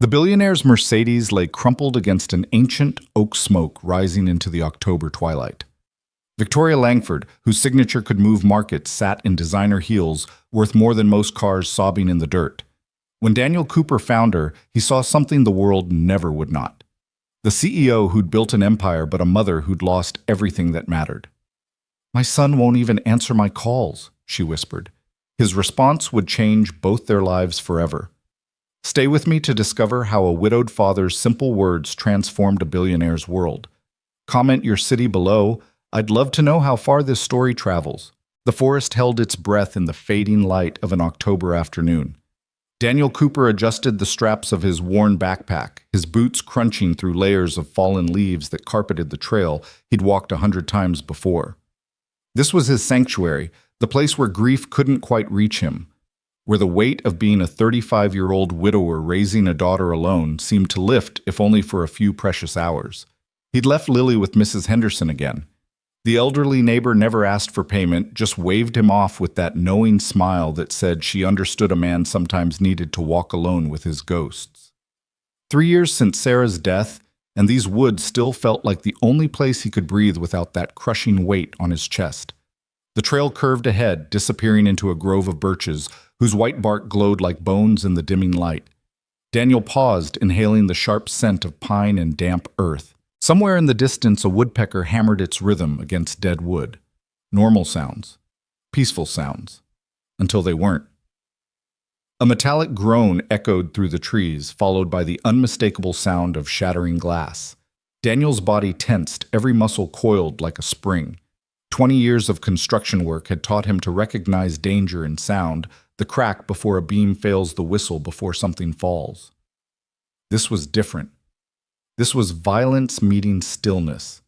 The billionaire's Mercedes lay crumpled against an ancient oak smoke rising into the October twilight. Victoria Langford, whose signature could move markets, sat in designer heels worth more than most cars sobbing in the dirt. When Daniel Cooper found her, he saw something the world never would not. The CEO who'd built an empire but a mother who'd lost everything that mattered. "My son won't even answer my calls," she whispered. His response would change both their lives forever. Stay with me to discover how a widowed father's simple words transformed a billionaire's world. Comment your city below. I'd love to know how far this story travels. The forest held its breath in the fading light of an October afternoon. Daniel Cooper adjusted the straps of his worn backpack, his boots crunching through layers of fallen leaves that carpeted the trail he'd walked 100 times before. This was his sanctuary, the place where grief couldn't quite reach him, where the weight of being a 35-year-old widower raising a daughter alone seemed to lift, if only for a few precious hours. He'd left Lily with Mrs. Henderson again. The elderly neighbor never asked for payment, just waved him off with that knowing smile that said she understood a man sometimes needed to walk alone with his ghosts. 3 years since Sarah's death, and these woods still felt like the only place he could breathe without that crushing weight on his chest. The trail curved ahead, disappearing into a grove of birches, whose white bark glowed like bones in the dimming light. Daniel paused, inhaling the sharp scent of pine and damp earth. Somewhere in the distance, a woodpecker hammered its rhythm against dead wood. Normal sounds. Peaceful sounds. Until they weren't. A metallic groan echoed through the trees, followed by the unmistakable sound of shattering glass. Daniel's body tensed, every muscle coiled like a spring. 20 years of construction work had taught him to recognize danger in sound, the crack before a beam fails, the whistle before something falls. This was different. This was violence meeting stillness.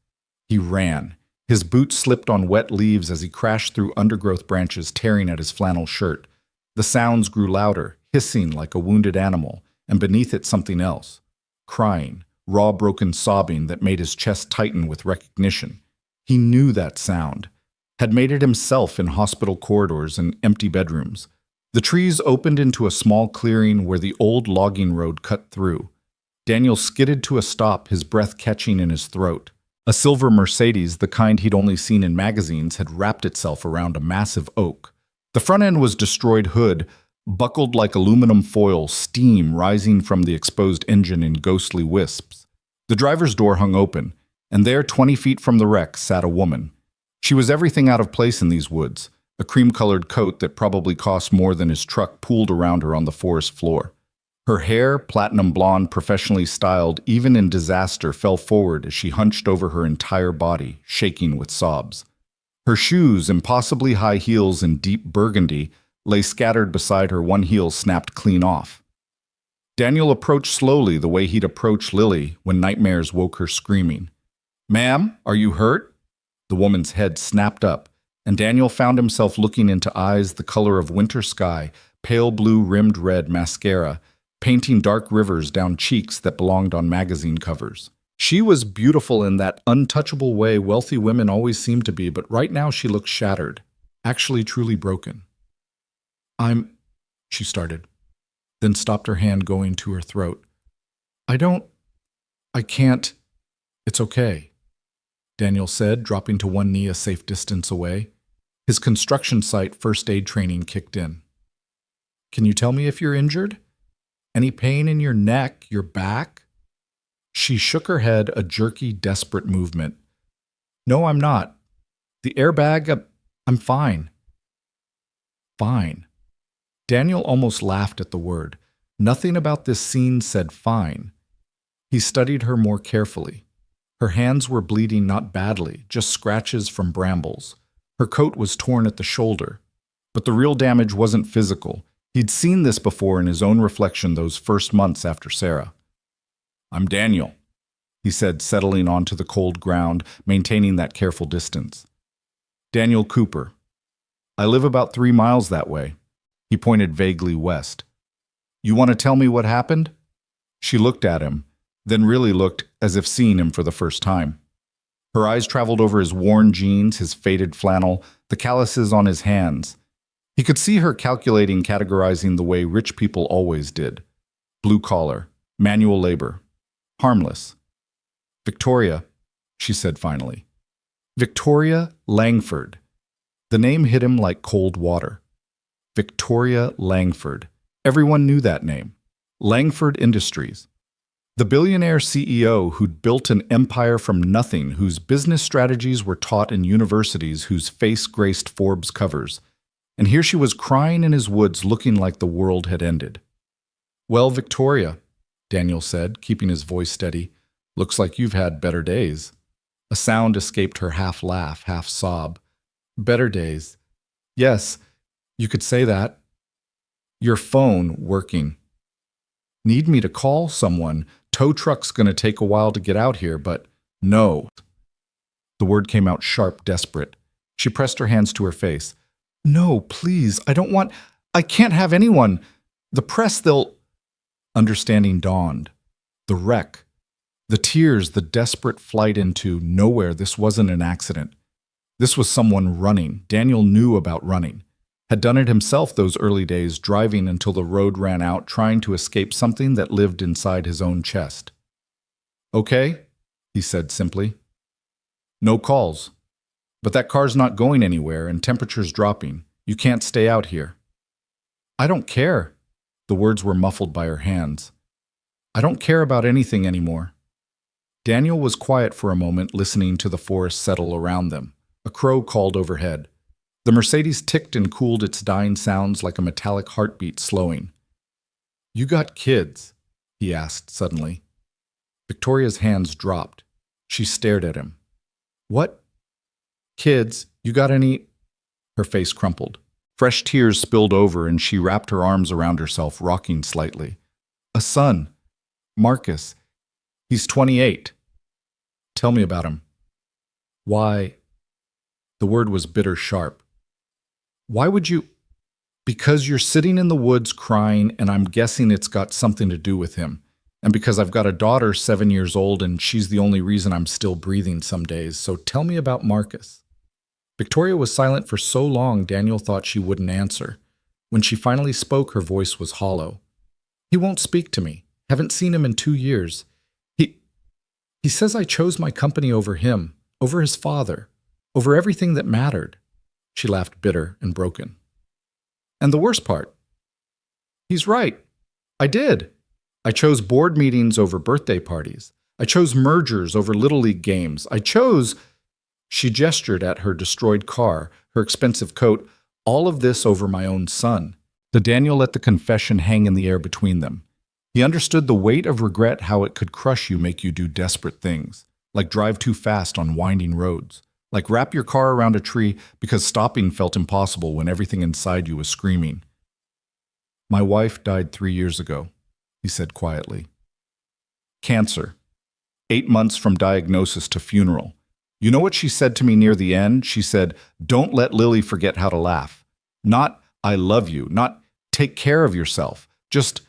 He ran. His boots slipped on wet leaves as he crashed through undergrowth branches, tearing at his flannel shirt. The sounds grew louder, hissing like a wounded animal, and beneath it something else. Crying, raw broken sobbing that made his chest tighten with recognition. He knew that sound, had made it himself in hospital corridors and empty bedrooms. The trees opened into a small clearing where the old logging road cut through. Daniel skidded to a stop, his breath catching in his throat. A silver Mercedes, the kind he'd only seen in magazines, had wrapped itself around a massive oak. The front end was destroyed hood, buckled like aluminum foil, steam rising from the exposed engine in ghostly wisps. The driver's door hung open, and there, 20 feet from the wreck, sat a woman. She was everything out of place in these woods. A cream-colored coat that probably cost more than his truck pooled around her on the forest floor. Her hair, platinum blonde, professionally styled, even in disaster, fell forward as she hunched over her entire body, shaking with sobs. Her shoes, impossibly high heels in deep burgundy, lay scattered beside her, one heel snapped clean off. Daniel approached slowly, the way he'd approached Lily when nightmares woke her screaming. "Ma'am, are you hurt?" The woman's head snapped up, and Daniel found himself looking into eyes the color of winter sky, pale blue rimmed red mascara, painting dark rivers down cheeks that belonged on magazine covers. She was beautiful in that untouchable way wealthy women always seem to be, but right now she looked shattered, actually truly broken. She started, then stopped, her hand going to her throat. I can't, it's okay, Daniel said, dropping to one knee a safe distance away. His construction site first aid training kicked in. "Can you tell me if you're injured? Any pain in your neck, your back?" She shook her head, a jerky, desperate movement. "No, I'm not. The airbag, I'm fine." Fine. Daniel almost laughed at the word. Nothing about this scene said fine. He studied her more carefully. Her hands were bleeding, not badly, just scratches from brambles. Her coat was torn at the shoulder. But the real damage wasn't physical. He'd seen this before in his own reflection those first months after Sarah. "I'm Daniel," he said, settling onto the cold ground, maintaining that careful distance. "Daniel Cooper. I live about 3 miles that way." He pointed vaguely west. "You want to tell me what happened?" She looked at him, then really looked as if seeing him for the first time. Her eyes traveled over his worn jeans, his faded flannel, the calluses on his hands. He could see her calculating, categorizing the way rich people always did. Blue collar, Manual labor. Harmless. Victoria, she said finally. Victoria Langford. The name hit him like cold water. Victoria Langford. Everyone knew that name. Langford Industries. The billionaire CEO who'd built an empire from nothing, whose business strategies were taught in universities, whose face graced Forbes covers. And here she was crying in his woods, looking like the world had ended. Well, Victoria, Daniel said, keeping his voice steady, looks like you've had better days. A sound escaped her half laugh, half sob. Better days. Yes, you could say that. Your phone working. Need me to call someone? Tow truck's gonna take a while to get out here, but no. The word came out sharp, desperate. She pressed her hands to her face. No, please, I can't have anyone. The press, they'll... Understanding dawned. The wreck. The tears, the desperate flight into nowhere. This wasn't an accident. This was someone running. Daniel knew about running. Had done it himself those early days, driving until the road ran out, trying to escape something that lived inside his own chest. Okay, he said simply. No calls. But that car's not going anywhere and temperature's dropping. You can't stay out here. I don't care. The words were muffled by her hands. I don't care about anything anymore. Daniel was quiet for a moment, listening to the forest settle around them. A crow called overhead. The Mercedes ticked and cooled its dying sounds like a metallic heartbeat slowing. You got kids? He asked suddenly. Victoria's hands dropped. She stared at him. What? Kids? You got any? Her face crumpled. Fresh tears spilled over and she wrapped her arms around herself, rocking slightly. A son. Marcus. He's 28. Tell me about him. Why? The word was bitter sharp. Why would you? Because you're sitting in the woods crying, and I'm guessing it's got something to do with him. And because I've got a daughter 7 years old, and she's the only reason I'm still breathing some days. So tell me about Marcus. Victoria was silent for so long Daniel thought she wouldn't answer. When she finally spoke, her voice was hollow. He won't speak to me. Haven't seen him in 2 years. He says I chose my company over him, over his father, over everything that mattered. She laughed bitter and broken. And the worst part? He's right. I did. I chose board meetings over birthday parties. I chose mergers over Little League games. I chose... She gestured at her destroyed car, her expensive coat, all of this over my own son. Daniel let the confession hang in the air between them. He understood the weight of regret, how it could crush you, make you do desperate things, like drive too fast on winding roads, like wrap your car around a tree because stopping felt impossible when everything inside you was screaming. My wife died 3 years ago, he said quietly. Cancer. 8 months from diagnosis to funeral. You know what she said to me near the end? She said, don't let Lily forget how to laugh. Not, I love you. Not, take care of yourself. Just,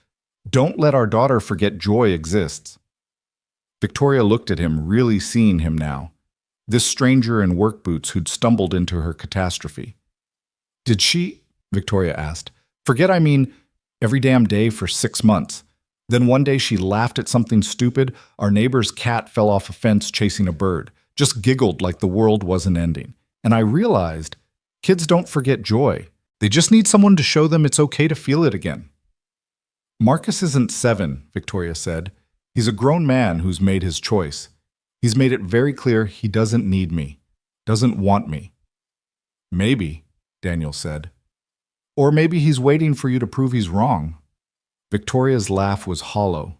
don't let our daughter forget joy exists. Victoria looked at him, really seeing him now. This stranger in work boots who'd stumbled into her catastrophe. Did she, Victoria asked, forget I mean every damn day for 6 months? Then one day she laughed at something stupid. Our neighbor's cat fell off a fence chasing a bird. Just giggled like the world wasn't ending. And I realized kids don't forget joy. They just need someone to show them it's okay to feel it again. Marcus isn't 7, Victoria said. He's a grown man who's made his choice. He's made it very clear he doesn't need me, doesn't want me. Maybe, Daniel said. Or maybe he's waiting for you to prove he's wrong. Victoria's laugh was hollow.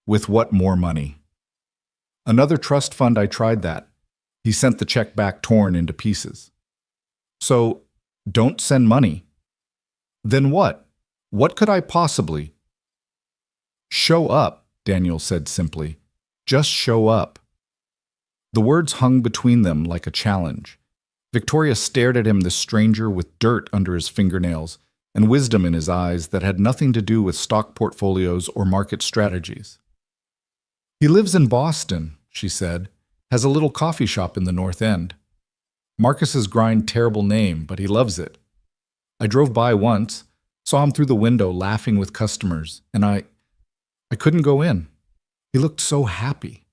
With what more money? Another trust fund, I tried that. He sent the check back torn into pieces. So, don't send money. Then what? What could I possibly? Show up, Daniel said simply. Just show up. The words hung between them like a challenge. Victoria stared at him, this stranger with dirt under his fingernails and wisdom in his eyes that had nothing to do with stock portfolios or market strategies. He lives in Boston, she said, has a little coffee shop in the North End. Marcus's grind terrible name, but he loves it. I drove by once, saw him through the window laughing with customers, and I couldn't go in. He looked so happy.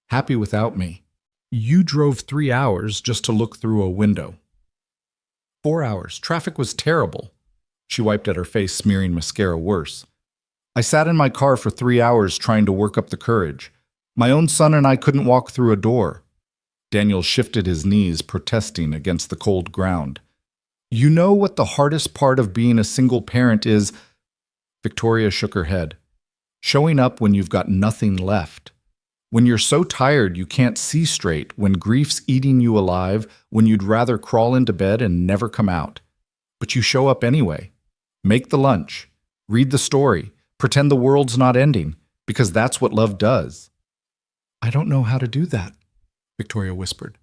Happy without me. You drove 3 hours just to look through a window. 4 hours. Traffic was terrible. She wiped at her face, smearing mascara worse. I sat in my car for 3 hours trying to work up the courage. My own son and I couldn't walk through a door. Daniel shifted his knees, protesting against the cold ground. You know what the hardest part of being a single parent is? Victoria shook her head. Showing up when you've got nothing left. When you're so tired you can't see straight, when grief's eating you alive, when you'd rather crawl into bed and never come out. But you show up anyway. Make the lunch. Read the story. Pretend the world's not ending, because that's what love does. I don't know how to do that, Victoria whispered.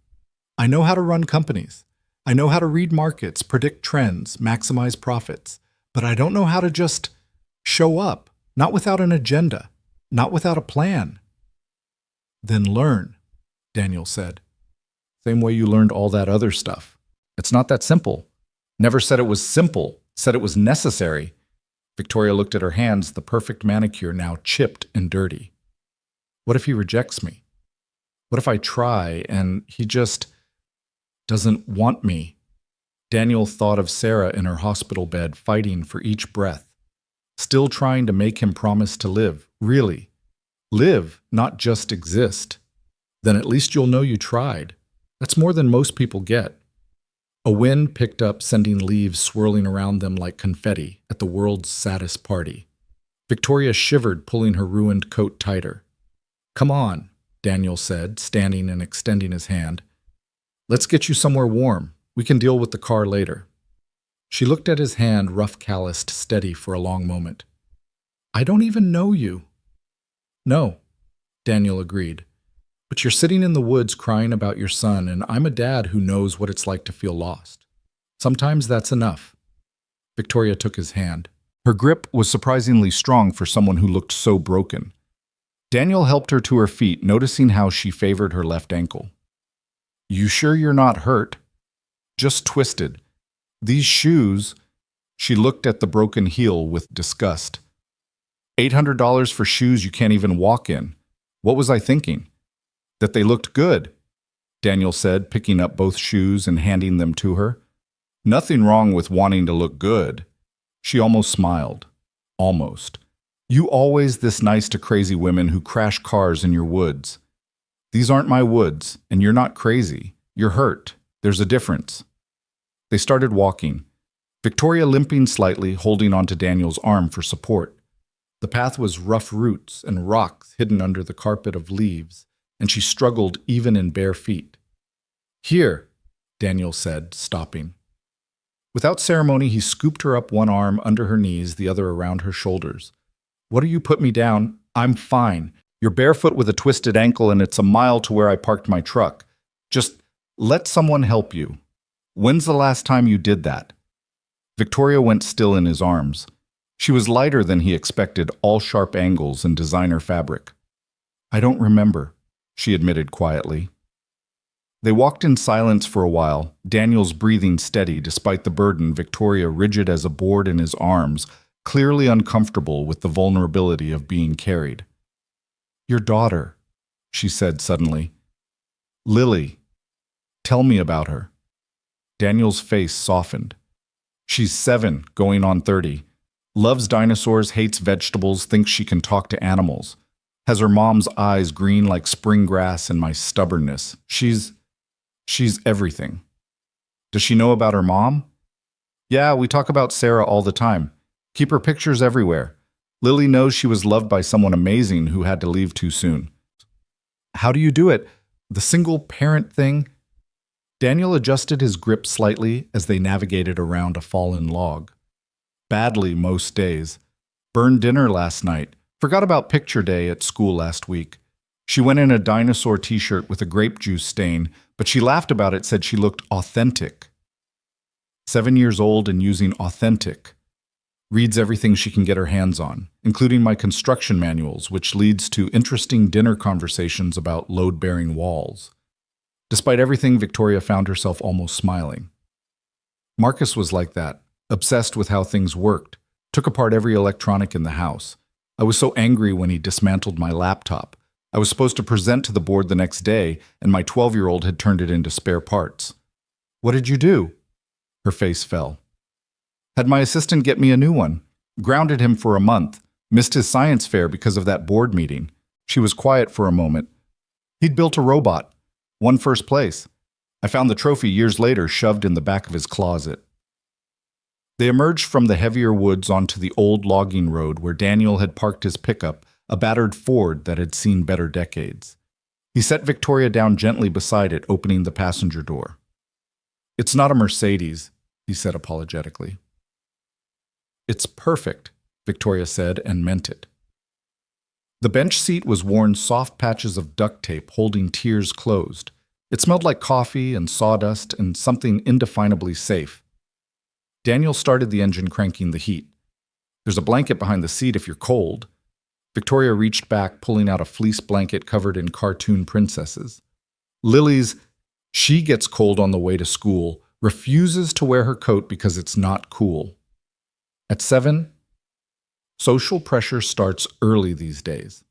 I know how to run companies. I know how to read markets, predict trends, maximize profits. But I don't know how to just show up, not without an agenda, not without a plan. Then learn, Daniel said. Same way you learned all that other stuff. It's not that simple. Never said it was simple, said it was necessary. Victoria looked at her hands, the perfect manicure now chipped and dirty. What if he rejects me? What if I try and he just doesn't want me? Daniel thought of Sarah in her hospital bed, fighting for each breath, still trying to make him promise to live, really. Live, not just exist. Then at least you'll know you tried. That's more than most people get. A wind picked up, sending leaves swirling around them like confetti at the world's saddest party. Victoria shivered, pulling her ruined coat tighter. Come on, Daniel said, standing and extending his hand. Let's get you somewhere warm. We can deal with the car later. She looked at his hand, rough, calloused, steady for a long moment. I don't even know you. No, Daniel agreed. But you're sitting in the woods crying about your son, and I'm a dad who knows what it's like to feel lost. Sometimes that's enough. Victoria took his hand. Her grip was surprisingly strong for someone who looked so broken. Daniel helped her to her feet, noticing how she favored her left ankle. You sure you're not hurt? Just twisted. These shoes... She looked at the broken heel with disgust. $800 for shoes you can't even walk in. What was I thinking? That they looked good, Daniel said, picking up both shoes and handing them to her. Nothing wrong with wanting to look good. She almost smiled. Almost. You always this nice to crazy women who crash cars in your woods. These aren't my woods, and you're not crazy. You're hurt. There's a difference. They started walking, Victoria limping slightly, holding onto Daniel's arm for support. The path was rough roots and rocks hidden under the carpet of leaves, and she struggled even in bare feet. Here, Daniel said, stopping. Without ceremony, he scooped her up, one arm under her knees, the other around her shoulders. What do you put me down? I'm fine. You're barefoot with a twisted ankle, and it's a mile to where I parked my truck. Just let someone help you. When's the last time you did that? Victoria went still in his arms. She was lighter than he expected, all sharp angles and designer fabric. I don't remember, she admitted quietly. They walked in silence for a while, Daniel's breathing steady despite the burden, Victoria rigid as a board in his arms, clearly uncomfortable with the vulnerability of being carried. Your daughter, she said suddenly. Lily. Tell me about her. Daniel's face softened. She's 7, going on 30. Loves dinosaurs, hates vegetables, thinks she can talk to animals. Has her mom's eyes green like spring grass and my stubbornness. She's everything. Does she know about her mom? Yeah, we talk about Sarah all the time. Keep her pictures everywhere. Lily knows she was loved by someone amazing who had to leave too soon. How do you do it? The single parent thing? Daniel adjusted his grip slightly as they navigated around a fallen log. Badly most days. Burned dinner last night. Forgot about picture day at school last week. She went in a dinosaur t-shirt with a grape juice stain, but she laughed about it, said she looked authentic. 7 years old and using authentic. Reads everything she can get her hands on, including my construction manuals, which leads to interesting dinner conversations about load-bearing walls. Despite everything, Victoria found herself almost smiling. Marcus was like that, obsessed with how things worked, took apart every electronic in the house. I was so angry when he dismantled my laptop. I was supposed to present to the board the next day, and my 12-year-old had turned it into spare parts. What did you do? Her face fell. Had my assistant get me a new one. Grounded him for a month. Missed his science fair because of that board meeting. She was quiet for a moment. He'd built a robot. Won first place. I found the trophy years later shoved in the back of his closet. They emerged from the heavier woods onto the old logging road where Daniel had parked his pickup, a battered Ford that had seen better decades. He set Victoria down gently beside it, opening the passenger door. It's not a Mercedes, he said apologetically. It's perfect, Victoria said and meant it. The bench seat was worn soft patches of duct tape holding tears closed. It smelled like coffee and sawdust and something indefinably safe. Daniel started the engine, cranking the heat. There's a blanket behind the seat if you're cold. Victoria reached back, pulling out a fleece blanket covered in cartoon princesses. Lily's, she gets cold on the way to school, refuses to wear her coat because it's not cool. At 7, social pressure starts early these days.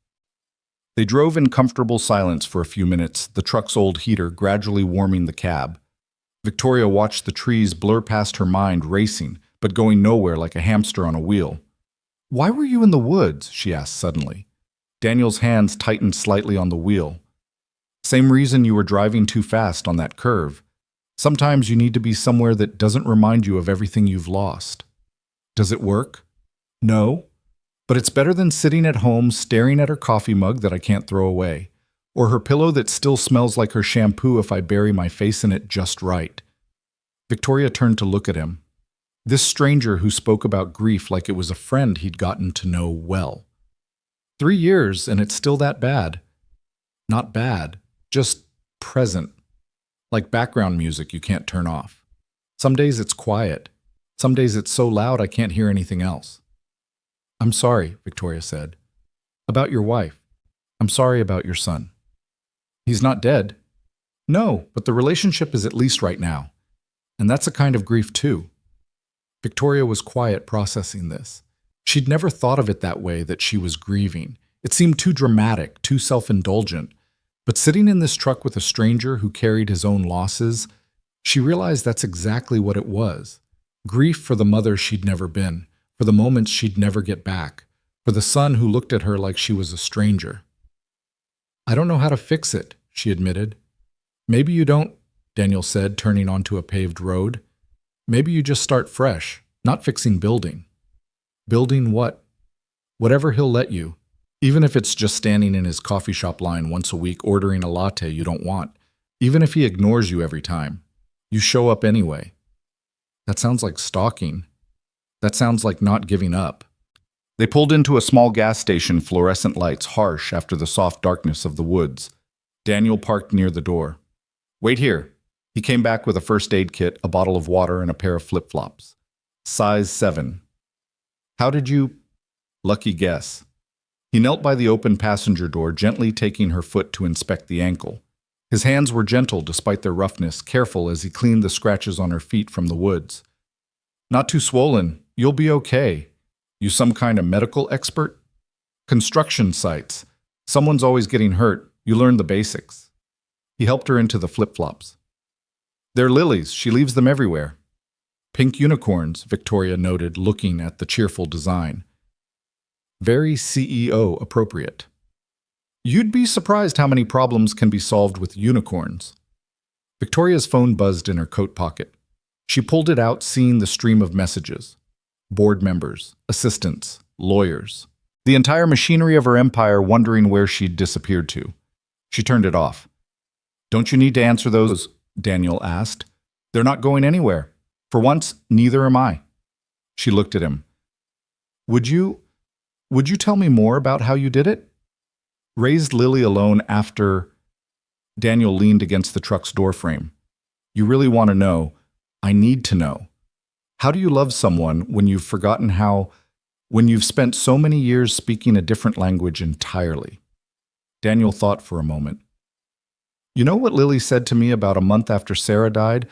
They drove in comfortable silence for a few minutes, the truck's old heater gradually warming the cab. Victoria watched the trees blur past her mind, racing, but going nowhere like a hamster on a wheel. Why were you in the woods? She asked suddenly. Daniel's hands tightened slightly on the wheel. Same reason you were driving too fast on that curve. Sometimes you need to be somewhere that doesn't remind you of everything you've lost. Does it work? No. But it's better than sitting at home staring at her coffee mug that I can't throw away, or her pillow that still smells like her shampoo if I bury my face in it just right. Victoria turned to look at him. This stranger who spoke about grief like it was a friend he'd gotten to know well. 3 years and it's still that bad. Not bad, just present. Like background music you can't turn off. Some days it's quiet. Some days it's so loud I can't hear anything else. I'm sorry, Victoria said. About your wife. I'm sorry about your son. He's not dead. No, but the relationship is at least right now. And that's a kind of grief too. Victoria was quiet, processing this. She'd never thought of it that way, that she was grieving. It seemed too dramatic, too self-indulgent. But sitting in this truck with a stranger who carried his own losses, she realized that's exactly what it was. Grief for the mother she'd never been, for the moments she'd never get back, for the son who looked at her like she was a stranger. I don't know how to fix it, she admitted. Maybe you don't, Daniel said, turning onto a paved road. Maybe you just start fresh, not fixing building. Building what? Whatever he'll let you, even if it's just standing in his coffee shop line once a week ordering a latte you don't want, even if he ignores you every time. You show up anyway. That sounds like stalking. That sounds like not giving up. They pulled into a small gas station, fluorescent lights harsh after the soft darkness of the woods. Daniel parked near the door. Wait here. He came back with a first aid kit, a bottle of water, and a pair of flip-flops. Size 7. How did you... Lucky guess. He knelt by the open passenger door, gently taking her foot to inspect the ankle. His hands were gentle despite their roughness, careful as he cleaned the scratches on her feet from the woods. Not too swollen. You'll be okay. You some kind of medical expert? Construction sites. Someone's always getting hurt. You learn the basics. He helped her into the flip-flops. They're Lily's. She leaves them everywhere. Pink unicorns, Victoria noted, looking at the cheerful design. Very CEO appropriate. You'd be surprised how many problems can be solved with unicorns. Victoria's phone buzzed in her coat pocket. She pulled it out, seeing the stream of messages. Board members, assistants, lawyers. The entire machinery of her empire wondering where she'd disappeared to. She turned it off. Don't you need to answer those? Daniel asked. They're not going anywhere. For once, neither am I. She looked at him. Would you tell me more about how you did it? Raised Lily alone after... Daniel leaned against the truck's doorframe. You really want to know. I need to know. How do you love someone when you've forgotten how... when you've spent so many years speaking a different language entirely? Daniel thought for a moment. You know what Lily said to me about a month after Sarah died?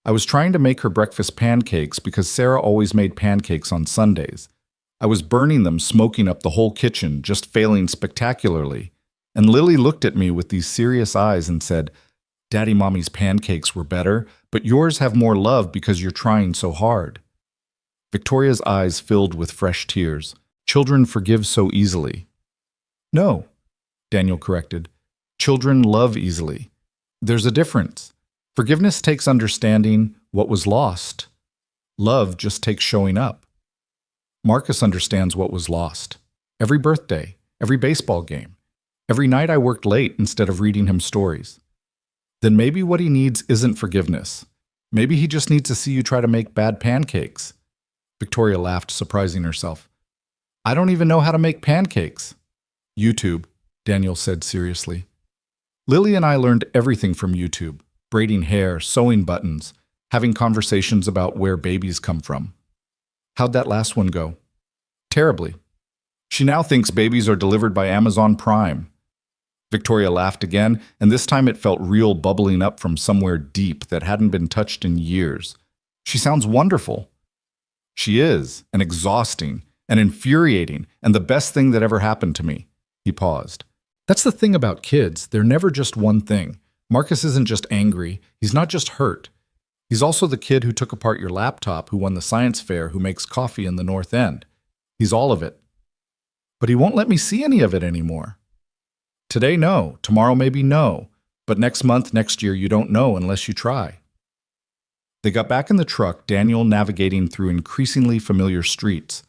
I was trying to make her breakfast pancakes because Sarah always made pancakes on Sundays. I was burning them, smoking up the whole kitchen, just failing spectacularly. And Lily looked at me with these serious eyes and said, Daddy Mommy's pancakes were better, but yours have more love because you're trying so hard. Victoria's eyes filled with fresh tears. Children forgive so easily. No, Daniel corrected. Children love easily. There's a difference. Forgiveness takes understanding what was lost. Love just takes showing up. Marcus understands what was lost. Every birthday, every baseball game, every night I worked late instead of reading him stories. Then maybe what he needs isn't forgiveness. Maybe he just needs to see you try to make bad pancakes. Victoria laughed, surprising herself. I don't even know how to make pancakes. YouTube, Daniel said seriously. Lily and I learned everything from YouTube. Braiding hair, sewing buttons, having conversations about where babies come from. How'd that last one go? Terribly. She now thinks babies are delivered by Amazon Prime. Victoria laughed again, and this time it felt real, bubbling up from somewhere deep that hadn't been touched in years. She sounds wonderful. She is, and exhausting, and infuriating, and the best thing that ever happened to me. He paused. That's the thing about kids. They're never just one thing. Marcus isn't just angry. He's not just hurt. He's also the kid who took apart your laptop, who won the science fair, who makes coffee in the North End. He's all of it. But he won't let me see any of it anymore. Today, no. Tomorrow, maybe no. But next month, next year, you don't know unless you try. They got back in the truck, Daniel navigating through increasingly familiar streets.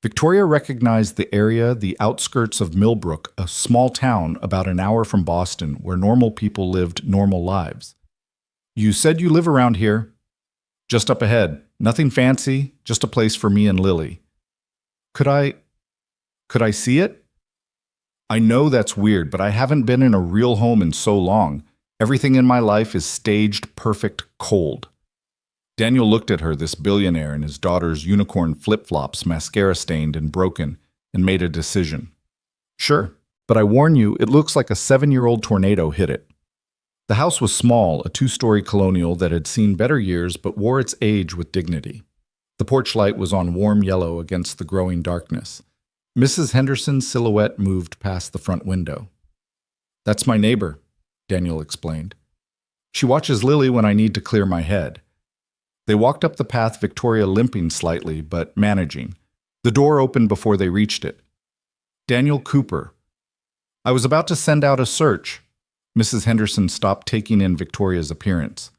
Victoria recognized the area, the outskirts of Millbrook, a small town about an hour from Boston where normal people lived normal lives. You said you live around here? Just up ahead. Nothing fancy, just a place for me and Lily. Could I see it? I know that's weird, but I haven't been in a real home in so long. Everything in my life is staged, perfect, cold. Daniel looked at her, this billionaire in his daughter's unicorn flip-flops, mascara-stained and broken, and made a decision. Sure, but I warn you, it looks like a 7-year-old tornado hit it. The house was small, a 2-story colonial that had seen better years but wore its age with dignity. The porch light was on warm yellow against the growing darkness. Mrs. Henderson's silhouette moved past the front window. That's my neighbor, Daniel explained. She watches Lily when I need to clear my head. They walked up the path, Victoria limping slightly, but managing. The door opened before they reached it. Daniel Cooper. I was about to send out a search. Mrs. Henderson stopped, taking in Victoria's appearance.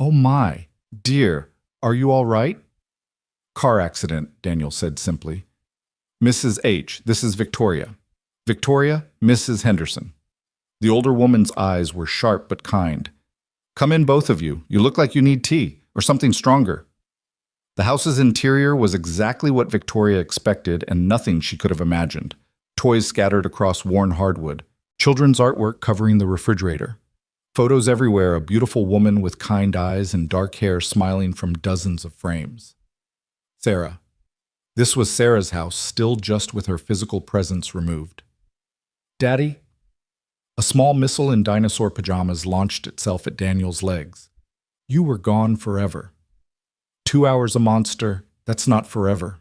Oh my, dear, are you all right? Car accident, Daniel said simply. Mrs. H., this is Victoria. Victoria, Mrs. Henderson. The older woman's eyes were sharp but kind. Come in, both of you. You look like you need tea. Or something stronger. The house's interior was exactly what Victoria expected and nothing she could have imagined. Toys scattered across worn hardwood. Children's artwork covering the refrigerator. Photos everywhere, a beautiful woman with kind eyes and dark hair smiling from dozens of frames. Sarah. This was Sarah's house, still just with her physical presence removed. Daddy? A small missile in dinosaur pajamas launched itself at Daniel's legs. You were gone forever. 2 hours a monster, that's not forever.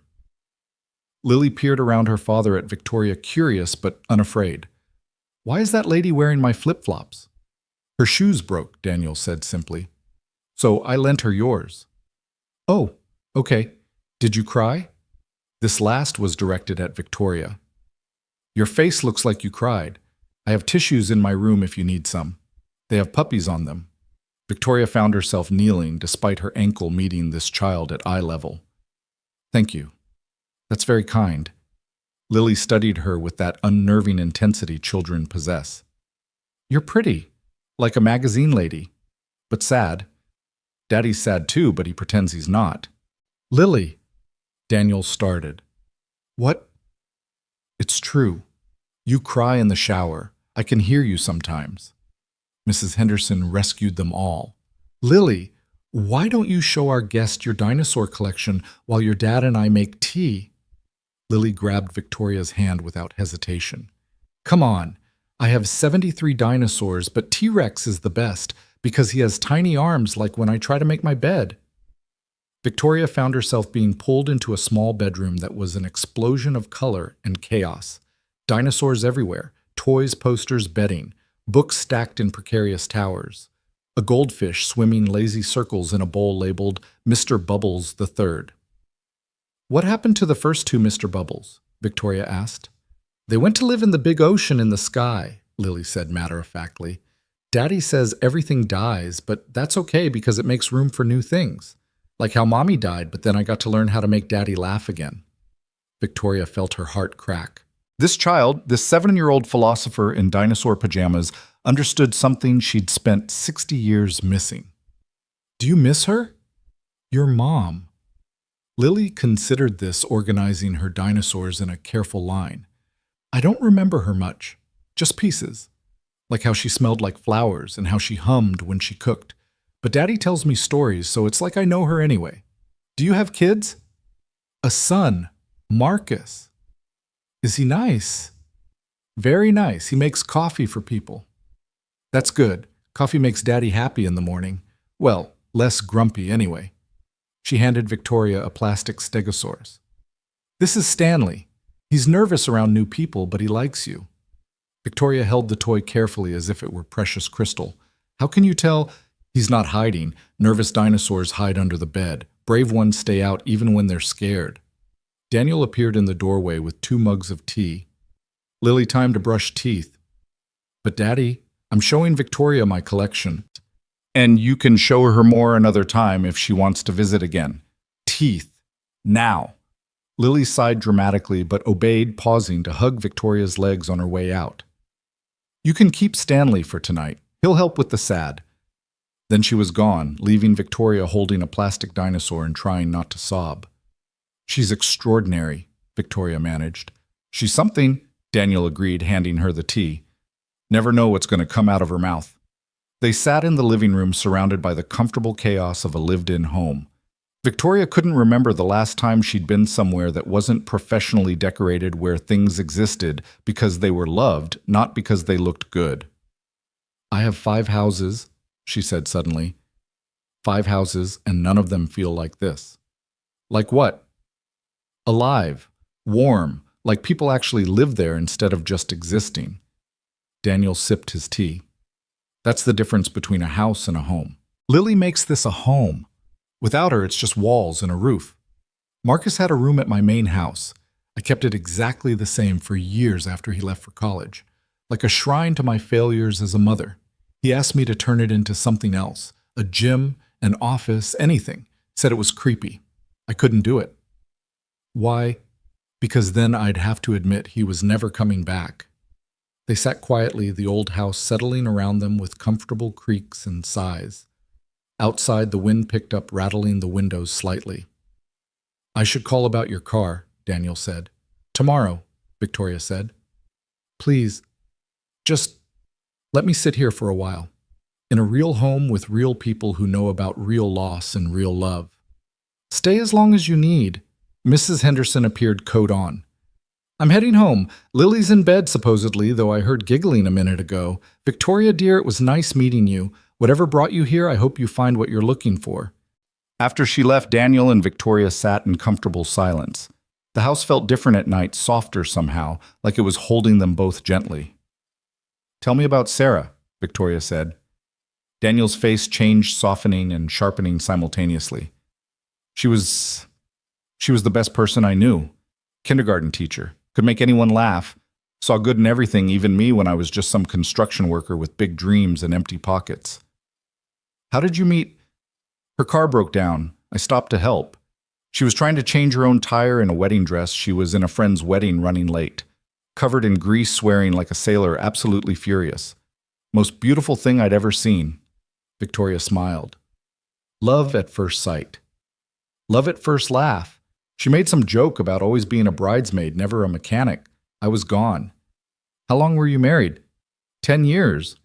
Lily peered around her father at Victoria, curious but unafraid. Why is that lady wearing my flip-flops? Her shoes broke, Daniel said simply. So I lent her yours. Oh, okay. Did you cry? This last was directed at Victoria. Your face looks like you cried. I have tissues in my room if you need some. They have puppies on them. Victoria found herself kneeling despite her ankle meeting this child at eye level. Thank you. That's very kind. Lily studied her with that unnerving intensity children possess. You're pretty, like a magazine lady, but sad. Daddy's sad too, but he pretends he's not. Lily, Daniel started. What? It's true. You cry in the shower. I can hear you sometimes. Mrs. Henderson rescued them all. Lily, why don't you show our guest your dinosaur collection while your dad and I make tea? Lily grabbed Victoria's hand without hesitation. Come on, I have 73 dinosaurs, but T-Rex is the best because he has tiny arms like when I try to make my bed. Victoria found herself being pulled into a small bedroom that was an explosion of color and chaos. Dinosaurs everywhere, toys, posters, bedding, books stacked in precarious towers. A goldfish swimming lazy circles in a bowl labeled Mr. Bubbles III. "What happened to the first two Mr. Bubbles?" Victoria asked. "They went to live in the big ocean in the sky," Lily said matter-of-factly. "Daddy says everything dies, but that's okay because it makes room for new things. Like how Mommy died, but then I got to learn how to make Daddy laugh again." Victoria felt her heart crack. This child, this 7-year-old philosopher in dinosaur pajamas, understood something she'd spent 60 years missing. "Do you miss her?" "Your mom." Lily considered this, organizing her dinosaurs in a careful line. "I don't remember her much, just pieces. Like how she smelled like flowers and how she hummed when she cooked. But Daddy tells me stories, so it's like I know her anyway." "Do you have kids?" "A son, Marcus." "Is he nice?" "Very nice. He makes coffee for people." "That's good. Coffee makes Daddy happy in the morning. Well, less grumpy anyway." She handed Victoria a plastic stegosaurus. "This is Stanley. He's nervous around new people, but he likes you." Victoria held the toy carefully as if it were precious crystal. "How can you tell?" "He's not hiding. Nervous dinosaurs hide under the bed. Brave ones stay out even when they're scared." Daniel appeared in the doorway with 2 mugs of tea. "Lily, time to brush teeth." "But Daddy, I'm showing Victoria my collection. And you can show her more another time if she wants to visit again. Teeth. Now." Lily sighed dramatically but obeyed, pausing to hug Victoria's legs on her way out. "You can keep Stanley for tonight. He'll help with the sad." Then she was gone, leaving Victoria holding a plastic dinosaur and trying not to sob. "She's extraordinary," Victoria managed. "She's something," Daniel agreed, handing her the tea. "Never know what's going to come out of her mouth." They sat in the living room surrounded by the comfortable chaos of a lived-in home. Victoria couldn't remember the last time she'd been somewhere that wasn't professionally decorated, where things existed because they were loved, not because they looked good. "I have 5 houses," she said suddenly. 5 houses, and none of them feel like this." "Like what?" "Alive, warm, like people actually live there instead of just existing." Daniel sipped his tea. "That's the difference between a house and a home. Lily makes this a home. Without her, it's just walls and a roof. Marcus had a room at my main house. I kept it exactly the same for years after he left for college, like a shrine to my failures as a mother. He asked me to turn it into something else, a gym, an office, anything. Said it was creepy. I couldn't do it." "Why?" "Because then I'd have to admit he was never coming back." They sat quietly, the old house settling around them with comfortable creaks and sighs. Outside, the wind picked up, rattling the windows slightly. "I should call about your car," Daniel said. "Tomorrow," Victoria said. "Please, just let me sit here for a while. In a real home with real people who know about real loss and real love." "Stay as long as you need." Mrs. Henderson appeared, coat on. "I'm heading home. Lily's in bed, supposedly, though I heard giggling a minute ago. Victoria, dear, it was nice meeting you. Whatever brought you here, I hope you find what you're looking for." After she left, Daniel and Victoria sat in comfortable silence. The house felt different at night, softer somehow, like it was holding them both gently. "Tell me about Sarah," Victoria said. Daniel's face changed, softening and sharpening simultaneously. She was the best person I knew. Kindergarten teacher. Could make anyone laugh. Saw good in everything, even me when I was just some construction worker with big dreams and empty pockets. "How did you meet?" "Her car broke down. I stopped to help. She was trying to change her own tire in a wedding dress. She was in a friend's wedding running late. Covered in grease, swearing like a sailor, absolutely furious. Most beautiful thing I'd ever seen." Victoria smiled. "Love at first sight. Love at first laugh. She made some joke about always being a bridesmaid, never a mechanic. I was gone." "How long were you married?" 10 years.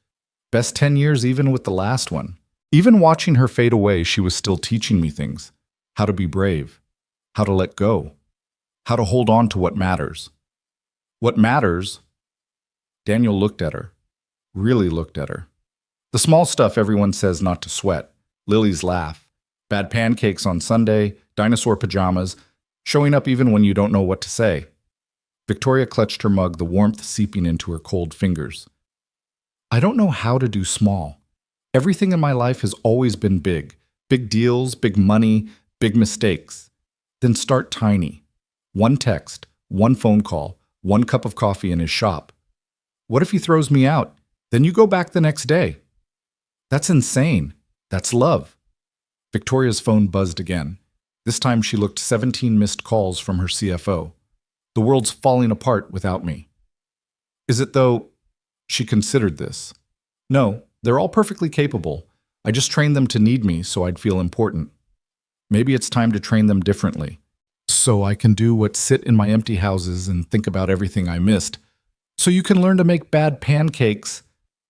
Best 10 years even with the last one. Even watching her fade away, she was still teaching me things. How to be brave. How to let go. How to hold on to what matters. What matters?" Daniel looked at her. Really looked at her. "The small stuff everyone says not to sweat." Lily's laugh. Bad pancakes on Sunday, dinosaur pajamas, showing up even when you don't know what to say. Victoria clutched her mug, the warmth seeping into her cold fingers. I don't know how to do small. Everything in my life has always been big. Big deals, big money, big mistakes. Then start tiny. One text, one phone call, one cup of coffee in his shop. What if he throws me out? Then you go back the next day. That's insane. That's love. Victoria's phone buzzed again. This time she looked 17 missed calls from her CFO. The world's falling apart without me. Is it though? She considered this. No, they're all perfectly capable. I just trained them to need me so I'd feel important. Maybe it's time to train them differently. So I can do what sit in my empty houses and think about everything I missed. So you can learn to make bad pancakes.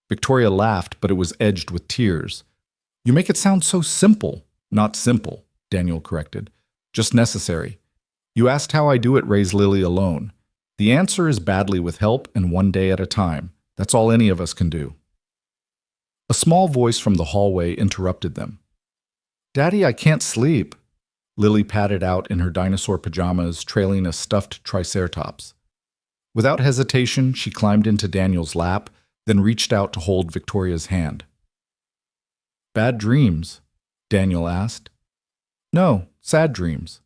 Victoria laughed, but it was edged with tears. You make it sound so simple. Not simple, Daniel corrected. Just necessary. You asked how I do it, raise Lily alone. The answer is badly with help and one day at a time. That's all any of us can do. A small voice from the hallway interrupted them. Daddy, I can't sleep. Lily padded out in her dinosaur pajamas, trailing a stuffed triceratops. Without hesitation, she climbed into Daniel's lap, then reached out to hold Victoria's hand. Bad dreams? Daniel asked. No, sad dreams.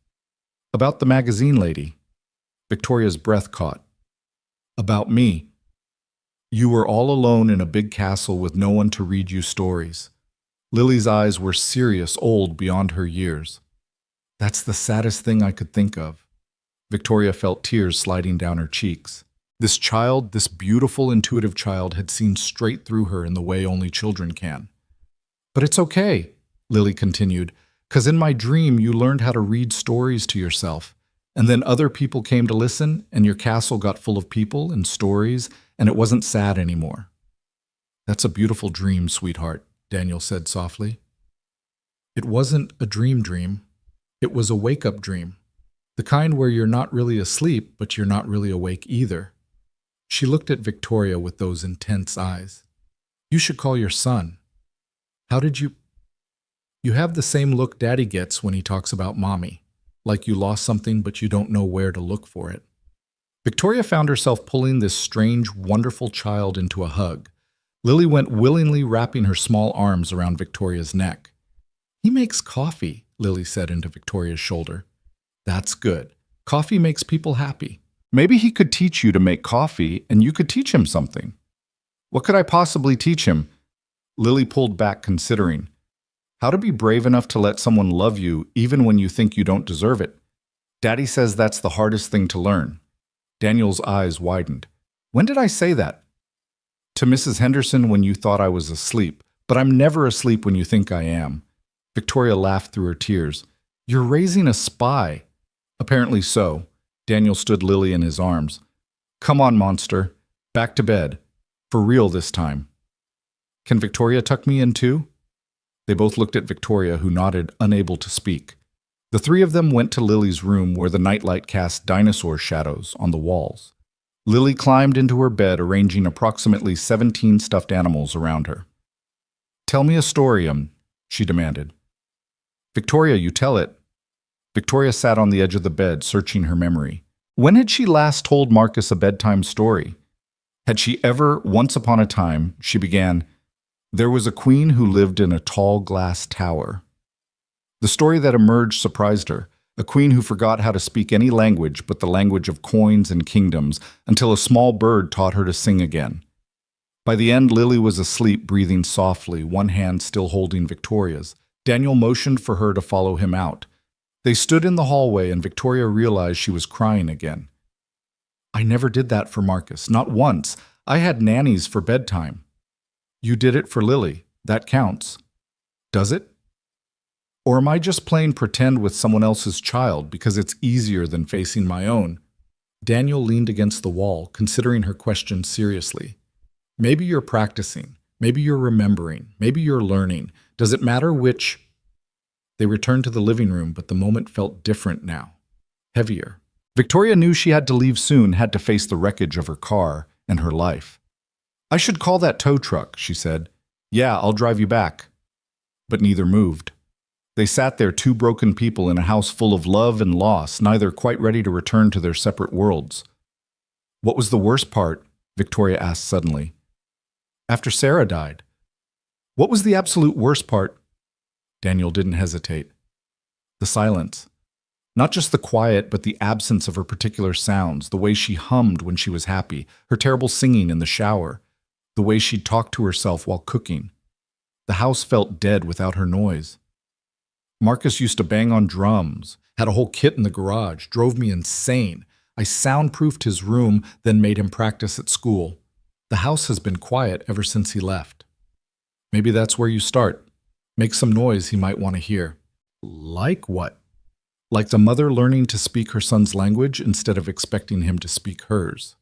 About the magazine lady. Victoria's breath caught. About me. You were all alone in a big castle with no one to read you stories. Lily's eyes were serious, old beyond her years. That's the saddest thing I could think of. Victoria felt tears sliding down her cheeks. This child, this beautiful, intuitive child, had seen straight through her in the way only children can. But it's okay, Lily continued, because in my dream you learned how to read stories to yourself, and then other people came to listen, and your castle got full of people and stories, and it wasn't sad anymore. That's a beautiful dream, sweetheart, Daniel said softly. It wasn't a dream. It was a wake-up dream. The kind where you're not really asleep, but you're not really awake either. She looked at Victoria with those intense eyes. You should call your son. How did you... You have the same look Daddy gets when he talks about Mommy, like you lost something but you don't know where to look for it. Victoria found herself pulling this strange, wonderful child into a hug. Lily went willingly wrapping her small arms around Victoria's neck. He makes coffee, Lily said into Victoria's shoulder. That's good. Coffee makes people happy. Maybe he could teach you to make coffee and you could teach him something. What could I possibly teach him? Lily pulled back, considering. How to be brave enough to let someone love you even when you think you don't deserve it. Daddy says that's the hardest thing to learn. Daniel's eyes widened. When did I say that? To Mrs. Henderson when you thought I was asleep, but I'm never asleep when you think I am. Victoria laughed through her tears. You're raising a spy. Apparently so. Daniel stood Lily in his arms. Come on, monster. Back to bed. For real this time. Can Victoria tuck me in too? They both looked at Victoria, who nodded, unable to speak. The three of them went to Lily's room where the nightlight cast dinosaur shadows on the walls. Lily climbed into her bed, arranging approximately 17 stuffed animals around her. Tell me a story, she demanded. Victoria, you tell it. Victoria sat on the edge of the bed, searching her memory. When had she last told Marcus a bedtime story? Had she ever, once upon a time, she began, there was a queen who lived in a tall glass tower. The story that emerged surprised her, a queen who forgot how to speak any language but the language of coins and kingdoms until a small bird taught her to sing again. By the end, Lily was asleep, breathing softly, one hand still holding Victoria's. Daniel motioned for her to follow him out. They stood in the hallway and Victoria realized she was crying again. I never did that for Marcus, not once. I had nannies for bedtime. You did it for Lily. That counts. Does it? Or am I just playing pretend with someone else's child because it's easier than facing my own? Daniel leaned against the wall, considering her question seriously. Maybe you're practicing. Maybe you're remembering. Maybe you're learning. Does it matter which? They returned to the living room, but the moment felt different now. Heavier. Victoria knew she had to leave soon, had to face the wreckage of her car and her life. I should call that tow truck, she said. Yeah, I'll drive you back. But neither moved. They sat there, two broken people in a house full of love and loss, neither quite ready to return to their separate worlds. What was the worst part? Victoria asked suddenly. After Sarah died. What was the absolute worst part? Daniel didn't hesitate. The silence. Not just the quiet, but the absence of her particular sounds, the way she hummed when she was happy, her terrible singing in the shower, the way she talked to herself while cooking. The house felt dead without her noise. Marcus used to bang on drums, had a whole kit in the garage, drove me insane. I soundproofed his room, then made him practice at school. The house has been quiet ever since he left. Maybe that's where you start. Make some noise he might want to hear. Like what? Like the mother learning to speak her son's language instead of expecting him to speak hers.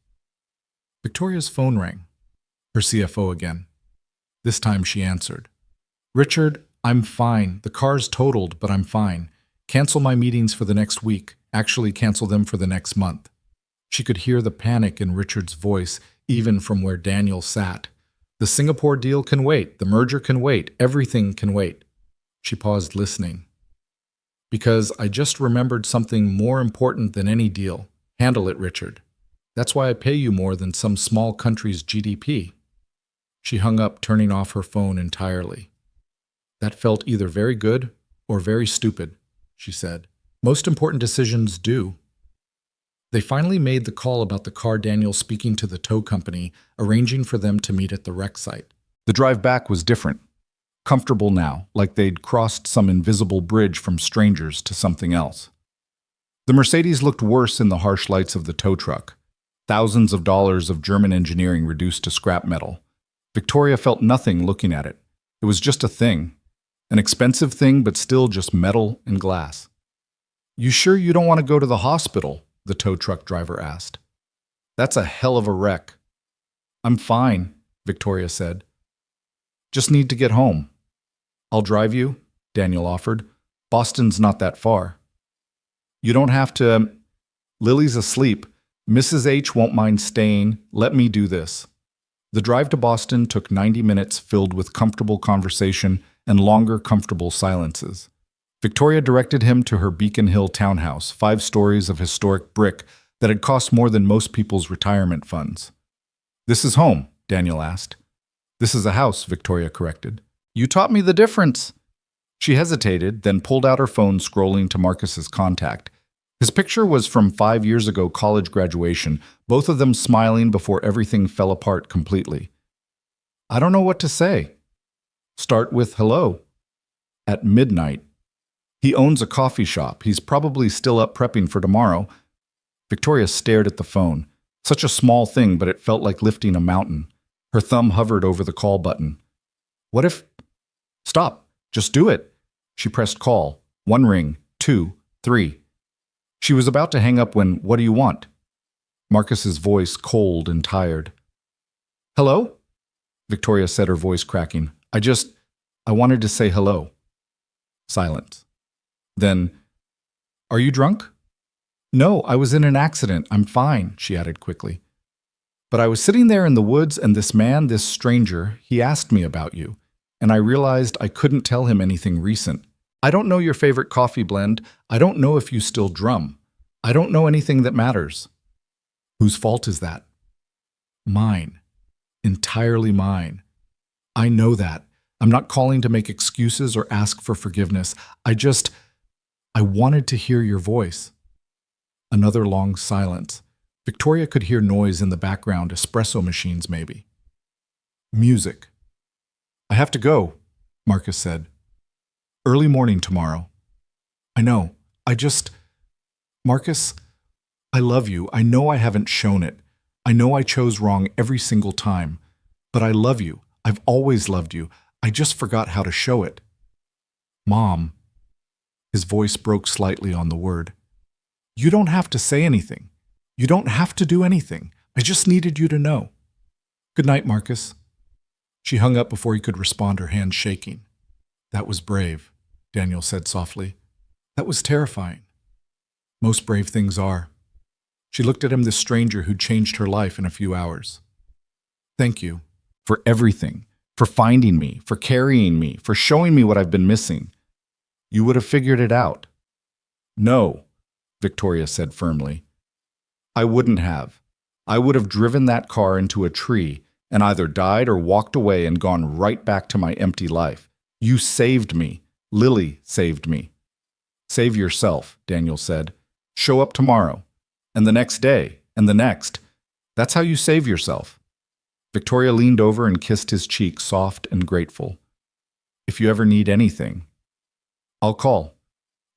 Victoria's phone rang. Her CFO again. This time she answered. Richard, I'm fine. The car's totaled, but I'm fine. Cancel my meetings for the next week. Actually, cancel them for the next month. She could hear the panic in Richard's voice, even from where Daniel sat. The Singapore deal can wait. The merger can wait. Everything can wait. She paused, listening. Because I just remembered something more important than any deal. Handle it, Richard. That's why I pay you more than some small country's GDP. She hung up, turning off her phone entirely. That felt either very good or very stupid, she said. Most important decisions do. They finally made the call about the car, Daniel speaking to the tow company, arranging for them to meet at the wreck site. The drive back was different. Comfortable now, like they'd crossed some invisible bridge from strangers to something else. The Mercedes looked worse in the harsh lights of the tow truck. Thousands of dollars of German engineering reduced to scrap metal. Victoria felt nothing looking at it. It was just a thing. An expensive thing, but still just metal and glass. You sure you don't want to go to the hospital? The tow truck driver asked. That's a hell of a wreck. I'm fine, Victoria said. Just need to get home. I'll drive you, Daniel offered. Boston's not that far. You don't have to. Lily's asleep. Mrs. H won't mind staying. Let me do this. The drive to Boston took 90 minutes, filled with comfortable conversation and longer, comfortable silences. Victoria directed him to her Beacon Hill townhouse, 5 stories of historic brick that had cost more than most people's retirement funds. This is home, Daniel asked. This is a house, Victoria corrected. You taught me the difference. She hesitated, then pulled out her phone, scrolling to Marcus's contact. His picture was from 5 years ago, college graduation, both of them smiling before everything fell apart completely. I don't know what to say. Start with hello. At midnight. He owns a coffee shop. He's probably still up prepping for tomorrow. Victoria stared at the phone. Such a small thing, but it felt like lifting a mountain. Her thumb hovered over the call button. What if... Stop. Just do it. She pressed call. 1 ring, 2, 3. She was about to hang up when, what do you want? Marcus's voice, cold and tired. Hello? Victoria said, her voice cracking. I wanted to say hello. Silence. Then, are you drunk? No, I was in an accident. I'm fine, she added quickly. But I was sitting there in the woods and this man, this stranger, he asked me about you. And I realized I couldn't tell him anything recent. I don't know your favorite coffee blend. I don't know if you still drum. I don't know anything that matters. Whose fault is that? Mine. Entirely mine. I know that. I'm not calling to make excuses or ask for forgiveness. I wanted to hear your voice. Another long silence. Victoria could hear noise in the background, espresso machines maybe. Music. I have to go, Marcus said. Early morning tomorrow. I know. Marcus, I love you. I know I haven't shown it. I know I chose wrong every single time. But I love you. I've always loved you. I just forgot how to show it. Mom. His voice broke slightly on the word. You don't have to say anything. You don't have to do anything. I just needed you to know. Good night, Marcus. She hung up before he could respond, her hand shaking. That was brave, Daniel said softly. That was terrifying. Most brave things are. She looked at him, this stranger who'd changed her life in a few hours. Thank you. For everything. For finding me. For carrying me. For showing me what I've been missing. You would have figured it out. No, Victoria said firmly. I wouldn't have. I would have driven that car into a tree and either died or walked away and gone right back to my empty life. You saved me. Lily saved me. Save yourself, Daniel said. Show up tomorrow, and the next day, and the next. That's how you save yourself. Victoria leaned over and kissed his cheek, soft and grateful. If you ever need anything, I'll call.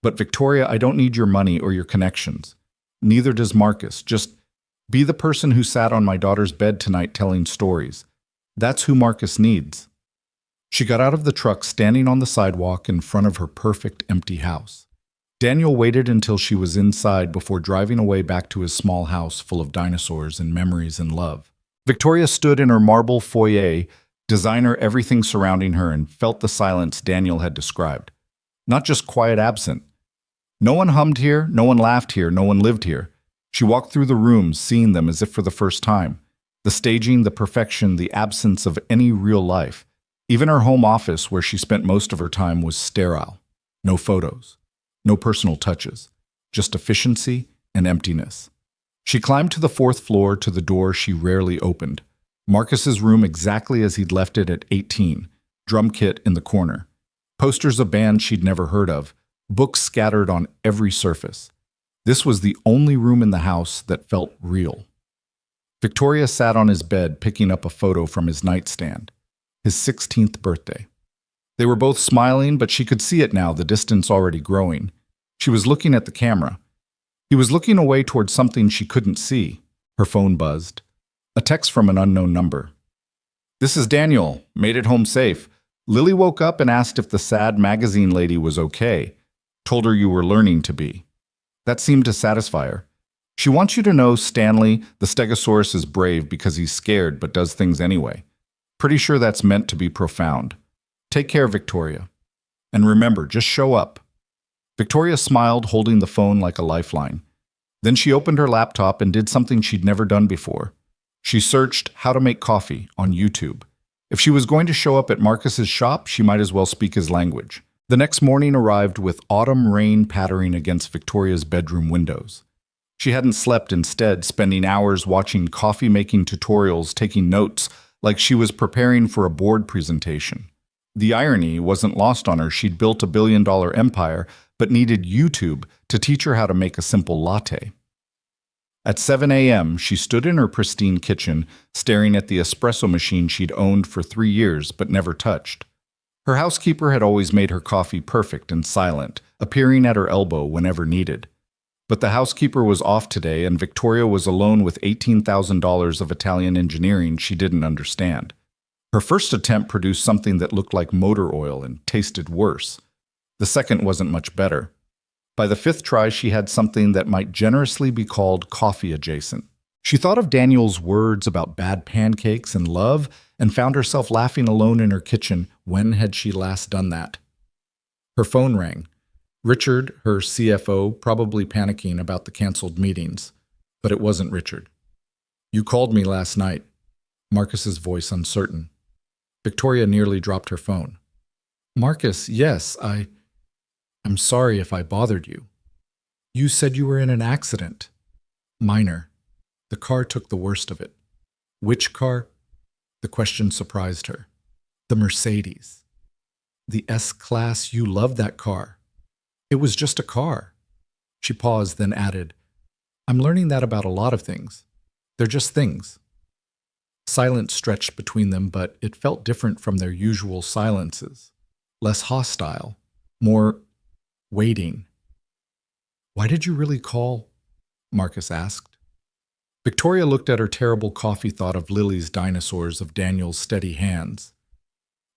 But Victoria, I don't need your money or your connections. Neither does Marcus. Just be the person who sat on my daughter's bed tonight telling stories. That's who Marcus needs. She got out of the truck, standing on the sidewalk in front of her perfect empty house. Daniel waited until she was inside before driving away back to his small house full of dinosaurs and memories and love. Victoria stood in her marble foyer, designer everything surrounding her, and felt the silence Daniel had described. Not just quiet absent. No one hummed here, no one laughed here, no one lived here. She walked through the rooms, seeing them as if for the first time. The staging, the perfection, the absence of any real life. Even her home office, where she spent most of her time, was sterile. No photos. No personal touches. Just efficiency and emptiness. She climbed to the 4th floor to the door she rarely opened. Marcus's room exactly as he'd left it at 18. Drum kit in the corner. Posters of bands she'd never heard of. Books scattered on every surface. This was the only room in the house that felt real. Victoria sat on his bed, picking up a photo from his nightstand. His 16th birthday. They were both smiling, but she could see it now, the distance already growing. She was looking at the camera. He was looking away towards something she couldn't see. Her phone buzzed. A text from an unknown number. This is Daniel. Made it home safe. Lily woke up and asked if the sad magazine lady was okay. Told her you were learning to be. That seemed to satisfy her. She wants you to know Stanley, the Stegosaurus, is brave because he's scared but does things anyway. Pretty sure that's meant to be profound. Take care, Victoria. And remember, just show up. Victoria smiled, holding the phone like a lifeline. Then she opened her laptop and did something she'd never done before. She searched how to make coffee on YouTube. If she was going to show up at Marcus's shop, she might as well speak his language. The next morning arrived with autumn rain pattering against Victoria's bedroom windows. She hadn't slept, instead spending hours watching coffee-making tutorials, taking notes, like she was preparing for a board presentation. The irony wasn't lost on her. She'd built a billion-dollar empire, but needed YouTube to teach her how to make a simple latte. At 7 a.m., she stood in her pristine kitchen, staring at the espresso machine she'd owned for 3 years but never touched. Her housekeeper had always made her coffee perfect and silent, appearing at her elbow whenever needed. But the housekeeper was off today, and Victoria was alone with $18,000 of Italian engineering she didn't understand. Her first attempt produced something that looked like motor oil and tasted worse. The second wasn't much better. By the 5th try, she had something that might generously be called coffee adjacent. She thought of Daniel's words about bad pancakes and love and found herself laughing alone in her kitchen. When had she last done that? Her phone rang. Richard, her CFO, probably panicking about the canceled meetings. But it wasn't Richard. You called me last night. Marcus's voice uncertain. Victoria nearly dropped her phone. Marcus, yes, I'm sorry if I bothered you. You said you were in an accident. Minor. The car took the worst of it. Which car? The question surprised her. The Mercedes. The S-Class, you loved that car. It was just a car. She paused, then added, I'm learning that about a lot of things. They're just things. Silence stretched between them, but it felt different from their usual silences. Less hostile. More waiting. Why did you really call? Marcus asked. Victoria looked at her terrible coffee thought of Lily's dinosaurs, of Daniel's steady hands.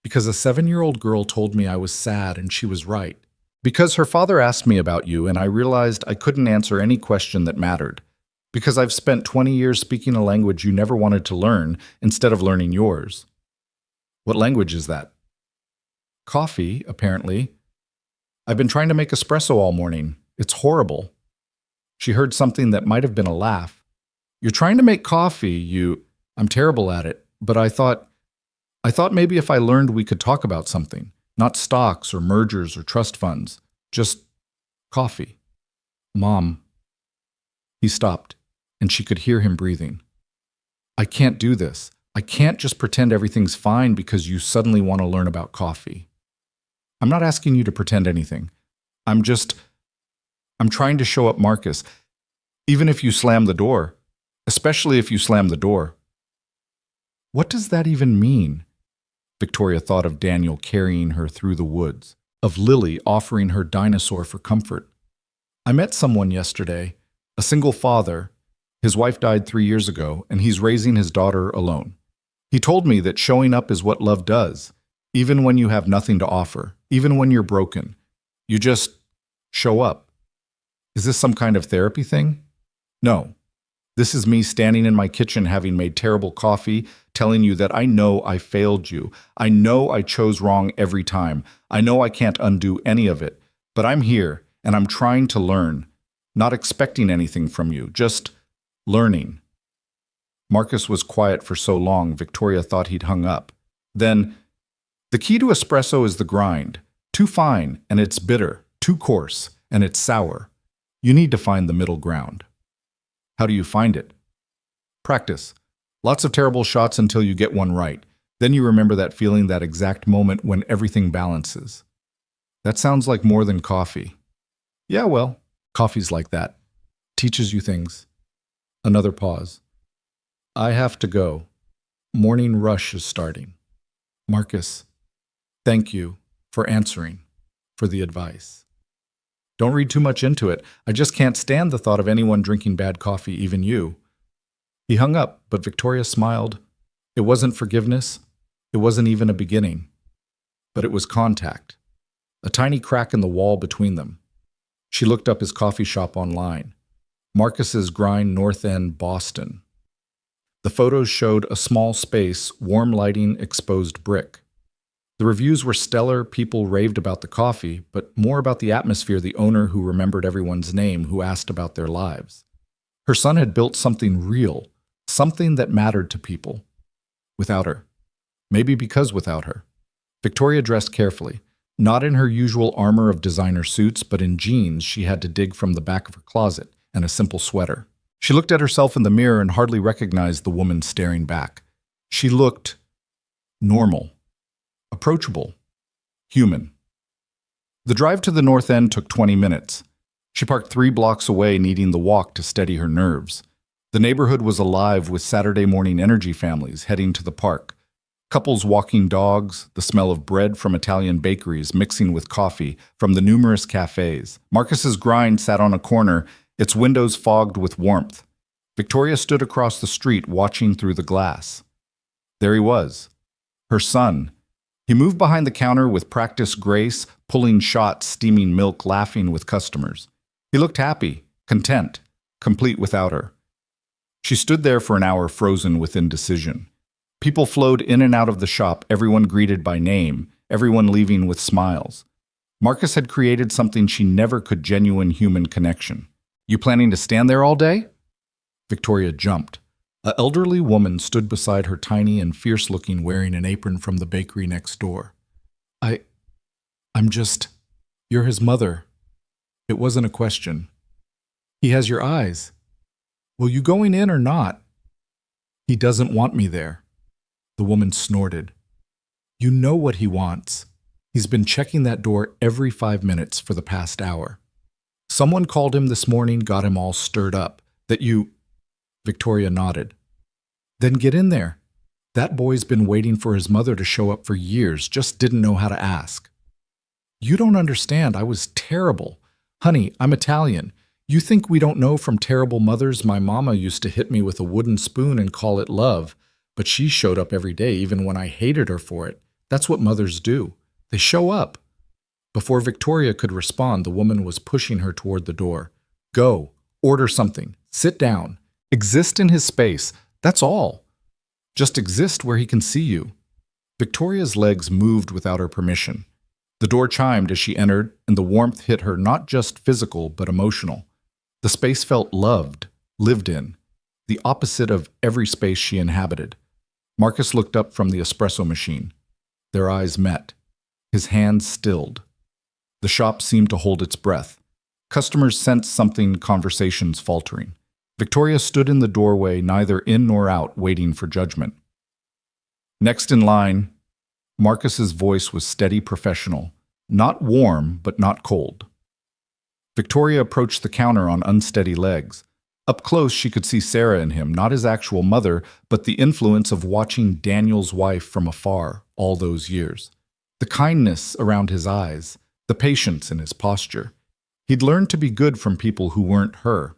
Because a 7-year-old girl told me I was sad, and she was right. Because her father asked me about you, and I realized I couldn't answer any question that mattered. Because I've spent 20 years speaking a language you never wanted to learn instead of learning yours. What language is that? Coffee, apparently. I've been trying to make espresso all morning. It's horrible. She heard something that might have been a laugh. You're trying to make coffee, I'm terrible at it, but I thought maybe if I learned we could talk about something, not stocks or mergers or trust funds. Just coffee. Mom. He stopped, and she could hear him breathing. I can't do this. I can't just pretend everything's fine because you suddenly want to learn about coffee. I'm not asking you to pretend anything. I'm trying to show up, Marcus. Even if you slam the door. Especially if you slam the door. What does that even mean? Victoria thought of Daniel carrying her through the woods, of Lily offering her dinosaur for comfort. I met someone yesterday, a single father. His wife died 3 years ago, and he's raising his daughter alone. He told me that showing up is what love does, even when you have nothing to offer, even when you're broken. You just show up. Is this some kind of therapy thing? No. This is me standing in my kitchen having made terrible coffee, telling you that I know I failed you. I know I chose wrong every time. I know I can't undo any of it. But I'm here, and I'm trying to learn. Not expecting anything from you, just learning. Marcus was quiet for so long, Victoria thought he'd hung up. Then, the key to espresso is the grind. Too fine, and it's bitter. Too coarse, and it's sour. You need to find the middle ground. How do you find it? Practice. Lots of terrible shots until you get one right. Then you remember that feeling, that exact moment when everything balances. That sounds like more than coffee. Yeah, well, coffee's like that. Teaches you things. Another pause. I have to go. Morning rush is starting. Marcus, thank you for answering, for the advice. Don't read too much into it. I just can't stand the thought of anyone drinking bad coffee, even you. He hung up, but Victoria smiled. It wasn't forgiveness. It wasn't even a beginning. But it was contact. A tiny crack in the wall between them. She looked up his coffee shop online. Marcus's Grind, North End, Boston. The photos showed a small space, warm lighting, exposed brick. The reviews were stellar, people raved about the coffee, but more about the atmosphere, the owner who remembered everyone's name, who asked about their lives. Her son had built something real, something that mattered to people. Without her. Maybe because without her. Victoria dressed carefully, not in her usual armor of designer suits, but in jeans she had to dig from the back of her closet, and a simple sweater. She looked at herself in the mirror and hardly recognized the woman staring back. She looked normal. Approachable. Human. The drive to the North End took 20 minutes. She parked 3 blocks away, needing the walk to steady her nerves. The neighborhood was alive with Saturday morning energy families heading to the park. Couples walking dogs, the smell of bread from Italian bakeries mixing with coffee from the numerous cafes. Marcus's Grind sat on a corner, its windows fogged with warmth. Victoria stood across the street watching through the glass. There he was. Her son. He moved behind the counter with practiced grace, pulling shots, steaming milk, laughing with customers. He looked happy, content, complete without her. She stood there for an hour, frozen with indecision. People flowed in and out of the shop, everyone greeted by name, everyone leaving with smiles. Marcus had created something she never could: genuine human connection. You planning to stand there all day? Victoria jumped. An elderly woman stood beside her, tiny and fierce-looking, wearing an apron from the bakery next door. You're his mother. It wasn't a question. He has your eyes. Will you going in or not? He doesn't want me there. The woman snorted. You know what he wants. He's been checking that door every 5 minutes for the past hour. Someone called him this morning, got him all stirred up. That you... Victoria nodded. Then get in there. That boy's been waiting for his mother to show up for years, just didn't know how to ask. You don't understand, I was terrible. Honey, I'm Italian. You think we don't know from terrible mothers? My mama used to hit me with a wooden spoon and call it love, but she showed up every day, even when I hated her for it. That's what mothers do. They show up. Before Victoria could respond, the woman was pushing her toward the door. Go, order something, sit down. Exist in his space, that's all. Just exist where he can see you. Victoria's legs moved without her permission. The door chimed as she entered, and the warmth hit her, not just physical, but emotional. The space felt loved, lived in, the opposite of every space she inhabited. Marcus looked up from the espresso machine. Their eyes met. His hands stilled. The shop seemed to hold its breath. Customers sensed something, conversations faltering. Victoria stood in the doorway, neither in nor out, waiting for judgment. Next in line, Marcus's voice was steady, professional. Not warm, but not cold. Victoria approached the counter on unsteady legs. Up close, she could see Sarah in him, not his actual mother, but the influence of watching Daniel's wife from afar all those years. The kindness around his eyes, the patience in his posture. He'd learned to be good from people who weren't her.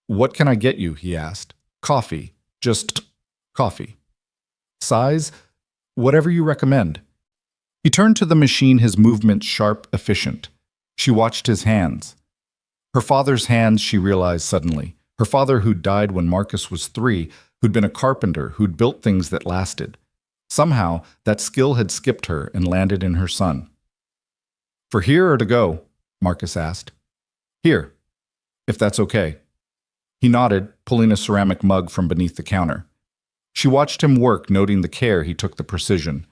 "What can I get you?" he asked. "Coffee. Just coffee." "Size? Whatever you recommend." He turned to the machine, his movements sharp, efficient. She watched his hands. Her father's hands, she realized suddenly. Her father who'd died when Marcus was 3, who'd been a carpenter, who'd built things that lasted. Somehow, that skill had skipped her and landed in her son. "For here or to go?" Marcus asked. "Here, if that's okay." He nodded, pulling a ceramic mug from beneath the counter. She watched him work, noting the care he took, the precision.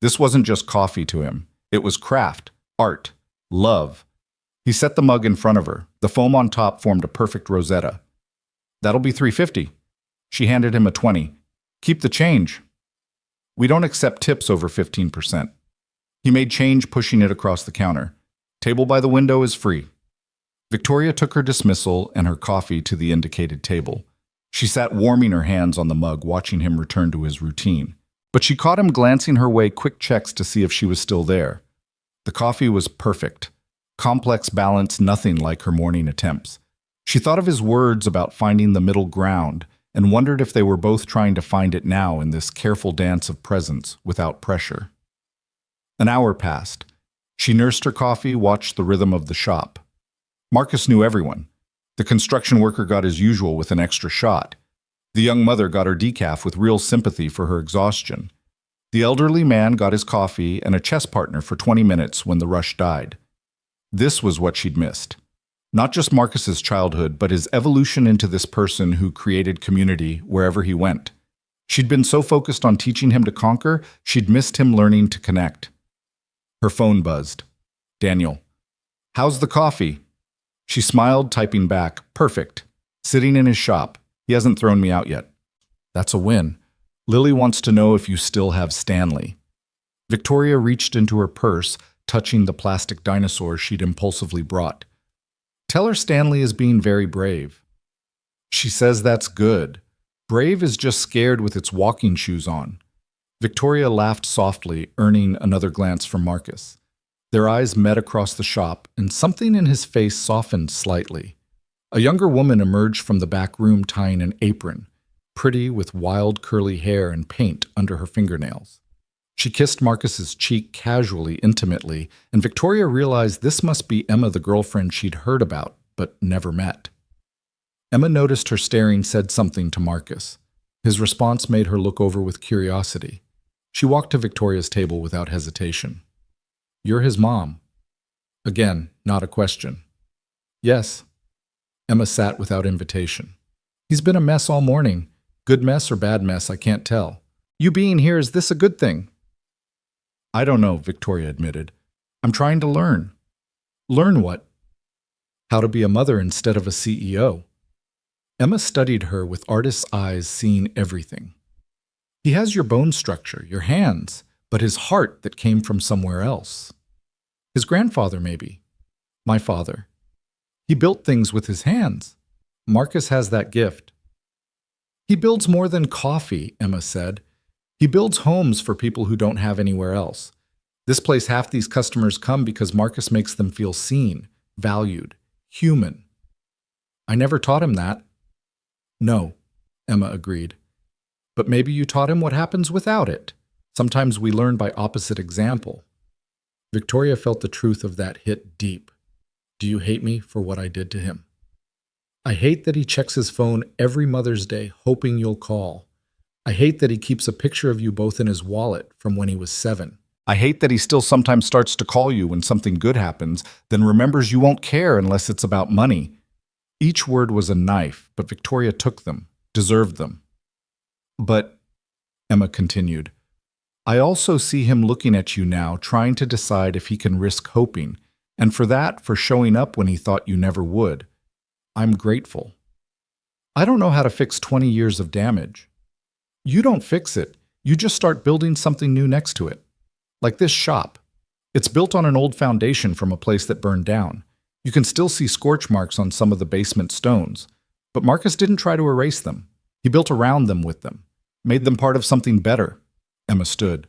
This wasn't just coffee to him. It was craft, art, love. He set the mug in front of her. The foam on top formed a perfect rosetta. "That'll be $3.50. She handed him a 20. "Keep the change." "We don't accept tips over 15%. He made change, pushing it across the counter. "Table by the window is free." Victoria took her dismissal and her coffee to the indicated table. She sat warming her hands on the mug, watching him return to his routine. But she caught him glancing her way, quick checks to see if she was still there. The coffee was perfect. Complex balance, nothing like her morning attempts. She thought of his words about finding the middle ground and wondered if they were both trying to find it now in this careful dance of presence without pressure. An hour passed. She nursed her coffee, watched the rhythm of the shop. Marcus knew everyone. The construction worker got his usual with an extra shot. The young mother got her decaf with real sympathy for her exhaustion. The elderly man got his coffee and a chess partner for 20 minutes when the rush died. This was what she'd missed. Not just Marcus's childhood, but his evolution into this person who created community wherever he went. She'd been so focused on teaching him to conquer, she'd missed him learning to connect. Her phone buzzed. "Daniel. How's the coffee?" She smiled, typing back, "Perfect. Sitting in his shop. He hasn't thrown me out yet." "That's a win. Lily wants to know if you still have Stanley." Victoria reached into her purse, touching the plastic dinosaur she'd impulsively brought. "Tell her Stanley is being very brave." "She says that's good. Brave is just scared with its walking shoes on." Victoria laughed softly, earning another glance from Marcus. Their eyes met across the shop, and something in his face softened slightly. A younger woman emerged from the back room tying an apron, pretty with wild curly hair and paint under her fingernails. She kissed Marcus's cheek casually, intimately, and Victoria realized this must be Emma, the girlfriend she'd heard about, but never met. Emma noticed her staring, said something to Marcus. His response made her look over with curiosity. She walked to Victoria's table without hesitation. "You're his mom." Again, not a question. "Yes." Emma sat without invitation. "He's been a mess all morning. Good mess or bad mess, I can't tell. You being here, is this a good thing?" "I don't know," Victoria admitted. "I'm trying to learn." "Learn what?" "How to be a mother instead of a CEO." Emma studied her with artist's eyes, seeing everything. "He has your bone structure, your hands, but his heart that came from somewhere else. His grandfather, maybe. My father. He built things with his hands. Marcus has that gift." "He builds more than coffee," Emma said. "He builds homes for people who don't have anywhere else. This place, half these customers come because Marcus makes them feel seen, valued, human." "I never taught him that." "No," Emma agreed. "But maybe you taught him what happens without it. Sometimes we learn by opposite example." Victoria felt the truth of that hit deep. "Do you hate me for what I did to him?" "I hate that he checks his phone every Mother's Day hoping you'll call. I hate that he keeps a picture of you both in his wallet from when he was 7. I hate that he still sometimes starts to call you when something good happens, then remembers you won't care unless it's about money." Each word was a knife, but Victoria took them, deserved them. "But," Emma continued, "I also see him looking at you now, trying to decide if he can risk hoping, And for that, for showing up when he thought you never would, I'm grateful. I don't know how to fix 20 years of damage. You don't fix it. You just start building something new next to it. Like this shop. It's built on an old foundation from a place that burned down. You can still see scorch marks on some of the basement stones. But Marcus didn't try to erase them. He built around them with them. Made them part of something better. Emma stood.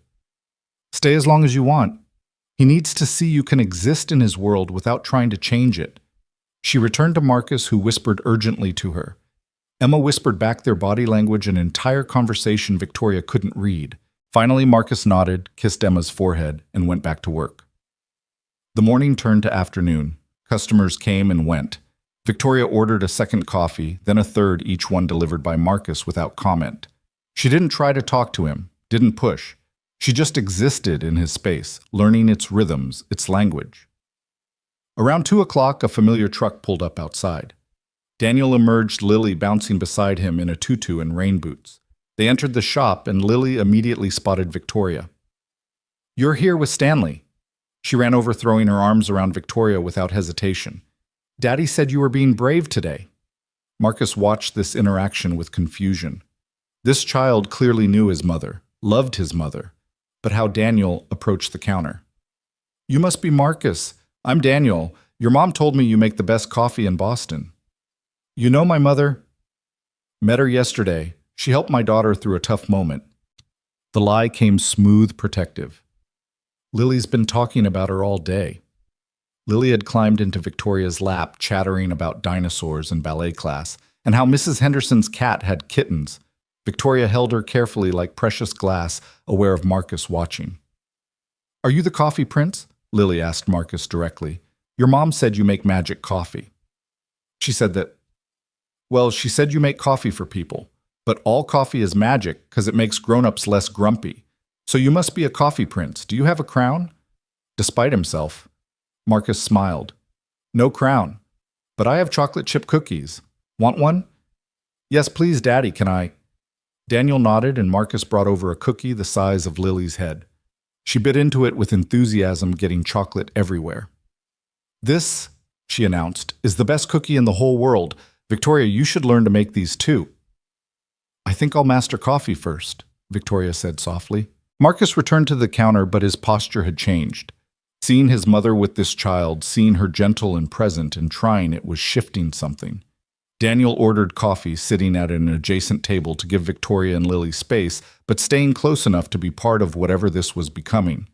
Stay as long as you want. He needs to see you can exist in his world without trying to change it. She returned to Marcus, who whispered urgently to her. Emma whispered back their body language, an entire conversation Victoria couldn't read. Finally, Marcus nodded, kissed Emma's forehead, and went back to work. The morning turned to afternoon. Customers came and went. Victoria ordered a second coffee, then a third, each one delivered by Marcus without comment. She didn't try to talk to him, didn't push. She just existed in his space, learning its rhythms, its language. Around 2 o'clock, a familiar truck pulled up outside. Daniel emerged, Lily bouncing beside him in a tutu and rain boots. They entered the shop, and Lily immediately spotted Victoria. You're here with Stanley. She ran over, throwing her arms around Victoria without hesitation. Daddy said you were being brave today. Marcus watched this interaction with confusion. This child clearly knew his mother, loved his mother. But how Daniel approached the counter. You must be Marcus. I'm Daniel. Your mom told me you make the best coffee in Boston. You know my mother? Met her yesterday. She helped my daughter through a tough moment. The lie came smooth, protective. Lily's been talking about her all day. Lily had climbed into Victoria's lap, chattering about dinosaurs and ballet class, and how Mrs. Henderson's cat had kittens. Victoria held her carefully like precious glass, aware of Marcus watching. Are you the coffee prince? Lily asked Marcus directly. Your mom said you make magic coffee. She said that, she said you make coffee for people, but all coffee is magic because it makes grown-ups less grumpy. So you must be a coffee prince. Do you have a crown? Despite himself, Marcus smiled. No crown, but I have chocolate chip cookies. Want one? Yes, please, Daddy, can I? Daniel nodded, and Marcus brought over a cookie the size of Lily's head. She bit into it with enthusiasm, getting chocolate everywhere. This, she announced, is the best cookie in the whole world. Victoria, you should learn to make these too. I think I'll master coffee first, Victoria said softly. Marcus returned to the counter, but his posture had changed. Seeing his mother with this child, seeing her gentle and present and trying it was shifting something. Daniel ordered coffee, sitting at an adjacent table to give Victoria and Lily space, but staying close enough to be part of whatever this was becoming.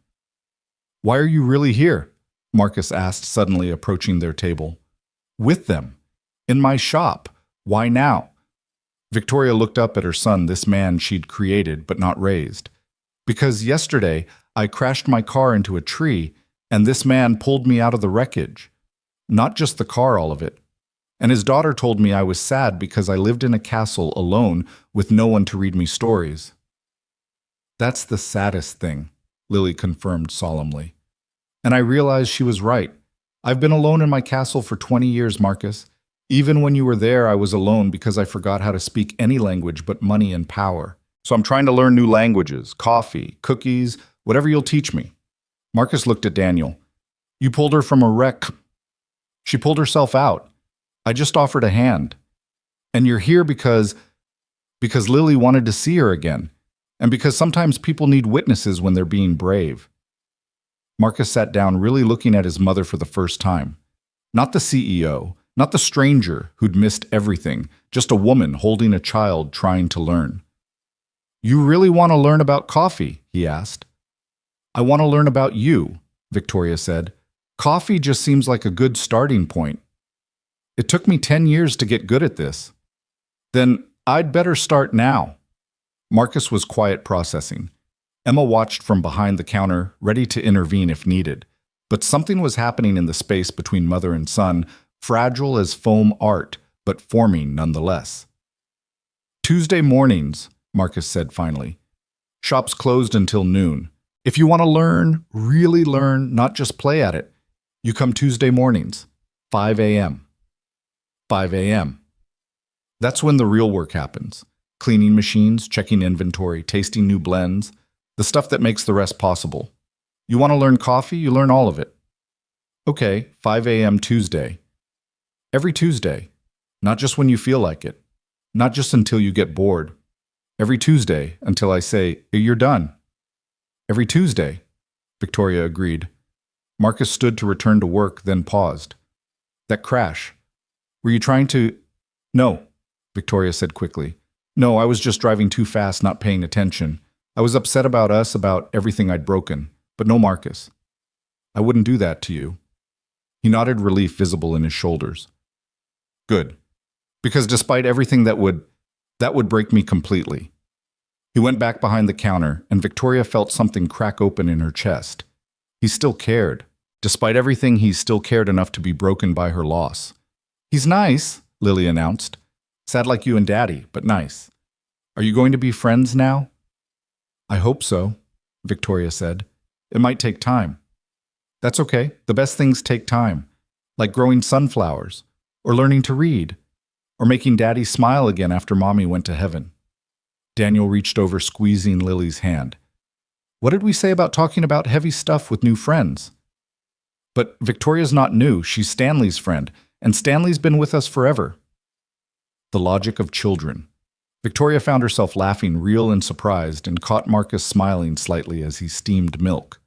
Why are you really here? Marcus asked, suddenly approaching their table. With them. In my shop. Why now? Victoria looked up at her son, this man she'd created but not raised. Because yesterday I crashed my car into a tree, and this man pulled me out of the wreckage. Not just the car, all of it. And his daughter told me I was sad because I lived in a castle alone with no one to read me stories. That's the saddest thing, Lily confirmed solemnly. And I realized she was right. I've been alone in my castle for 20 years, Marcus. Even when you were there, I was alone because I forgot how to speak any language but money and power. So I'm trying to learn new languages, coffee, cookies, whatever you'll teach me. Marcus looked at Daniel. You pulled her from a wreck. She pulled herself out. I just offered a hand. And you're here because Lily wanted to see her again, and because sometimes people need witnesses when they're being brave. Marcus sat down, really looking at his mother for the first time. Not the CEO, not the stranger who'd missed everything, just a woman holding a child trying to learn. You really want to learn about coffee? He asked. I want to learn about you, Victoria said. Coffee just seems like a good starting point. It took me 10 years to get good at this. Then I'd better start now. Marcus was quiet, processing. Emma watched from behind the counter, ready to intervene if needed. But something was happening in the space between mother and son, fragile as foam art, but forming nonetheless. Tuesday mornings, Marcus said finally. Shops closed until noon. If you want to learn, really learn, not just play at it, you come Tuesday mornings, 5 a.m. 5 a.m. That's when the real work happens. Cleaning machines, checking inventory, tasting new blends, the stuff that makes the rest possible. You want to learn coffee, you learn all of it. Okay, 5 a.m. Tuesday. Every Tuesday. Not just when you feel like it. Not just until you get bored. Every Tuesday until I say, you're done. Every Tuesday, Victoria agreed. Marcus stood to return to work, then paused. That crash. Were you trying to... No, Victoria said quickly. No, I was just driving too fast, not paying attention. I was upset about us, about everything I'd broken. But no Marcus. I wouldn't do that to you. He nodded, relief visible in his shoulders. Good. Because despite everything that would break me completely. He went back behind the counter, and Victoria felt something crack open in her chest. He still cared. Despite everything, he still cared enough to be broken by her loss. He's nice, Lily announced. Sad like you and Daddy, but nice. Are you going to be friends now? I hope so, Victoria said. It might take time. That's okay. The best things take time, like growing sunflowers, or learning to read, or making Daddy smile again after Mommy went to heaven. Daniel reached over, squeezing Lily's hand. What did we say about talking about heavy stuff with new friends? But Victoria's not new. She's Stanley's friend, and Stanley's been with us forever. The logic of children. Victoria found herself laughing, real and surprised, and caught Marcus smiling slightly as he steamed milk.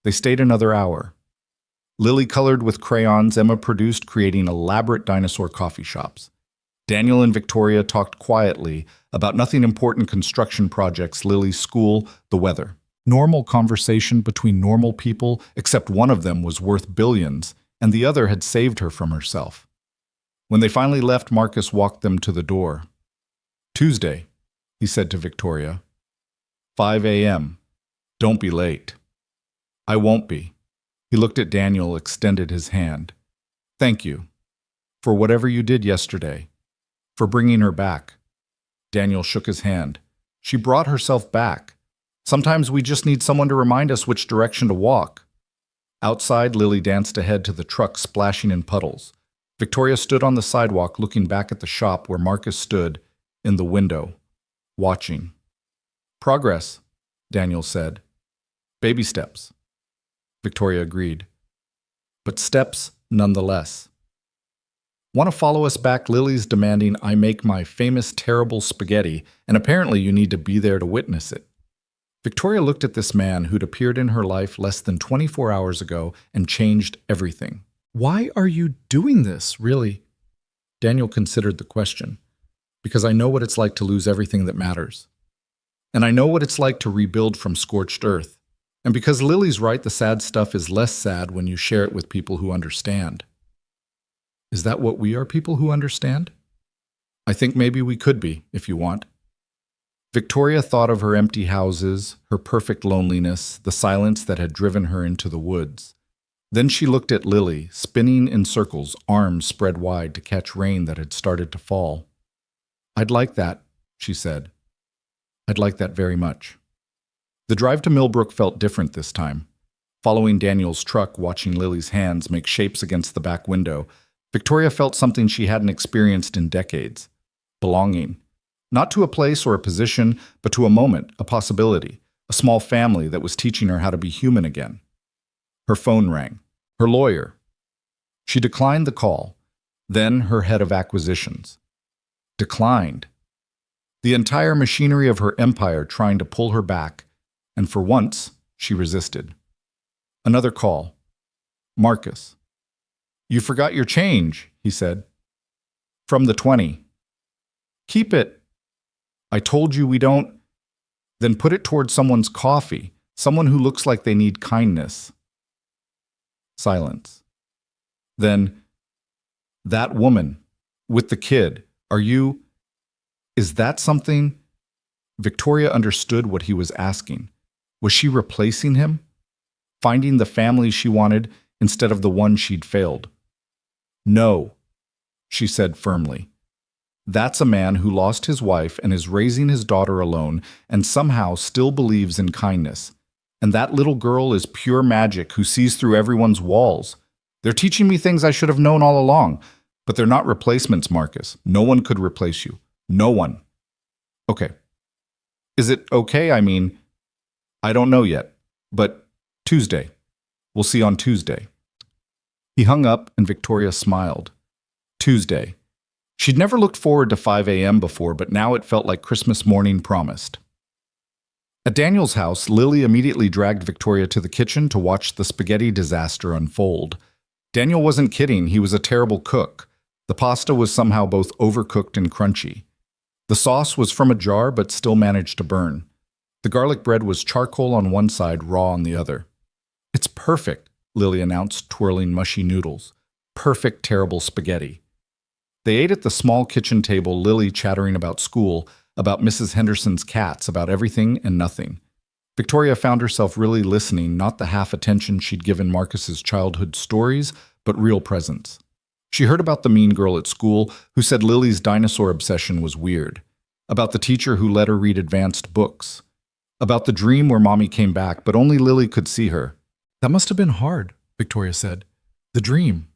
They stayed another hour. Lily colored with crayons Emma produced, creating elaborate dinosaur coffee shops. Daniel and Victoria talked quietly about nothing important: construction projects, Lily's school, the weather. Normal conversation between normal people, except one of them was worth billions, and the other had saved her from herself. When they finally left, Marcus walked them to the door. Tuesday, he said to Victoria. 5 a.m. Don't be late. I won't be. He looked at Daniel, extended his hand. Thank you. For whatever you did yesterday. For bringing her back. Daniel shook his hand. She brought herself back. Sometimes we just need someone to remind us which direction to walk. Outside, Lily danced ahead to the truck, splashing in puddles. Victoria stood on the sidewalk, looking back at the shop where Marcus stood in the window, watching. Progress, Daniel said. Baby steps. Victoria agreed. But steps nonetheless. Want to follow us back? Lily's demanding I make my famous terrible spaghetti, and apparently you need to be there to witness it. Victoria looked at this man who'd appeared in her life less than 24 hours ago and changed everything. Why are you doing this, really? Daniel considered the question. Because I know what it's like to lose everything that matters. And I know what it's like to rebuild from scorched earth. And because Lily's right, the sad stuff is less sad when you share it with people who understand. Is that what we are, people who understand? I think maybe we could be, if you want. Victoria thought of her empty houses, her perfect loneliness, the silence that had driven her into the woods. Then she looked at Lily, spinning in circles, arms spread wide to catch rain that had started to fall. I'd like that, she said. I'd like that very much. The drive to Millbrook felt different this time. Following Daniel's truck, watching Lily's hands make shapes against the back window, Victoria felt something she hadn't experienced in decades. Belonging. Not to a place or a position, but to a moment, a possibility, a small family that was teaching her how to be human again. Her phone rang. Her lawyer. She declined the call. Then her head of acquisitions. Declined. The entire machinery of her empire trying to pull her back, and for once, she resisted. Another call. Marcus. You forgot your change, he said. From the 20. Keep it. I told you we don't. Then put it towards someone's coffee, someone who looks like they need kindness. Silence. Then, that woman, with the kid, is that something? Victoria understood what he was asking. Was she replacing him? Finding the family she wanted instead of the one she'd failed? No, she said firmly. That's a man who lost his wife and is raising his daughter alone and somehow still believes in kindness. And that little girl is pure magic who sees through everyone's walls. They're teaching me things I should have known all along. But they're not replacements, Marcus. No one could replace you. No one. Okay. Is it okay? I mean, I don't know yet. But Tuesday. We'll see on Tuesday. He hung up and Victoria smiled. Tuesday. She'd never looked forward to 5 a.m. before, but now it felt like Christmas morning promised. At Daniel's house, Lily immediately dragged Victoria to the kitchen to watch the spaghetti disaster unfold. Daniel wasn't kidding, he was a terrible cook. The pasta was somehow both overcooked and crunchy. The sauce was from a jar but still managed to burn. The garlic bread was charcoal on one side, raw on the other. "It's perfect," Lily announced, twirling mushy noodles. "Perfect, terrible spaghetti." They ate at the small kitchen table, Lily chattering about school, about Mrs. Henderson's cats, about everything and nothing. Victoria found herself really listening, not the half attention she'd given Marcus's childhood stories, but real presence. She heard about the mean girl at school who said Lily's dinosaur obsession was weird, about the teacher who let her read advanced books, about the dream where Mommy came back, but only Lily could see her. "That must have been hard," Victoria said. "The dream."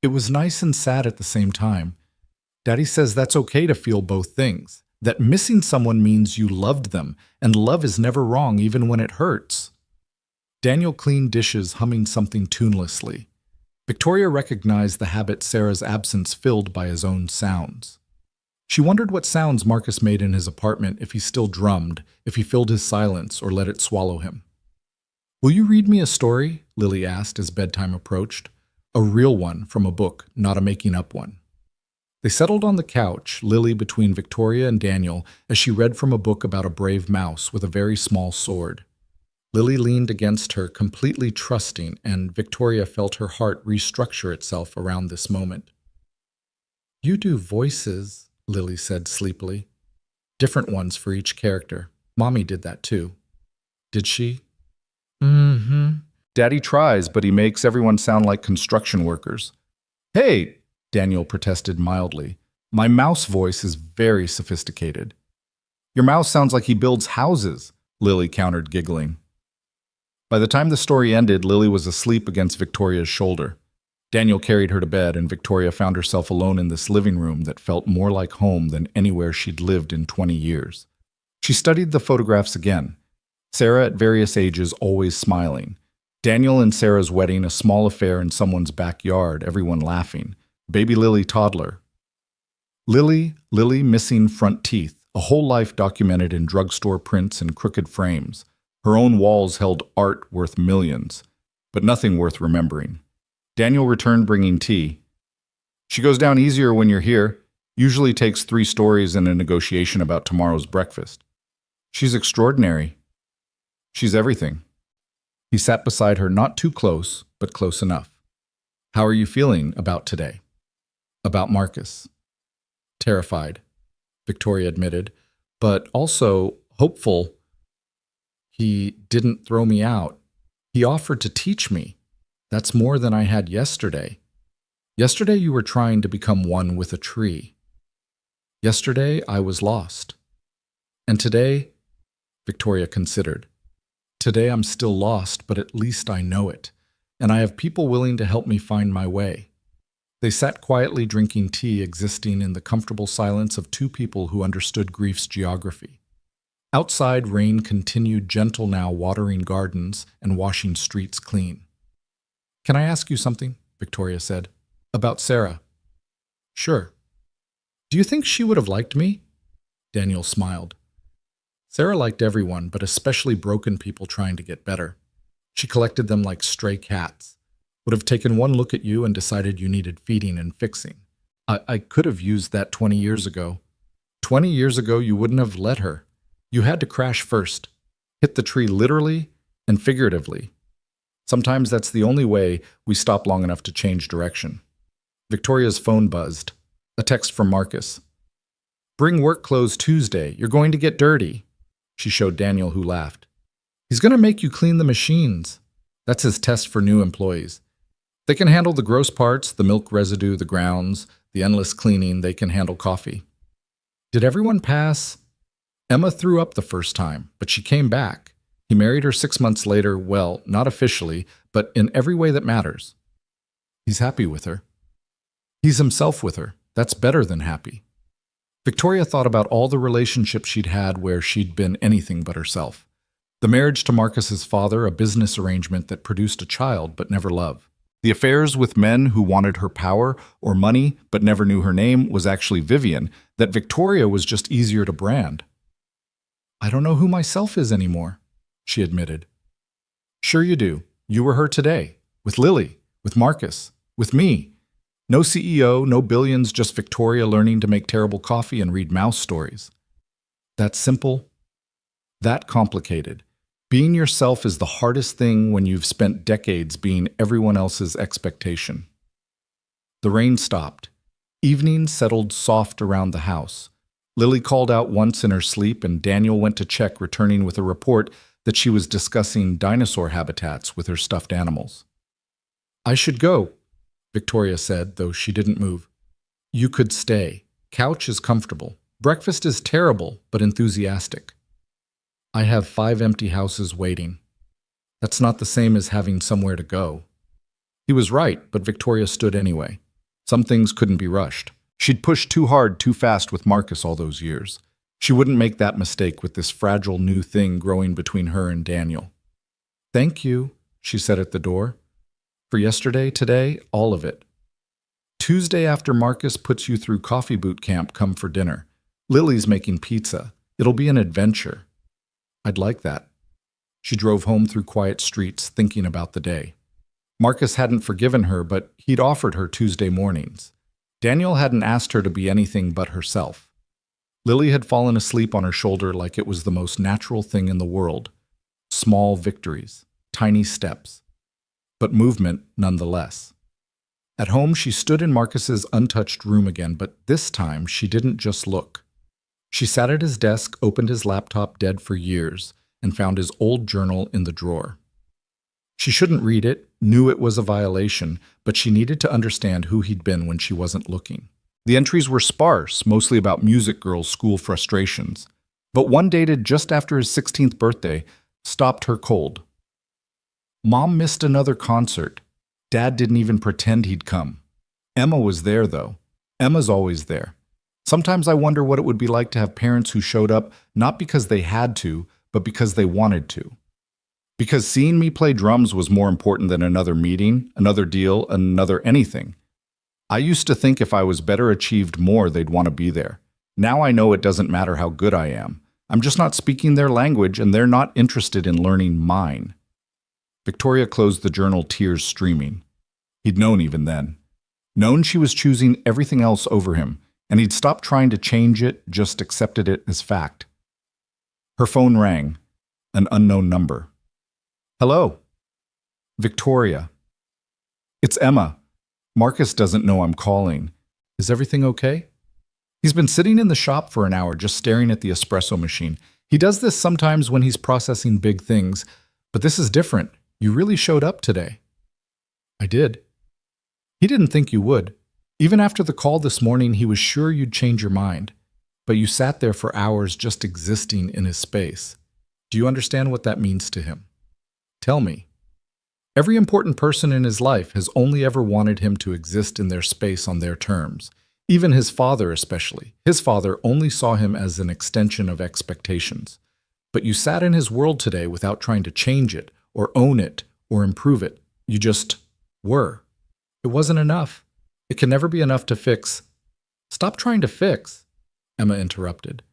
"It was nice and sad at the same time. Daddy says that's okay to feel both things, that missing someone means you loved them, and love is never wrong even when it hurts." Daniel cleaned dishes, humming something tunelessly. Victoria recognized the habit Sarah's absence filled by his own sounds. She wondered what sounds Marcus made in his apartment, if he still drummed, if he filled his silence or let it swallow him. "Will you read me a story?" Lily asked as bedtime approached. A real one from a book, not a making-up one. They settled on the couch, Lily between Victoria and Daniel, as she read from a book about a brave mouse with a very small sword. Lily leaned against her, completely trusting, and Victoria felt her heart restructure itself around this moment. "You do voices," Lily said sleepily. "Different ones for each character. Mommy did that too." "Did she?" "Mm-hmm. Daddy tries, but he makes everyone sound like construction workers." "Hey," Daniel protested mildly. "My mouse voice is very sophisticated." "Your mouse sounds like he builds houses," Lily countered, giggling. By the time the story ended, Lily was asleep against Victoria's shoulder. Daniel carried her to bed, and Victoria found herself alone in this living room that felt more like home than anywhere she'd lived in 20 years. She studied the photographs again. Sarah at various ages, always smiling. Daniel and Sarah's wedding, a small affair in someone's backyard, everyone laughing. Baby Lily toddler. Lily missing front teeth, a whole life documented in drugstore prints and crooked frames. Her own walls held art worth millions, but nothing worth remembering. Daniel returned bringing tea. "She goes down easier when you're here. Usually takes 3 stories and a negotiation about tomorrow's breakfast. She's extraordinary. She's everything." He sat beside her, not too close, but close enough. "How are you feeling about today?" "About Marcus." "Terrified," Victoria admitted, "but also hopeful. He didn't throw me out. He offered to teach me. That's more than I had yesterday. Yesterday you were trying to become one with a tree. Yesterday I was lost. And today," Victoria considered, "today I'm still lost, but at least I know it, and I have people willing to help me find my way." They sat quietly drinking tea, existing in the comfortable silence of 2 people who understood grief's geography. Outside, rain continued, gentle now, watering gardens and washing streets clean. "Can I ask you something?" Victoria said. "About Sarah." "Sure." "Do you think she would have liked me?" Daniel smiled. "Sarah liked everyone, but especially broken people trying to get better. She collected them like stray cats. Would have taken one look at you and decided you needed feeding and fixing. I could have used that 20 years ago. 20 years ago, you wouldn't have let her. You had to crash first, hit the tree literally and figuratively. Sometimes that's the only way we stop long enough to change direction." Victoria's phone buzzed. A text from Marcus. "Bring work clothes Tuesday. You're going to get dirty." She showed Daniel, who laughed. "He's going to make you clean the machines." That's his test for new employees. They can handle the gross parts, the milk residue, the grounds, the endless cleaning. They can handle coffee. Did everyone pass? Emma threw up the first time, but she came back. He married her 6 months later, well, not officially, but in every way that matters. He's happy with her. He's himself with her. That's better than happy. Victoria thought about all the relationships she'd had where she'd been anything but herself. The marriage to Marcus's father, a business arrangement that produced a child but never love. The affairs with men who wanted her power or money but never knew her name was actually Vivian, that Victoria was just easier to brand. "I don't know who myself is anymore," she admitted. "Sure you do. You were her today. With Lily, with Marcus, with me. No CEO, no billions, just Victoria learning to make terrible coffee and read mouse stories. That simple, that complicated. Being yourself is the hardest thing when you've spent decades being everyone else's expectation." The rain stopped. Evening settled soft around the house. Lily called out once in her sleep, and Daniel went to check, returning with a report that she was discussing dinosaur habitats with her stuffed animals. "I should go," Victoria said, though she didn't move. "You could stay. Couch is comfortable. Breakfast is terrible, but enthusiastic. I have 5 empty houses waiting. That's not the same as having somewhere to go." He was right, but Victoria stood anyway. Some things couldn't be rushed. She'd pushed too hard, too fast with Marcus all those years. She wouldn't make that mistake with this fragile new thing growing between her and Daniel. "Thank you," she said at the door. "For yesterday, today, all of it. Tuesday after Marcus puts you through coffee boot camp, come for dinner. Lily's making pizza. It'll be an adventure." "I'd like that." She drove home through quiet streets, thinking about the day. Marcus hadn't forgiven her, but he'd offered her Tuesday mornings. Daniel hadn't asked her to be anything but herself. Lily had fallen asleep on her shoulder like it was the most natural thing in the world. Small victories, tiny steps, but movement nonetheless. At home, she stood in Marcus's untouched room again, but this time she didn't just look. She sat at his desk, opened his laptop dead for years, and found his old journal in the drawer. She shouldn't read it, knew it was a violation, but she needed to understand who he'd been when she wasn't looking. The entries were sparse, mostly about music girls' school frustrations. But one dated just after his 16th birthday stopped her cold. "Mom missed another concert. Dad didn't even pretend he'd come. Emma was there, though. Emma's always there. Sometimes I wonder what it would be like to have parents who showed up not because they had to, but because they wanted to. Because seeing me play drums was more important than another meeting, another deal, another anything. I used to think if I was better achieved more, they'd want to be there. Now I know it doesn't matter how good I am. I'm just not speaking their language, and they're not interested in learning mine." Victoria closed the journal, tears streaming. He'd known even then. Known she was choosing everything else over him, and he'd stopped trying to change it, just accepted it as fact. Her phone rang. An unknown number. "Hello." "Victoria." "It's Emma. Marcus doesn't know I'm calling. Is everything okay?" He's been sitting in the shop for an hour, just staring at the espresso machine. He does this sometimes when he's processing big things, but this is different. "You really showed up today." "I did." "He didn't think you would. Even after the call this morning, he was sure you'd change your mind. But you sat there for hours just existing in his space. Do you understand what that means to him? Tell me." Every important person in his life has only ever wanted him to exist in their space on their terms. Even his father especially. His father only saw him as an extension of expectations. But you sat in his world today without trying to change it, or own it, or improve it. You just were. It wasn't enough. It can never be enough to fix. "Stop trying to fix," Emma interrupted.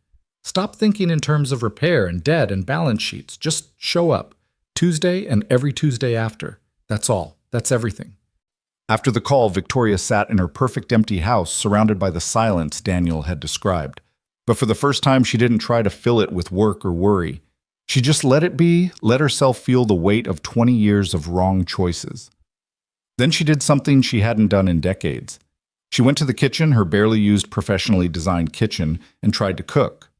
"Stop thinking in terms of repair and debt and balance sheets. Just show up. Tuesday and every Tuesday after. That's all. That's everything." After the call, Victoria sat in her perfect empty house, surrounded by the silence Daniel had described. But for the first time, she didn't try to fill it with work or worry. She just let it be, let herself feel the weight of 20 years of wrong choices. Then she did something she hadn't done in decades. She went to the kitchen, her barely used professionally designed kitchen, and tried to cook.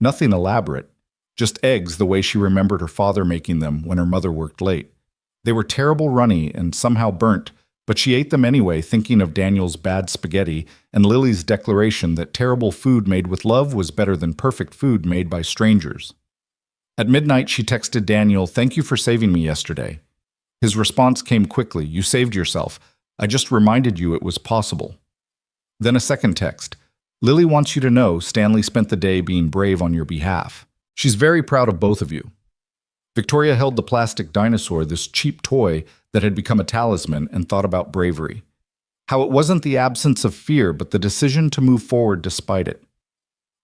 Nothing elaborate, just eggs the way she remembered her father making them when her mother worked late. They were terrible runny and somehow burnt, but she ate them anyway, thinking of Daniel's bad spaghetti and Lily's declaration that terrible food made with love was better than perfect food made by strangers. At midnight, she texted Daniel, "Thank you for saving me yesterday." His response came quickly, "You saved yourself. I just reminded you it was possible." Then a second text, "Lily wants you to know Stanley spent the day being brave on your behalf. She's very proud of both of you." Victoria held the plastic dinosaur, this cheap toy that had become a talisman, and thought about bravery. How it wasn't the absence of fear, but the decision to move forward despite it.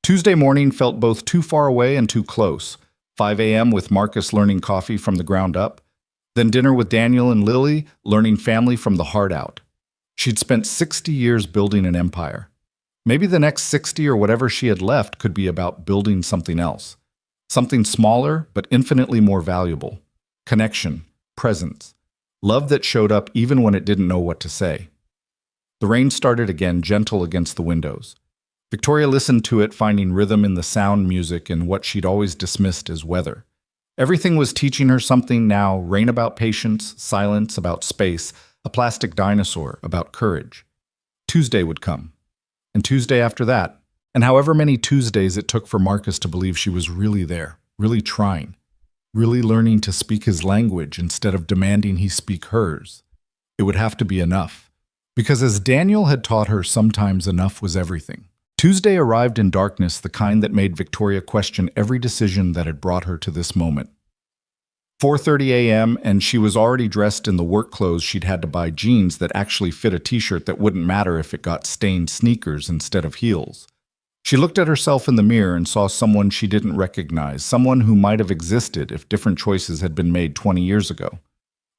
Tuesday morning felt both too far away and too close. 5 a.m. with Marcus learning coffee from the ground up, then dinner with Daniel and Lily learning family from the heart out. She'd spent 60 years building an empire. Maybe the next 60 or whatever she had left could be about building something else. Something smaller, but infinitely more valuable. Connection, presence, love that showed up even when it didn't know what to say. The rain started again, gentle against the windows. Victoria listened to it, finding rhythm in the sound, music, and what she'd always dismissed as weather. Everything was teaching her something now: rain about patience, silence about space, a plastic dinosaur about courage. Tuesday would come. And Tuesday after that, and however many Tuesdays it took for Marcus to believe she was really there, really trying, really learning to speak his language instead of demanding he speak hers. It would have to be enough. Because as Daniel had taught her, sometimes enough was everything. Tuesday arrived in darkness, the kind that made Victoria question every decision that had brought her to this moment. 4:30 a.m., and she was already dressed in the work clothes she'd had to buy: jeans that actually fit a t-shirt that wouldn't matter if it got stained, sneakers instead of heels. She looked at herself in the mirror and saw someone she didn't recognize, someone who might have existed if different choices had been made 20 years ago.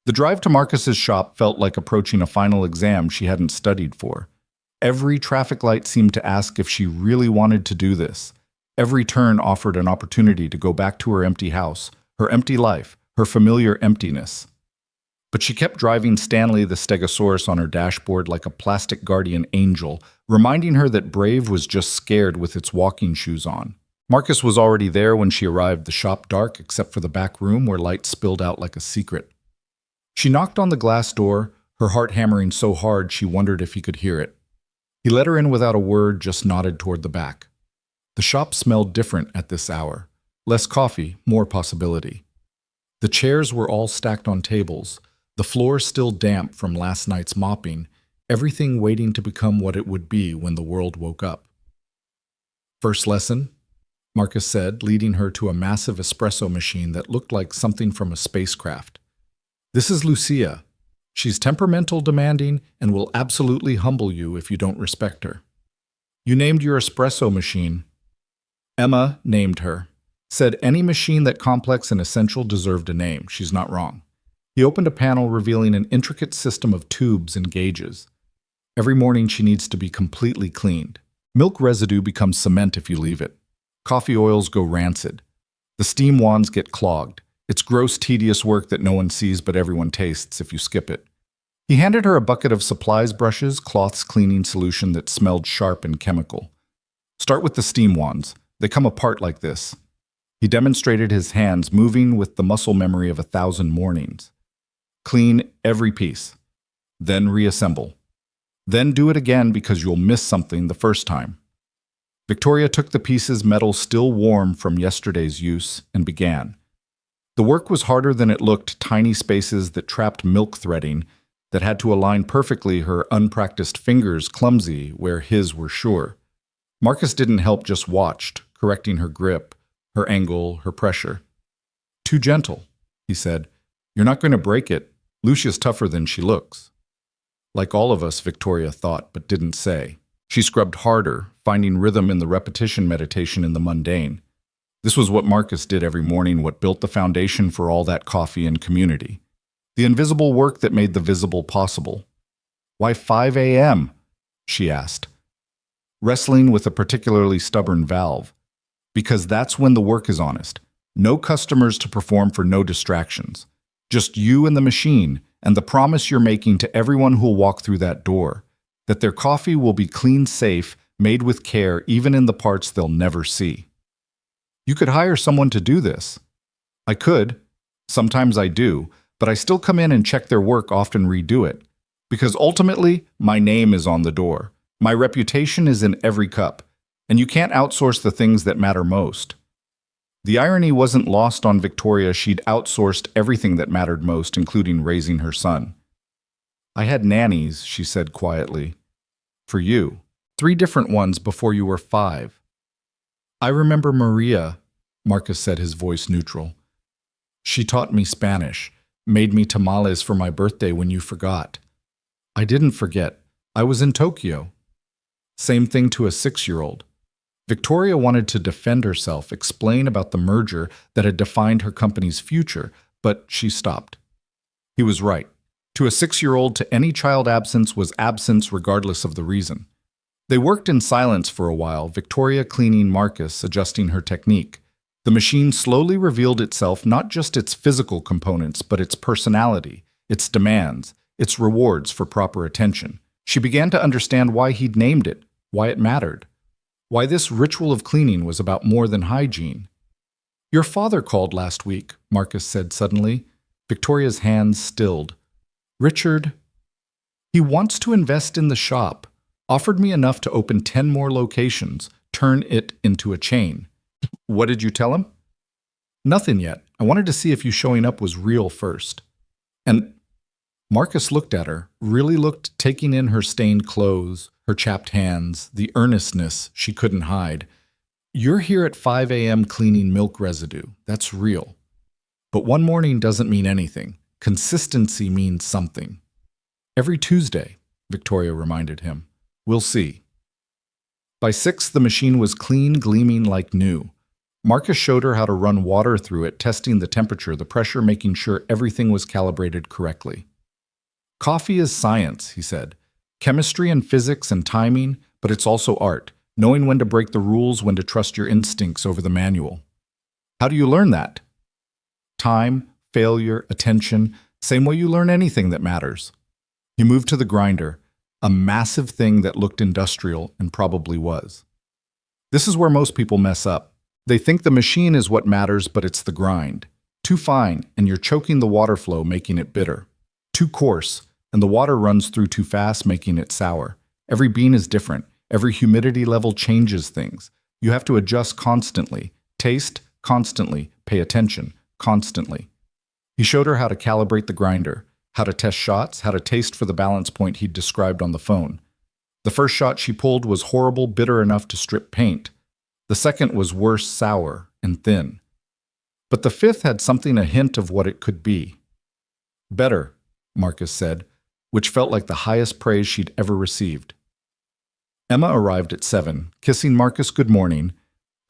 The drive to Marcus's shop felt like approaching a final exam she hadn't studied for. Every traffic light seemed to ask if she really wanted to do this. Every turn offered an opportunity to go back to her empty house, her empty life, her familiar emptiness. But she kept driving Stanley the Stegosaurus on her dashboard like a plastic guardian angel, reminding her that Brave was just scared with its walking shoes on. Marcus was already there when she arrived, the shop dark except for the back room where light spilled out like a secret. She knocked on the glass door, her heart hammering so hard she wondered if he could hear it. He let her in without a word, just nodded toward the back. The shop smelled different at this hour. Less coffee, more possibility. The chairs were all stacked on tables, the floor still damp from last night's mopping, everything waiting to become what it would be when the world woke up. First lesson, Marcus said, leading her to a massive espresso machine that looked like something from a spacecraft. This is Lucia. She's temperamental, demanding, and will absolutely humble you if you don't respect her. You named your espresso machine. Emma named her. Said any machine that complex and essential deserved a name. She's not wrong. He opened a panel revealing an intricate system of tubes and gauges. Every morning she needs to be completely cleaned. Milk residue becomes cement if you leave it. Coffee oils go rancid. The steam wands get clogged. It's gross, tedious work that no one sees but everyone tastes if you skip it. He handed her a bucket of supplies, brushes, cloths, cleaning solution that smelled sharp and chemical. Start with the steam wands. They come apart like this. He demonstrated his hands moving with the muscle memory of 1,000 mornings. Clean every piece. Then reassemble. Then do it again because you'll miss something the first time. Victoria took the pieces, metal still warm from yesterday's use, and began. The work was harder than it looked, tiny spaces that trapped milk threading, that had to align perfectly, her unpracticed fingers clumsy where his were sure. Marcus didn't help, just watched, correcting her grip, her angle, her pressure. Too gentle, he said. You're not going to break it. Lucia's tougher than she looks. Like all of us, Victoria thought, but didn't say. She scrubbed harder, finding rhythm in the repetition, meditation in the mundane. This was what Marcus did every morning, what built the foundation for all that coffee and community. The invisible work that made the visible possible. Why 5 a.m.? She asked, wrestling with a particularly stubborn valve. Because that's when the work is honest. No customers to perform for, no distractions. Just you and the machine, and the promise you're making to everyone who'll walk through that door, that their coffee will be clean, safe, made with care, even in the parts they'll never see. You could hire someone to do this. I could. Sometimes I do. But I still come in and check their work, often redo it. Because ultimately, my name is on the door. My reputation is in every cup. And you can't outsource the things that matter most. The irony wasn't lost on Victoria. She'd outsourced everything that mattered most, including raising her son. I had nannies, she said quietly. For you. 3 different ones before you were 5. I remember Maria, Marcus said, his voice neutral. She taught me Spanish, made me tamales for my birthday when you forgot. I didn't forget. I was in Tokyo. Same thing to a 6-year-old. Victoria wanted to defend herself, explain about the merger that had defined her company's future, but she stopped. He was right. To a 6-year-old, to any child absence was absence regardless of the reason. They worked in silence for a while, Victoria cleaning Marcus, adjusting her technique. The machine slowly revealed itself, not just its physical components, but its personality, its demands, its rewards for proper attention. She began to understand why he'd named it, why it mattered, why this ritual of cleaning was about more than hygiene. Your father called last week, Marcus said suddenly. Victoria's hands stilled. Richard, he wants to invest in the shop. Offered me enough to open 10 more locations, turn it into a chain. What did you tell him? Nothing yet. I wanted to see if you showing up was real first. And Marcus looked at her, really looked, taking in her stained clothes, her chapped hands, the earnestness she couldn't hide. You're here at 5 a.m. cleaning milk residue. That's real. But one morning doesn't mean anything. Consistency means something. Every Tuesday, Victoria reminded him. We'll see. By 6, the machine was clean, gleaming like new. Marcus showed her how to run water through it, testing the temperature, the pressure, making sure everything was calibrated correctly. Coffee is science, he said. Chemistry and physics and timing, but it's also art, knowing when to break the rules, when to trust your instincts over the manual. How do you learn that? Time, failure, attention, same way you learn anything that matters. He moved to the grinder, a massive thing that looked industrial and probably was. This is where most people mess up. They think the machine is what matters, but it's the grind. Too fine, and you're choking the water flow, making it bitter. Too coarse, and the water runs through too fast, making it sour. Every bean is different. Every humidity level changes things. You have to adjust constantly. Taste constantly. Pay attention constantly. He showed her how to calibrate the grinder, how to test shots, how to taste for the balance point he'd described on the phone. The first shot she pulled was horrible, bitter enough to strip paint. The second was worse, sour and thin. But the fifth had something, a hint of what it could be. Better, Marcus said, which felt like the highest praise she'd ever received. Emma arrived at 7, kissing Marcus good morning,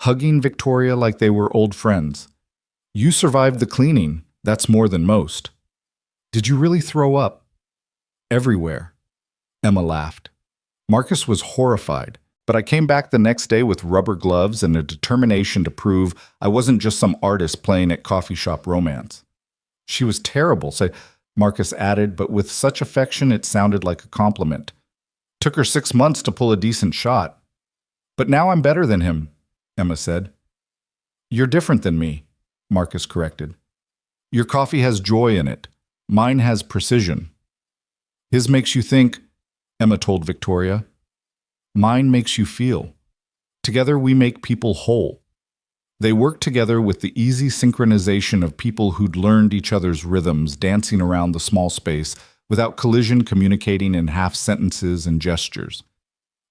hugging Victoria like they were old friends. You survived the cleaning. That's more than most. Did you really throw up? Everywhere. Emma laughed. Marcus was horrified, but I came back the next day with rubber gloves and a determination to prove I wasn't just some artist playing at coffee shop romance. She was terrible, Marcus added, but with such affection it sounded like a compliment. Took her 6 months to pull a decent shot. But now I'm better than him, Emma said. You're different than me, Marcus corrected. Your coffee has joy in it. Mine has precision. His makes you think, Emma told Victoria. Mine makes you feel. Together we make people whole. They work together with the easy synchronization of people who'd learned each other's rhythms, dancing around the small space, without collision, communicating in half sentences and gestures.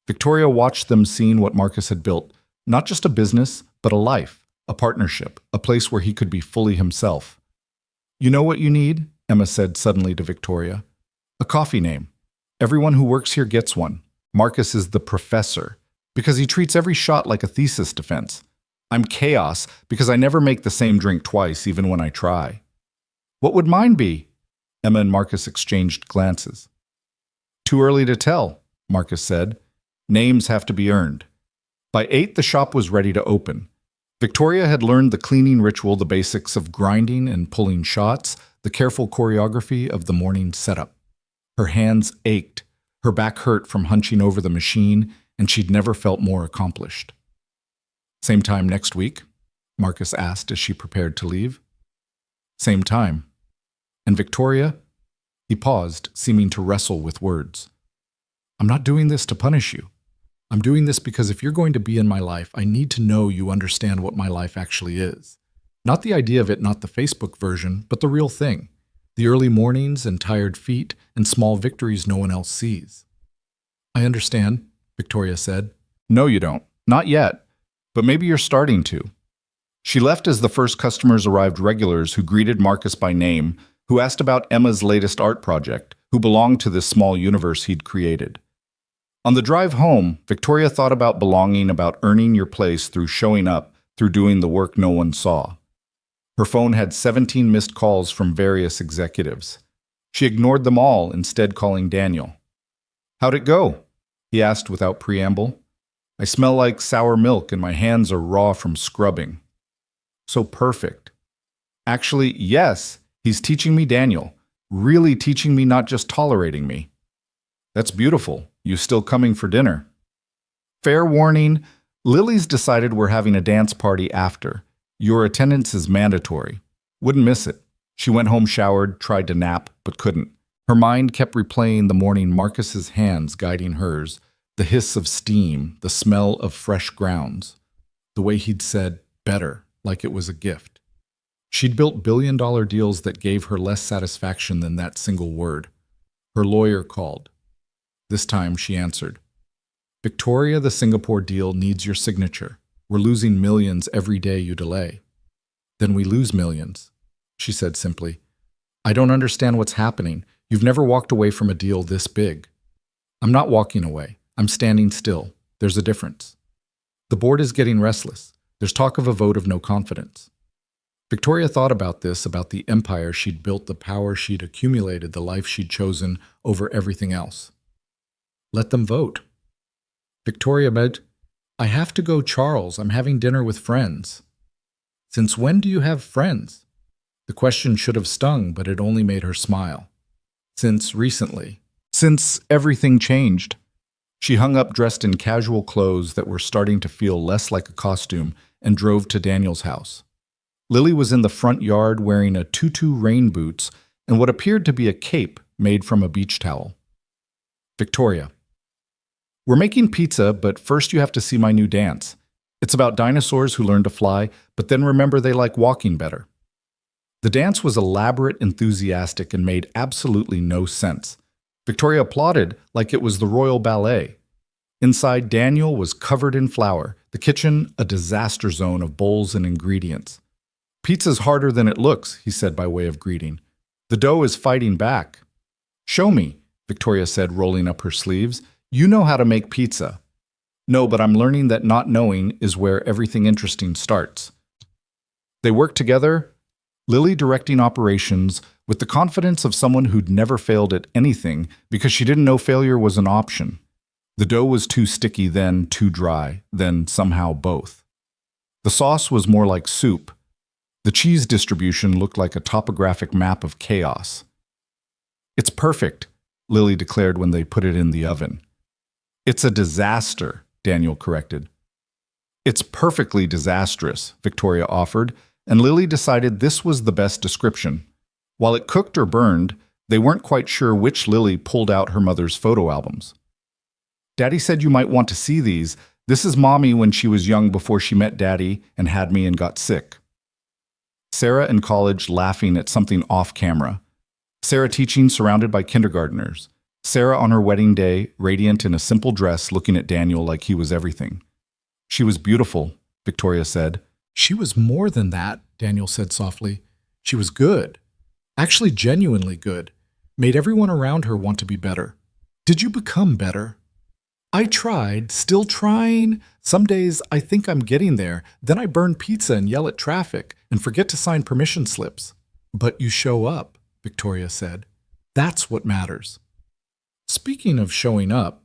Victoria watched them, seeing what Marcus had built, not just a business, but a life, a partnership, a place where he could be fully himself. You know what you need? Emma said suddenly to Victoria. A coffee name. Everyone who works here gets one. Marcus is the professor, because he treats every shot like a thesis defense. I'm chaos, because I never make the same drink twice, even when I try. What would mine be? Emma and Marcus exchanged glances. Too early to tell, Marcus said. Names have to be earned. By 8, the shop was ready to open. Victoria had learned the cleaning ritual, the basics of grinding and pulling shots, the careful choreography of the morning setup. Her hands ached, her back hurt from hunching over the machine, and she'd never felt more accomplished. Same time next week? Marcus asked as she prepared to leave. Same time. And Victoria? He paused, seeming to wrestle with words. I'm not doing this to punish you. I'm doing this because if you're going to be in my life, I need to know you understand what my life actually is. Not the idea of it, not the Facebook version, but the real thing. The early mornings and tired feet and small victories no one else sees. I understand, Victoria said. No, you don't. Not yet. But maybe you're starting to. She left as the first customers arrived, regulars who greeted Marcus by name, who asked about Emma's latest art project, who belonged to this small universe he'd created. On the drive home, Victoria thought about belonging, about earning your place through showing up, through doing the work no one saw. Her phone had 17 missed calls from various executives. She ignored them all, instead calling Daniel. "How'd it go?" he asked without preamble. "I smell like sour milk and my hands are raw from scrubbing." "So perfect." "Actually, yes, he's teaching me, Daniel. Really teaching me, not just tolerating me." "That's beautiful. You still coming for dinner?" "Fair warning, Lily's decided we're having a dance party after. Your attendance is mandatory. Wouldn't miss it." She went home, showered, tried to nap, but couldn't. Her mind kept replaying the morning, Marcus's hands guiding hers, the hiss of steam, the smell of fresh grounds, the way he'd said, "better," like it was a gift. She'd built billion-dollar deals that gave her less satisfaction than that single word. Her lawyer called. This time she answered. "Victoria, the Singapore deal needs your signature. We're losing millions every day you delay." "Then we lose millions," she said simply. "I don't understand what's happening. You've never walked away from a deal this big." "I'm not walking away. I'm standing still. There's a difference. The board is getting restless. There's talk of a vote of no confidence." Victoria thought about this, about the empire she'd built, the power she'd accumulated, the life she'd chosen over everything else. Let them vote. Victoria meant, "I have to go, Charles. I'm having dinner with friends." "Since when do you have friends?" The question should have stung, but it only made her smile. "Since recently. Since everything changed." She hung up, dressed in casual clothes that were starting to feel less like a costume, and drove to Daniel's house. Lily was in the front yard wearing a tutu rain boots and what appeared to be a cape made from a beach towel. "Victoria, we're making pizza, but first you have to see my new dance. It's about dinosaurs who learn to fly, but then remember they like walking better." The dance was elaborate, enthusiastic, and made absolutely no sense. Victoria applauded like it was the Royal Ballet. Inside, Daniel was covered in flour, the kitchen a disaster zone of bowls and ingredients. "Pizza's harder than it looks," he said by way of greeting. "The dough is fighting back." "Show me," Victoria said, rolling up her sleeves. "You know how to make pizza." "No, but I'm learning that not knowing is where everything interesting starts." They worked together, Lily directing operations with the confidence of someone who'd never failed at anything because she didn't know failure was an option. The dough was too sticky, then too dry, then somehow both. The sauce was more like soup. The cheese distribution looked like a topographic map of chaos. "It's perfect," Lily declared when they put it in the oven. "It's a disaster," Daniel corrected. "It's perfectly disastrous," Victoria offered, and Lily decided this was the best description. While it cooked or burned, they weren't quite sure which. Lily pulled out her mother's photo albums. "Daddy said you might want to see these. This is Mommy when she was young, before she met Daddy and had me and got sick." Sarah in college, laughing at something off camera. Sarah teaching, surrounded by kindergartners. Sarah on her wedding day, radiant in a simple dress, looking at Daniel like he was everything. "She was beautiful," Victoria said. "She was more than that," Daniel said softly. "She was good. Actually genuinely good. Made everyone around her want to be better." "Did you become better?" "I tried, still trying. Some days I think I'm getting there. Then I burn pizza and yell at traffic and forget to sign permission slips." "But you show up," Victoria said. "That's what matters." Speaking of showing up,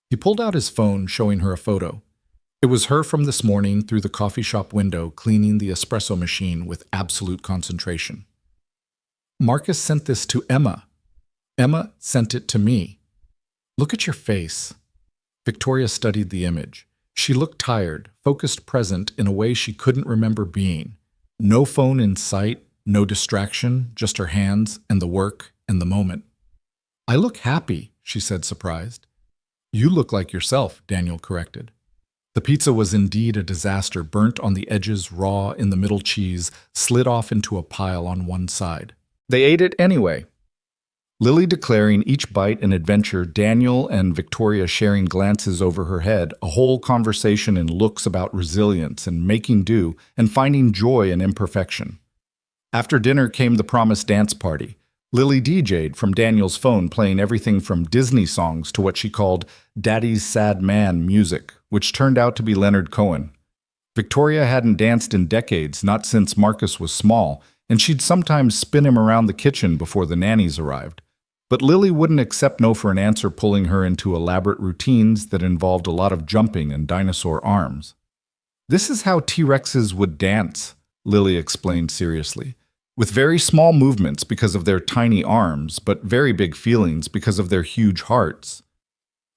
he pulled out his phone, showing her a photo. It was her from this morning through the coffee shop window, cleaning the espresso machine with absolute concentration. "Marcus sent this to Emma. Emma sent it to me. Look at your face." Victoria studied the image. She looked tired, focused, present in a way she couldn't remember being. No phone in sight, no distraction, just her hands and the work and the moment. "I look happy," she said, surprised. "You look like yourself," Daniel corrected. The pizza was indeed a disaster, burnt on the edges, raw in the middle, cheese slid off into a pile on one side. They ate it anyway. Lily declaring each bite an adventure, Daniel and Victoria sharing glances over her head, a whole conversation in looks about resilience and making do and finding joy in imperfection. After dinner came the promised dance party. Lily DJ'd from Daniel's phone, playing everything from Disney songs to what she called Daddy's Sad Man music, which turned out to be Leonard Cohen. Victoria hadn't danced in decades, not since Marcus was small, and she'd sometimes spin him around the kitchen before the nannies arrived. But Lily wouldn't accept no for an answer, pulling her into elaborate routines that involved a lot of jumping and dinosaur arms. "This is how T-Rexes would dance," Lily explained seriously. "With very small movements because of their tiny arms, but very big feelings because of their huge hearts."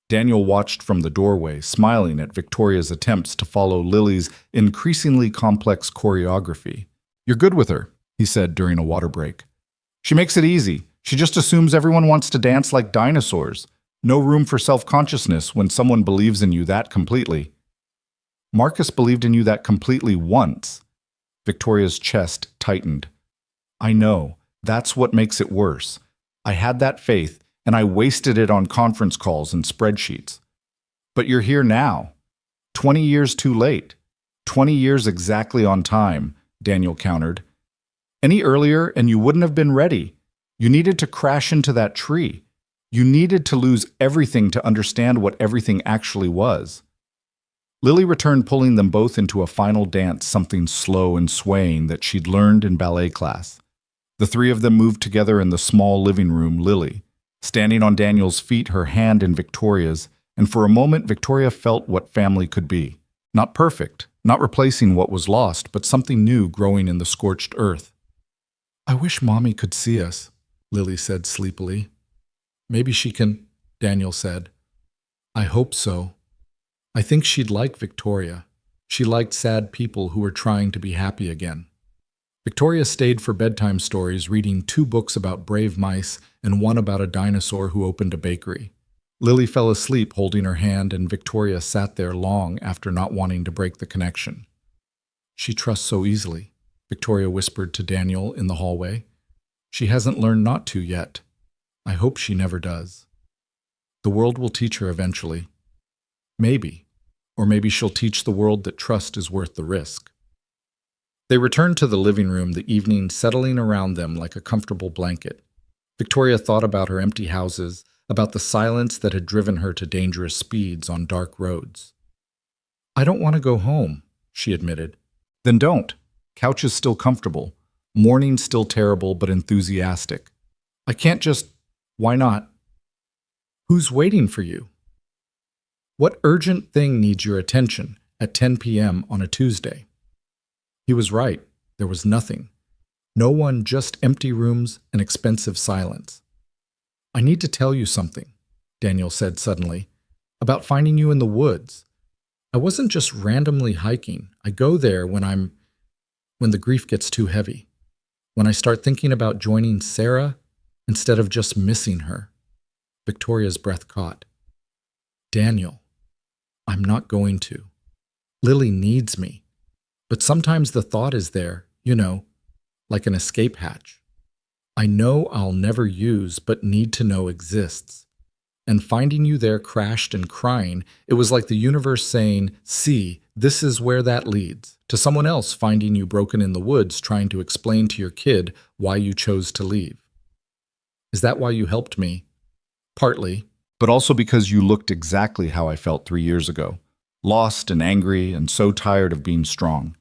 Daniel watched from the doorway, smiling at Victoria's attempts to follow Lily's increasingly complex choreography. "You're good with her," he said during a water break. "She makes it easy. She just assumes everyone wants to dance like dinosaurs. No room for self-consciousness when someone believes in you that completely." "Marcus believed in you that completely once." Victoria's chest tightened. "I know. That's what makes it worse. I had that faith, and I wasted it on conference calls and spreadsheets. But you're here now. 20 years too late. 20 years exactly on time," Daniel countered. "Any earlier and you wouldn't have been ready. You needed to crash into that tree. You needed to lose everything to understand what everything actually was." Lily returned, pulling them both into a final dance, something slow and swaying that she'd learned in ballet class. The three of them moved together in the small living room, Lily standing on Daniel's feet, her hand in Victoria's, and for a moment Victoria felt what family could be. Not perfect, not replacing what was lost, but something new growing in the scorched earth. "I wish Mommy could see us," Lily said sleepily. "Maybe she can," Daniel said. "I hope so. I think she'd like Victoria. She liked sad people who were trying to be happy again." Victoria stayed for bedtime stories, reading 2 books about brave mice and one about a dinosaur who opened a bakery. Lily fell asleep holding her hand, and Victoria sat there long after, not wanting to break the connection. "She trusts so easily," Victoria whispered to Daniel in the hallway. "She hasn't learned not to yet. I hope she never does. The world will teach her eventually. Maybe. Or maybe she'll teach the world that trust is worth the risk." They returned to the living room, the evening settling around them like a comfortable blanket. Victoria thought about her empty houses, about the silence that had driven her to dangerous speeds on dark roads. "I don't want to go home," she admitted. "Then don't. Couch is still comfortable. Morning still terrible but enthusiastic. I can't just... Why not?" "Who's waiting for you?" "What urgent thing needs your attention at 10 p.m. on a Tuesday?" He was right. There was nothing. No one, just empty rooms and expensive silence. "I need to tell you something," Daniel said suddenly, "about finding you in the woods. I wasn't just randomly hiking. I go there when the grief gets too heavy. When I start thinking about joining Sarah instead of just missing her." Victoria's breath caught. "Daniel, I'm not going to. Lily needs me. But sometimes the thought is there, like an escape hatch. I know I'll never use, but need to know exists. And finding you there crashed and crying, it was like the universe saying, 'See, this is where that leads,' to someone else finding you broken in the woods trying to explain to your kid why you chose to leave. Is that why you helped me?" "Partly, but also because you looked exactly how I felt 3 years ago. Lost and angry and so tired of being strong.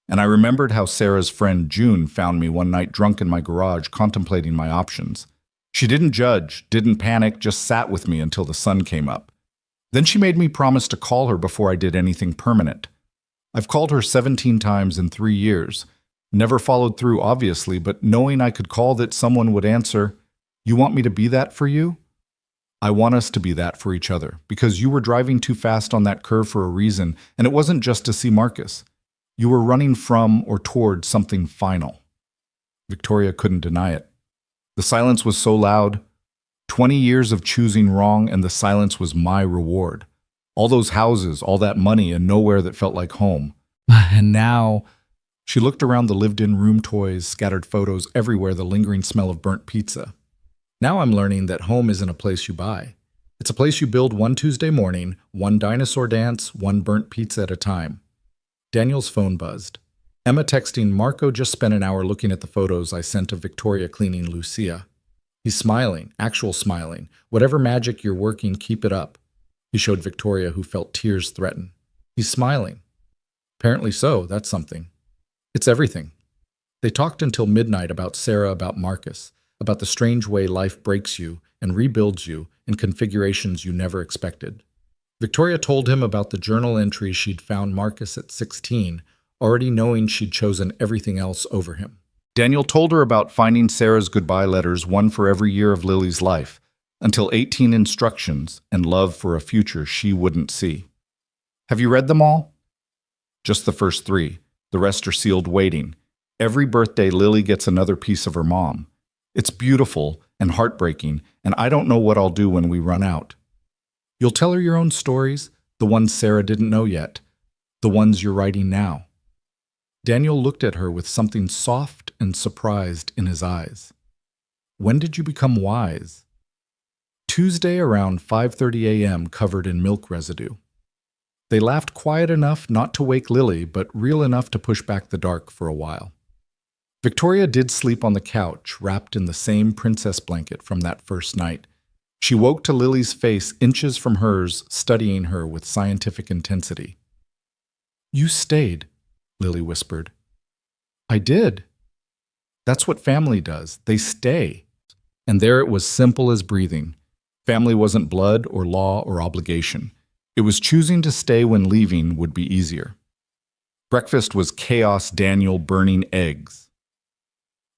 And I remembered how Sarah's friend June found me one night drunk in my garage contemplating my options. She didn't judge, didn't panic, just sat with me until the sun came up. Then she made me promise to call her before I did anything permanent. I've called her 17 times in 3 years. Never followed through, obviously, but knowing I could call that someone would answer, 'You want me to be that for you?' I want us to be that for each other, because you were driving too fast on that curve for a reason, and it wasn't just to see Marcus. You were running from or toward something final." Victoria couldn't deny it. The silence was so loud. 20 years of choosing wrong, and the silence was my reward. All those houses, all that money, and nowhere that felt like home. And now... She looked around the lived-in room, toys, scattered photos everywhere, the lingering smell of burnt pizza. Now I'm learning that home isn't a place you buy. It's a place you build one Tuesday morning, one dinosaur dance, one burnt pizza at a time. Daniel's phone buzzed. Emma texting, Marco just spent an hour looking at the photos I sent of Victoria cleaning Lucia. He's smiling, actual smiling. Whatever magic you're working, keep it up. He showed Victoria, who felt tears threaten. He's smiling. Apparently so, that's something. It's everything. They talked until midnight about Sarah, about Marcus, about the strange way life breaks you and rebuilds you in configurations you never expected. Victoria told him about the journal entries she'd found Marcus at 16, already knowing she'd chosen everything else over him. Daniel told her about finding Sarah's goodbye letters, one for every year of Lily's life, until 18 instructions and love for a future she wouldn't see. Have you read them all? Just the first 3. The rest are sealed waiting. Every birthday, Lily gets another piece of her mom. It's beautiful and heartbreaking, and I don't know what I'll do when we run out. You'll tell her your own stories, the ones Sarah didn't know yet, the ones you're writing now. Daniel looked at her with something soft and surprised in his eyes. When did you become wise? Tuesday around 5:30 a.m. covered in milk residue. They laughed quiet enough not to wake Lily, but real enough to push back the dark for a while. Victoria did sleep on the couch, wrapped in the same princess blanket from that first night. She woke to Lily's face inches from hers, studying her with scientific intensity. You stayed, Lily whispered. I did. That's what family does. They stay. And there it was, simple as breathing. Family wasn't blood or law or obligation. It was choosing to stay when leaving would be easier. Breakfast was chaos, Daniel burning eggs.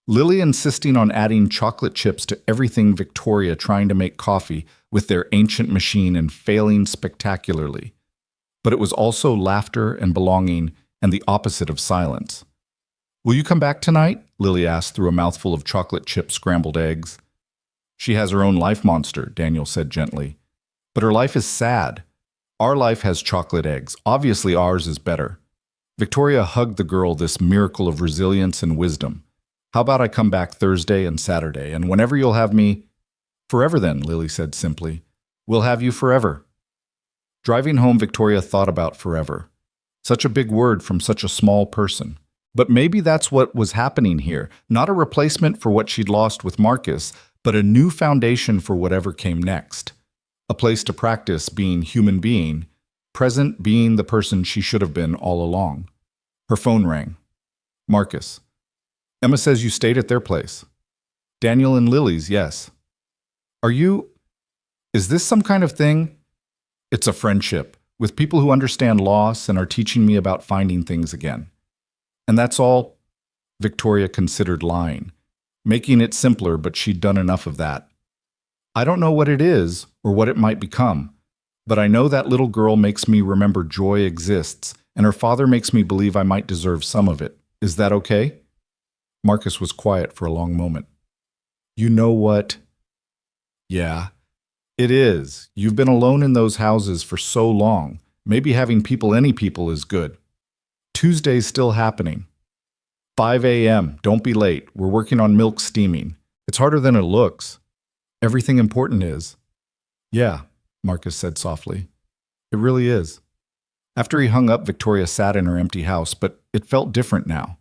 Lily insisting on adding chocolate chips to everything, Victoria trying to make coffee with their ancient machine and failing spectacularly. But it was also laughter and belonging and the opposite of silence. Will you come back tonight? Lily asked through a mouthful of chocolate chip scrambled eggs. She has her own life monster, Daniel said gently. But her life is sad. Our life has chocolate eggs. Obviously ours is better. Victoria hugged the girl, this miracle of resilience and wisdom. How about I come back Thursday and Saturday, and whenever you'll have me? Forever then, Lily said simply. We'll have you forever. Driving home, Victoria thought about forever. Such a big word from such a small person. But maybe that's what was happening here. Not a replacement for what she'd lost with Marcus, but a new foundation for whatever came next. A place to practice being human being, present being the person she should have been all along. Her phone rang. Marcus. Emma says you stayed at their place. Daniel and Lily's, yes. Is this some kind of thing? It's a friendship, with people who understand loss and are teaching me about finding things again. And that's all? Victoria considered lying, making it simpler, but she'd done enough of that. I don't know what it is or what it might become, but I know that little girl makes me remember joy exists, and her father makes me believe I might deserve some of it. Is that okay? Marcus was quiet for a long moment. You know what? Yeah, it is. You've been alone in those houses for so long. Maybe having people, any people, is good. Tuesday's still happening. 5 a.m. Don't be late. We're working on milk steaming. It's harder than it looks. Everything important is. Yeah, Marcus said softly. It really is. After he hung up, Victoria sat in her empty house, but it felt different now.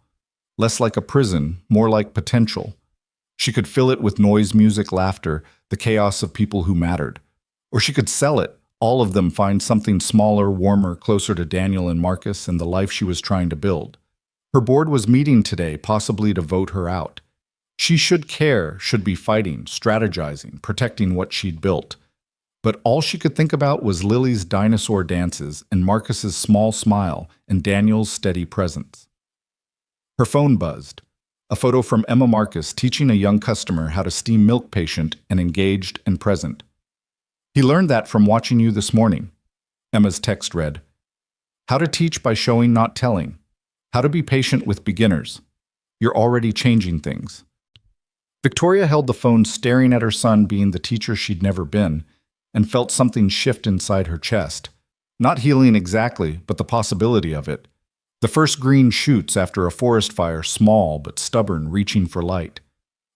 Less like a prison, more like potential. She could fill it with noise, music, laughter, the chaos of people who mattered. Or she could sell it, all of them, find something smaller, warmer, closer to Daniel and Marcus and the life she was trying to build. Her board was meeting today, possibly to vote her out. She should care, should be fighting, strategizing, protecting what she'd built. But all she could think about was Lily's dinosaur dances and Marcus's small smile and Daniel's steady presence. Her phone buzzed. A photo from Emma Marcus teaching a young customer how to steam milk, patient and engaged and present. He learned that from watching you this morning. Emma's text read, how to teach by showing, not telling. How to be patient with beginners. You're already changing things. Victoria held the phone, staring at her son being the teacher she'd never been, and felt something shift inside her chest. Not healing exactly, but the possibility of it. The first green shoots after a forest fire, small but stubborn, reaching for light.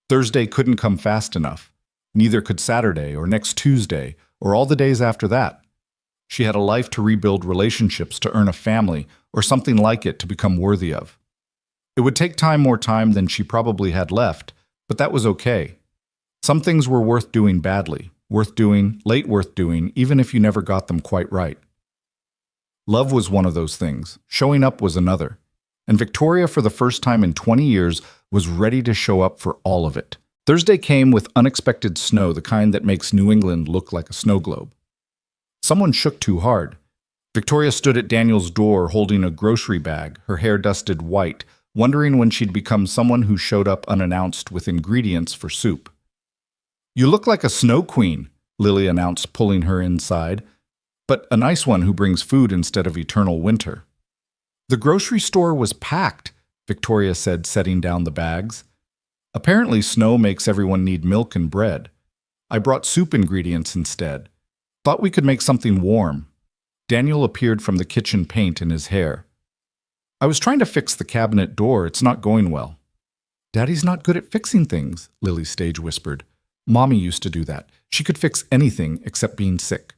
Thursday couldn't come fast enough. Neither could Saturday or next Tuesday or all the days after that. She had a life to rebuild, relationships to earn, a family or something like it to become worthy of. It would take more time than she probably had left, but that was okay. Some things were worth doing badly, worth doing, late worth doing, even if you never got them quite right. Love was one of those things. Showing up was another. And Victoria, for the first time in 20 years, was ready to show up for all of it. Thursday came with unexpected snow, the kind that makes New England look like a snow globe. Someone shook too hard. Victoria stood at Daniel's door holding a grocery bag, her hair dusted white, wondering when she'd become someone who showed up unannounced with ingredients for soup. "You look like a snow queen," Lily announced, pulling her inside, "but a nice one who brings food instead of eternal winter." "The grocery store was packed," Victoria said, setting down the bags. "Apparently snow makes everyone need milk and bread. I brought soup ingredients instead. Thought we could make something warm." Daniel appeared from the kitchen, paint in his hair. "I was trying to fix the cabinet door. It's not going well." "Daddy's not good at fixing things," Lily stage whispered. "Mommy used to do that. She could fix anything except being sick."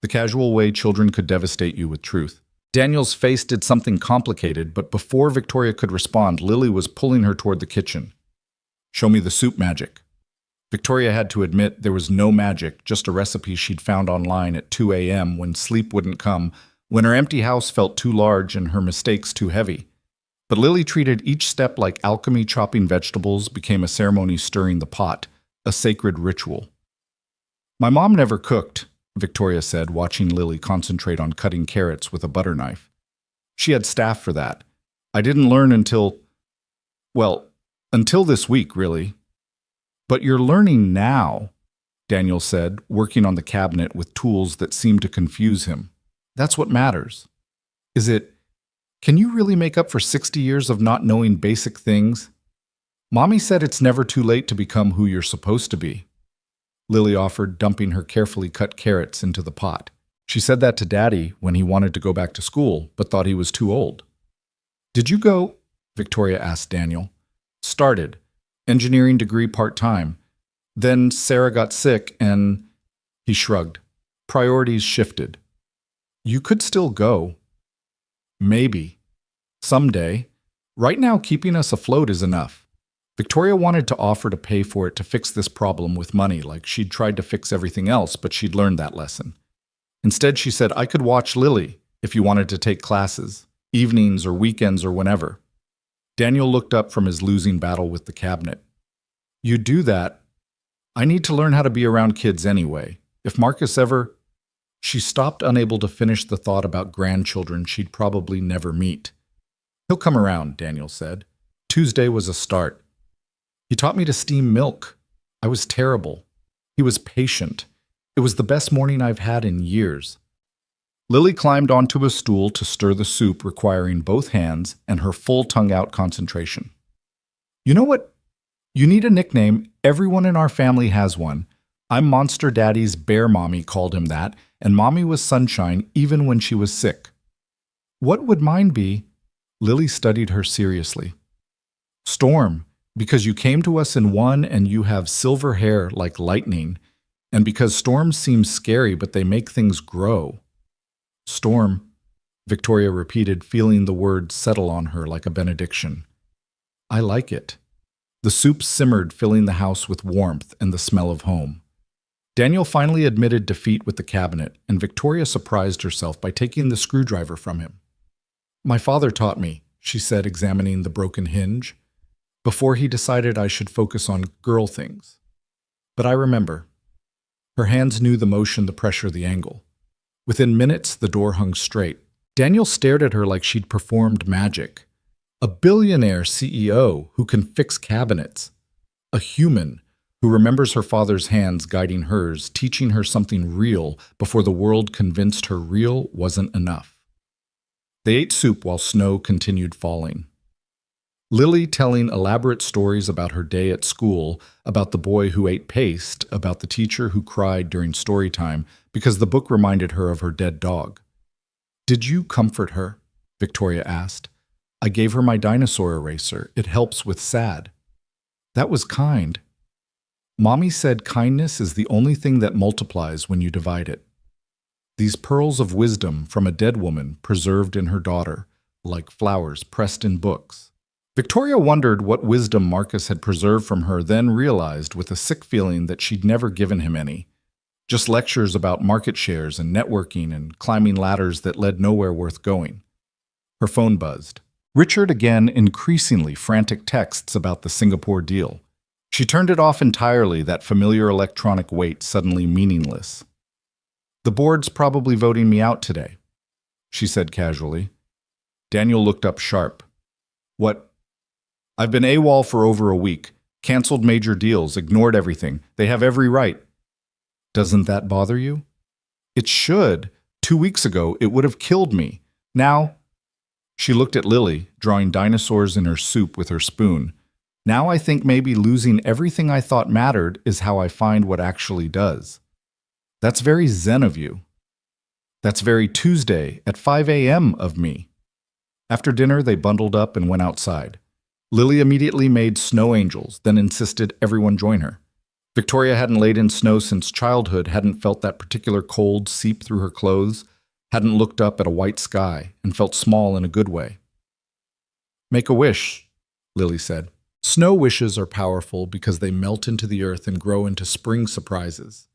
The casual way children could devastate you with truth. Daniel's face did something complicated, but before Victoria could respond, Lily was pulling her toward the kitchen. "Show me the soup magic." Victoria had to admit there was no magic, just a recipe she'd found online at 2 a.m. when sleep wouldn't come, when her empty house felt too large and her mistakes too heavy. But Lily treated each step like alchemy. Chopping vegetables became a ceremony, stirring the pot, a sacred ritual. "My mom never cooked," Victoria said, watching Lily concentrate on cutting carrots with a butter knife. "She had staff for that. I didn't learn until this week, really." "But you're learning now," Daniel said, working on the cabinet with tools that seemed to confuse him. "That's what matters." Can you really make up for 60 years of not knowing basic things?" "Mommy said it's never too late to become who you're supposed to be," Lily offered, dumping her carefully cut carrots into the pot. She said that to Daddy when he wanted to go back to school, but thought he was too old. "Did you go?" Victoria asked Daniel. "Started. Engineering degree part-time. Then Sarah got sick and..." He shrugged. Priorities shifted. "You could still go." "Maybe. Someday. Right now, keeping us afloat is enough." Victoria wanted to offer to pay for it, to fix this problem with money, like she'd tried to fix everything else, but she'd learned that lesson. Instead, she said, "I could watch Lily if you wanted to take classes, evenings or weekends or whenever." Daniel looked up from his losing battle with the cabinet. "You do that? I need to learn how to be around kids anyway. If Marcus ever..." She stopped, unable to finish the thought about grandchildren she'd probably never meet. "He'll come around," Daniel said. Tuesday was a start. "He taught me to steam milk. I was terrible. He was patient. It was the best morning I've had in years." Lily climbed onto a stool to stir the soup, requiring both hands and her full tongue-out concentration. "You know what? You need a nickname. Everyone in our family has one. I'm Monster Daddy's bear. Mommy called him that, and Mommy was Sunshine even when she was sick." "What would mine be?" Lily studied her seriously. "Storm, because you came to us in one and you have silver hair like lightning, and because storms seem scary but they make things grow." "Storm," Victoria repeated, feeling the word settle on her like a benediction. "I like it." The soup simmered, filling the house with warmth and the smell of home. Daniel finally admitted defeat with the cabinet, and Victoria surprised herself by taking the screwdriver from him. "My father taught me," she said, examining the broken hinge, "before he decided I should focus on girl things. But I remember." Her hands knew the motion, the pressure, the angle. Within minutes, the door hung straight. Daniel stared at her like she'd performed magic. A billionaire CEO who can fix cabinets. A human who remembers her father's hands guiding hers, teaching her something real before the world convinced her real wasn't enough. They ate soup while snow continued falling. Lily telling elaborate stories about her day at school, about the boy who ate paste, about the teacher who cried during story time because the book reminded her of her dead dog. "Did you comfort her?" Victoria asked. "I gave her my dinosaur eraser. It helps with sad." "That was kind." Mommy said kindness is the only thing that multiplies when you divide it. These pearls of wisdom from a dead woman preserved in her daughter, like flowers pressed in books. Victoria wondered what wisdom Marcus had preserved from her, then realized with a sick feeling that she'd never given him any. Just lectures about market shares and networking and climbing ladders that led nowhere worth going. Her phone buzzed. Richard again increasingly frantic texts about the Singapore deal. She turned it off entirely, that familiar electronic wait suddenly meaningless. "The board's probably voting me out today," she said casually. Daniel looked up sharp. "What?" "I've been AWOL for over a week. Canceled major deals, ignored everything. They have every right." "Doesn't that bother you?" "It should. 2 weeks ago, it would have killed me. Now—" She looked at Lily, drawing dinosaurs in her soup with her spoon. "Now I think maybe losing everything I thought mattered is how I find what actually does." "That's very zen of you." "That's very Tuesday at 5 a.m. of me." After dinner, they bundled up and went outside. Lily immediately made snow angels, then insisted everyone join her. Victoria hadn't laid in snow since childhood, hadn't felt that particular cold seep through her clothes, hadn't looked up at a white sky, and felt small in a good way. "Make a wish," Lily said. "Snow wishes are powerful because they melt into the earth and grow into spring surprises."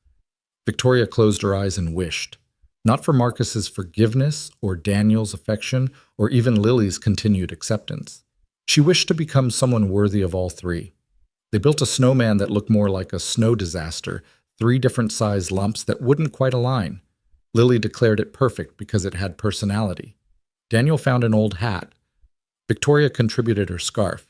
Victoria closed her eyes and wished. Not for Marcus's forgiveness or Daniel's affection or even Lily's continued acceptance. She wished to become someone worthy of all three. They built a snowman that looked more like a snow disaster, 3 different size lumps that wouldn't quite align. Lily declared it perfect because it had personality. Daniel found an old hat. Victoria contributed her scarf.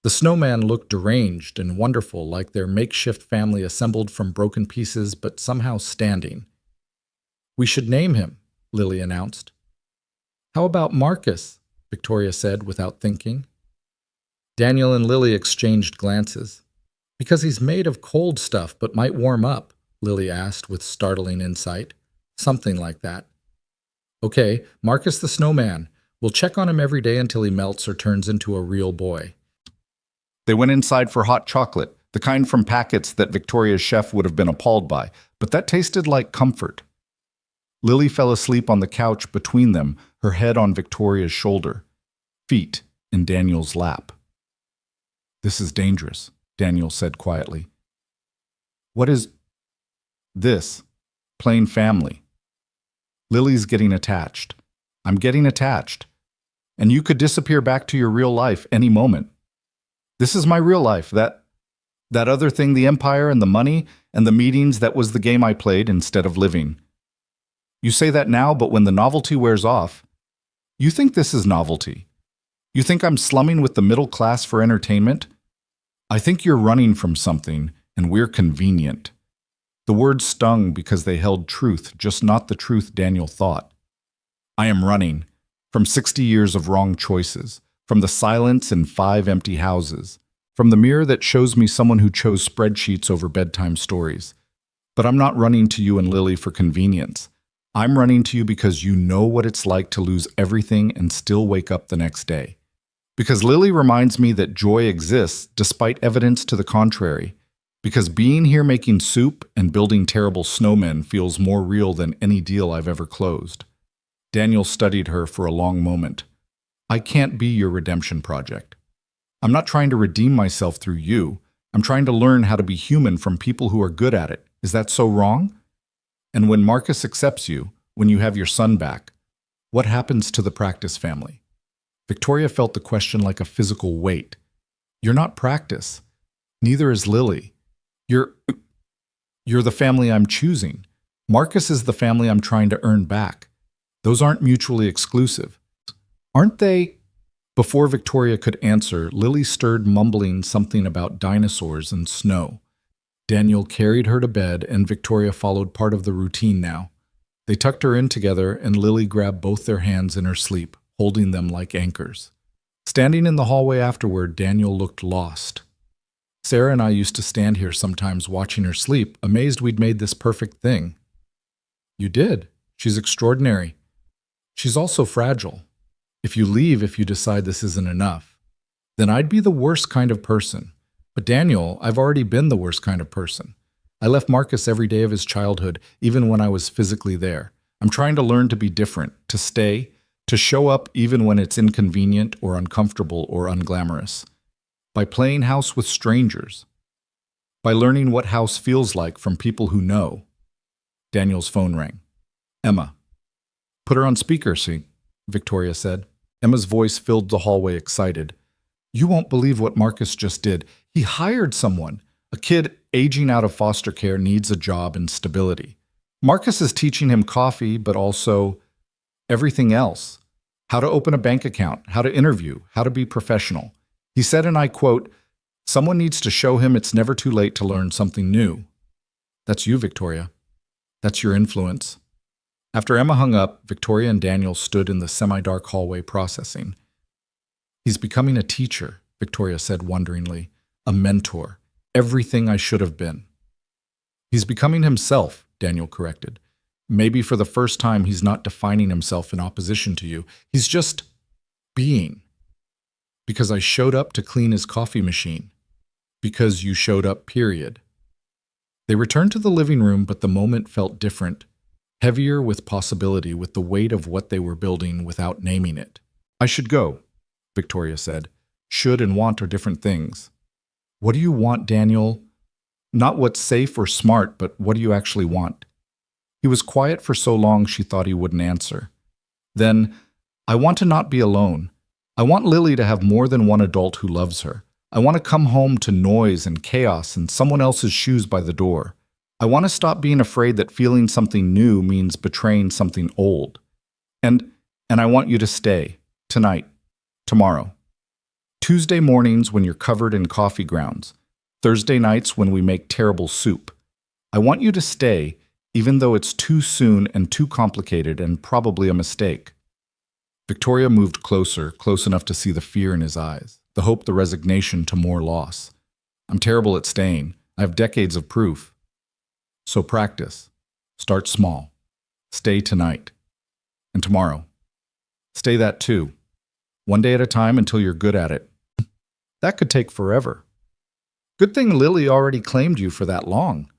The snowman looked deranged and wonderful, like their makeshift family assembled from broken pieces but somehow standing. "We should name him," Lily announced. "How about Marcus?" Victoria said without thinking. Daniel and Lily exchanged glances. "Because he's made of cold stuff but might warm up," Lily asked with startling insight. "Something like that." "Okay, Marcus the Snowman. We'll check on him every day until he melts or turns into a real boy." They went inside for hot chocolate, the kind from packets that Victoria's chef would have been appalled by, but that tasted like comfort. Lily fell asleep on the couch between them, her head on Victoria's shoulder, feet in Daniel's lap. "This is dangerous," Daniel said quietly. "What is this?" "Plain family." "Lily's getting attached. I'm getting attached. And you could disappear back to your real life any moment. This is my real life. That other thing, the empire and the money and the meetings, that was the game I played instead of living. You say that now, but when the novelty wears off, you think this is novelty. You think I'm slumming with the middle class for entertainment? I think you're running from something, and we're convenient." The words stung because they held truth, just not the truth Daniel thought. "I am running from 60 years of wrong choices, from the silence in 5 empty houses, from the mirror that shows me someone who chose spreadsheets over bedtime stories. But I'm not running to you and Lily for convenience. I'm running to you because you know what it's like to lose everything and still wake up the next day. Because Lily reminds me that joy exists despite evidence to the contrary. Because being here making soup and building terrible snowmen feels more real than any deal I've ever closed." Daniel studied her for a long moment. "I can't be your redemption project. I'm not trying to redeem myself through you. I'm trying to learn how to be human from people who are good at it. Is that so wrong? And when Marcus accepts you, when you have your son back, what happens to the Practice family?" Victoria felt the question like a physical weight. "You're not Practice. Neither is Lily. You're the family I'm choosing. Marcus is the family I'm trying to earn back. Those aren't mutually exclusive. Aren't they?" Before Victoria could answer, Lily stirred, mumbling something about dinosaurs and snow. Daniel carried her to bed, and Victoria followed part of the routine now. They tucked her in together, and Lily grabbed both their hands in her sleep, holding them like anchors. Standing in the hallway afterward, Daniel looked lost. "Sarah and I used to stand here sometimes watching her sleep, amazed we'd made this perfect thing." "You did. She's extraordinary. She's also fragile. If you leave, if you decide this isn't enough, then I'd be the worst kind of person. But Daniel, I've already been the worst kind of person. I left Marcus every day of his childhood, even when I was physically there. I'm trying to learn to be different, to stay, to show up even when it's inconvenient or uncomfortable or unglamorous. By playing house with strangers. By learning what house feels like from people who know. Daniel's phone rang. Emma. Put her on speaker, see, Victoria said. Emma's voice filled the hallway, excited. You won't believe what Marcus just did. He hired someone. A kid aging out of foster care needs a job and stability. Marcus is teaching him coffee, but also everything else. How to open a bank account, how to interview, how to be professional. He said, and I quote, someone needs to show him it's never too late to learn something new. That's you, Victoria. That's your influence. After Emma hung up, Victoria and Daniel stood in the semi-dark hallway processing. He's becoming a teacher, Victoria said wonderingly. A mentor. Everything I should have been. He's becoming himself, Daniel corrected. Maybe for the first time he's not defining himself in opposition to you. He's just being. Because I showed up to clean his coffee machine. Because you showed up, period. They returned to the living room, but the moment felt different, heavier with possibility, with the weight of what they were building without naming it. I should go, Victoria said. Should and want are different things. What do you want, Daniel? Not what's safe or smart, but what do you actually want? He was quiet for so long she thought he wouldn't answer. Then, I want to not be alone. I want Lily to have more than one adult who loves her. I want to come home to noise and chaos and someone else's shoes by the door. I want to stop being afraid that feeling something new means betraying something old. And I want you to stay. Tonight. Tomorrow. Tuesday mornings when you're covered in coffee grounds. Thursday nights when we make terrible soup. I want you to stay, even though it's too soon and too complicated and probably a mistake. Victoria moved closer, close enough to see the fear in his eyes, the hope, the resignation to more loss. I'm terrible at staying. I have decades of proof. So practice. Start small. Stay tonight. And tomorrow. Stay that too. One day at a time until you're good at it. That could take forever. Good thing Lily already claimed you for that long.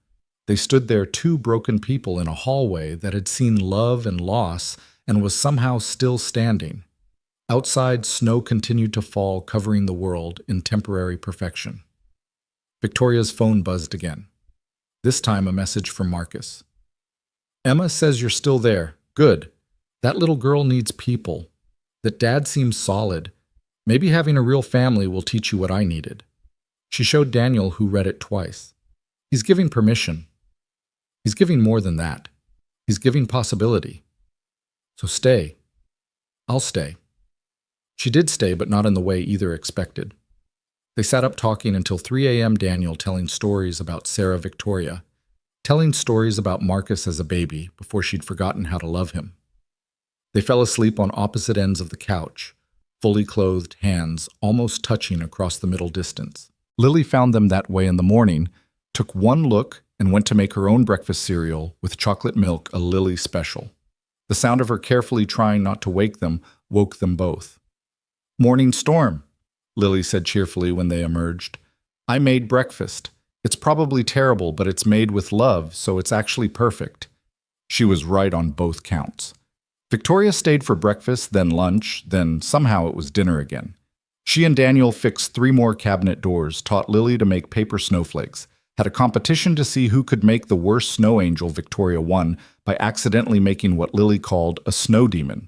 They stood there, two broken people in a hallway that had seen love and loss and was somehow still standing. Outside, snow continued to fall, covering the world in temporary perfection. Victoria's phone buzzed again. This time a message from Marcus. Emma says you're still there. Good. That little girl needs people. That Dad seems solid. Maybe having a real family will teach you what I needed. She showed Daniel, who read it twice. He's giving permission. He's giving more than that. He's giving possibility. So stay. I'll stay. She did stay, but not in the way either expected. They sat up talking until 3 a.m. Daniel telling stories about Sarah Victoria, telling stories about Marcus as a baby before she'd forgotten how to love him. They fell asleep on opposite ends of the couch, fully clothed hands almost touching across the middle distance. Lily found them that way in the morning, took one look, and went to make her own breakfast cereal with chocolate milk, a Lily special. The sound of her carefully trying not to wake them woke them both. Morning storm, Lily said cheerfully when they emerged. I made breakfast. It's probably terrible, but it's made with love, so it's actually perfect. She was right on both counts. Victoria stayed for breakfast, then lunch, then somehow it was dinner again. She and Daniel fixed 3 more cabinet doors, taught Lily to make paper snowflakes, had a competition to see who could make the worst snow angel. Victoria won by accidentally making what Lily called a snow demon.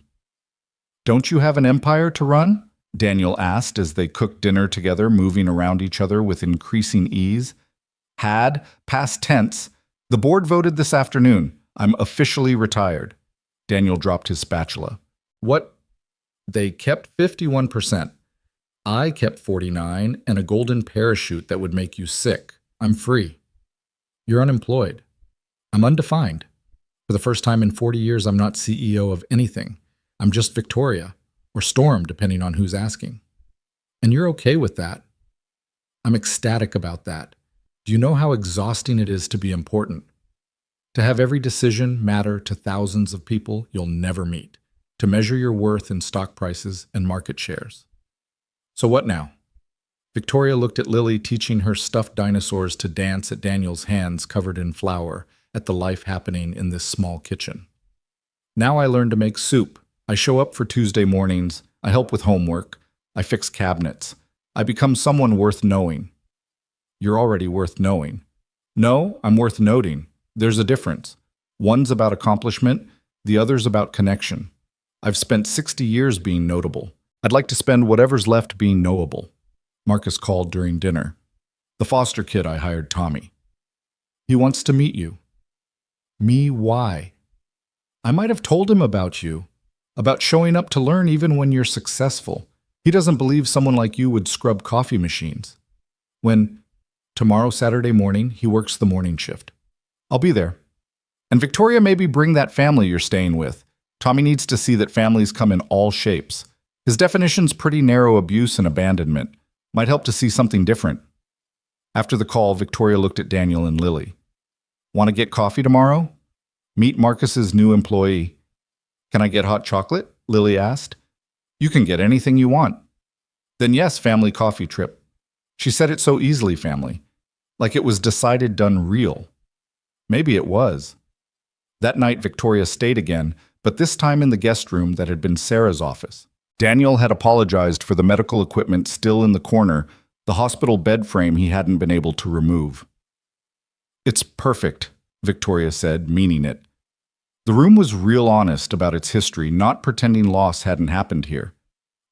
Don't you have an empire to run? Daniel asked as they cooked dinner together, moving around each other with increasing ease. Had, past tense. The board voted this afternoon. I'm officially retired. Daniel dropped his spatula. What? They kept 51%. I kept 49 and a golden parachute that would make you sick. I'm free. You're unemployed. I'm undefined. For the first time in 40 years, I'm not CEO of anything. I'm just Victoria, or Storm, depending on who's asking. And you're okay with that. I'm ecstatic about that. Do you know how exhausting it is to be important? To have every decision matter to thousands of people you'll never meet. To measure your worth in stock prices and market shares. So what now? Victoria looked at Lily teaching her stuffed dinosaurs to dance at Daniel's hands covered in flour at the life happening in this small kitchen. Now I learn to make soup. I show up for Tuesday mornings. I help with homework. I fix cabinets. I become someone worth knowing. You're already worth knowing. No, I'm worth noting. There's a difference. One's about accomplishment, the other's about connection. I've spent 60 years being notable. I'd like to spend whatever's left being knowable. Marcus called during dinner. The foster kid I hired, Tommy. He wants to meet you. Me, why? I might have told him about you, about showing up to learn even when you're successful. He doesn't believe someone like you would scrub coffee machines. Tomorrow, Saturday morning, he works the morning shift. I'll be there. And Victoria, maybe bring that family you're staying with. Tommy needs to see that families come in all shapes. His definition's pretty narrow: abuse and abandonment. Might help to see something different. After the call, Victoria looked at Daniel and Lily. Want to get coffee tomorrow? Meet Marcus's new employee. Can I get hot chocolate? Lily asked. You can get anything you want. Then yes, family coffee trip. She said it so easily, family. Like it was decided, done, real. Maybe it was. That night, Victoria stayed again, but this time in the guest room that had been Sarah's office. Daniel had apologized for the medical equipment still in the corner, the hospital bed frame he hadn't been able to remove. It's perfect, Victoria said, meaning it. The room was real honest about its history, not pretending loss hadn't happened here.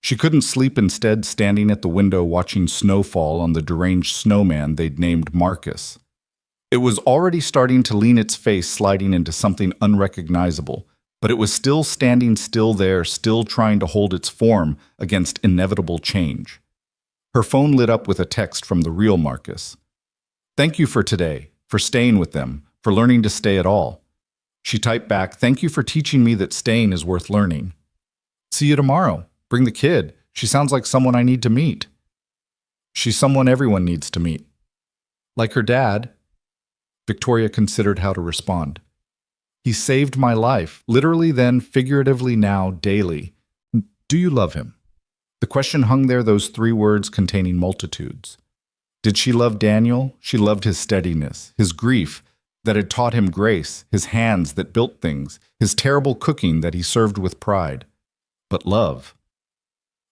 She couldn't sleep, instead standing at the window watching snow fall on the deranged snowman they'd named Marcus. It was already starting to lean its face, sliding into something unrecognizable, but it was still standing still there, still trying to hold its form against inevitable change. Her phone lit up with a text from the real Marcus. Thank you for today, for staying with them, for learning to stay at all. She typed back, thank you for teaching me that staying is worth learning. See you tomorrow. Bring the kid. She sounds like someone I need to meet. She's someone everyone needs to meet. Like her dad. Victoria considered how to respond. He saved my life, literally then, figuratively now, daily. Do you love him? The question hung there, those 3 words containing multitudes. Did she love Daniel? She loved his steadiness, his grief that had taught him grace, his hands that built things, his terrible cooking that he served with pride. But love.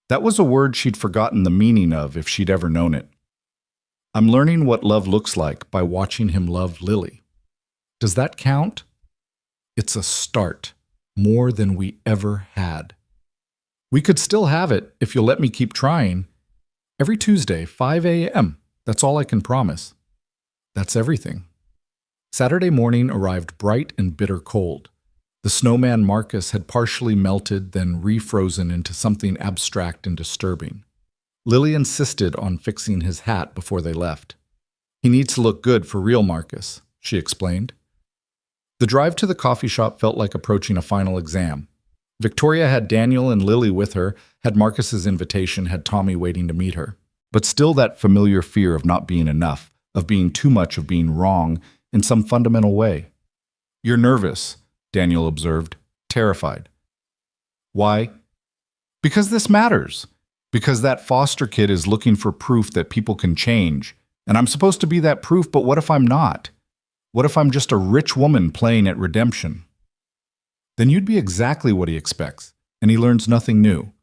That was a word she'd forgotten the meaning of if she'd ever known it. I'm learning what love looks like by watching him love Lily. Does that count? It's a start, more than we ever had. We could still have it if you'll let me keep trying. Every Tuesday, 5 a.m. That's all I can promise. That's everything. Saturday morning arrived bright and bitter cold. The snowman Marcus had partially melted, then refrozen into something abstract and disturbing. Lily insisted on fixing his hat before they left. He needs to look good for real Marcus, she explained. The drive to the coffee shop felt like approaching a final exam. Victoria had Daniel and Lily with her, had Marcus's invitation, had Tommy waiting to meet her. But still that familiar fear of not being enough, of being too much, of being wrong in some fundamental way. You're nervous, Daniel observed, terrified. Why? Because this matters. Because that foster kid is looking for proof that people can change. And I'm supposed to be that proof, but what if I'm not? What if I'm just a rich woman playing at redemption? Then you'd be exactly what he expects, and he learns nothing new.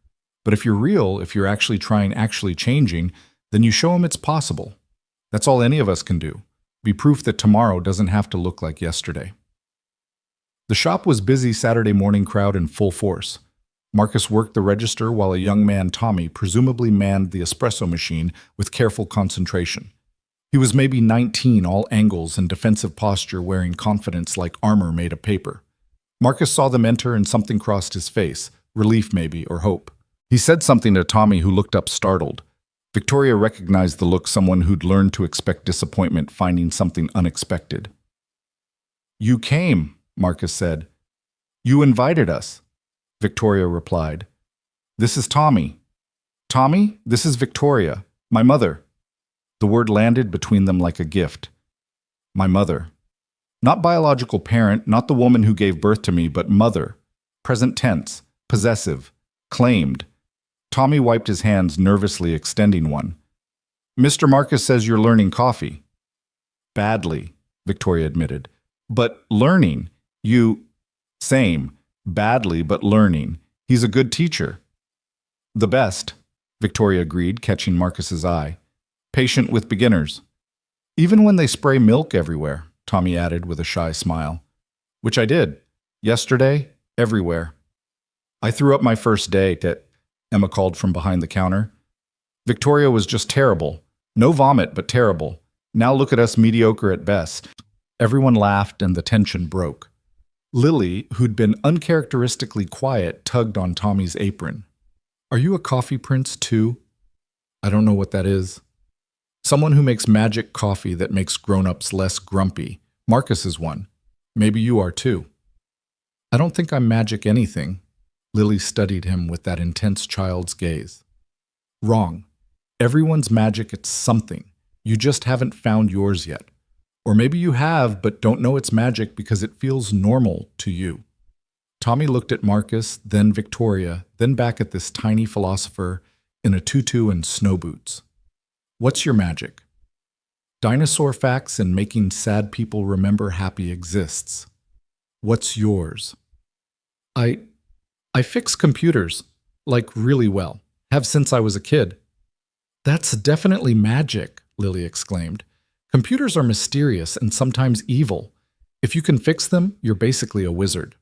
But if you're real, if you're actually trying, actually changing, then you show him it's possible. That's all any of us can do. Be proof that tomorrow doesn't have to look like yesterday. The shop was busy, Saturday morning crowd in full force. Marcus worked the register while a young man, Tommy, presumably manned the espresso machine with careful concentration. He was maybe 19, all angles and defensive posture, wearing confidence like armor made of paper. Marcus saw them enter and something crossed his face, relief maybe, or hope. He said something to Tommy, who looked up startled. Victoria recognized the look, someone who'd learned to expect disappointment, finding something unexpected. You came, Marcus said. You invited us. Victoria replied. This is Tommy. Tommy, this is Victoria, my mother. The word landed between them like a gift. My mother. Not biological parent, not the woman who gave birth to me, but mother. Present tense, possessive, claimed. Tommy wiped his hands, nervously extending one. Mr. Marcus says you're learning coffee. Badly, Victoria admitted. But learning. You. Same. Badly, but learning. He's a good teacher. The best, Victoria agreed, catching Marcus's eye. Patient with beginners. Even when they spray milk everywhere, Tommy added with a shy smile. Which I did. Yesterday, everywhere. I threw up my first day, Emma called from behind the counter. Victoria was just terrible. No vomit, but terrible. Now look at us, mediocre at best. Everyone laughed and the tension broke. Lily, who'd been uncharacteristically quiet, tugged on Tommy's apron. Are you a coffee prince, too? I don't know what that is. Someone who makes magic coffee that makes grown-ups less grumpy. Marcus is one. Maybe you are, too. I don't think I'm magic anything. Lily studied him with that intense child's gaze. Wrong. Everyone's magic at something. You just haven't found yours yet. Or maybe you have, but don't know it's magic because it feels normal to you. Tommy looked at Marcus, then Victoria, then back at this tiny philosopher in a tutu and snow boots. What's your magic? Dinosaur facts and making sad people remember happy exists. What's yours? I fix computers, like really well. Have since I was a kid. That's definitely magic, Lily exclaimed. Computers are mysterious and sometimes evil. If you can fix them, you're basically a wizard.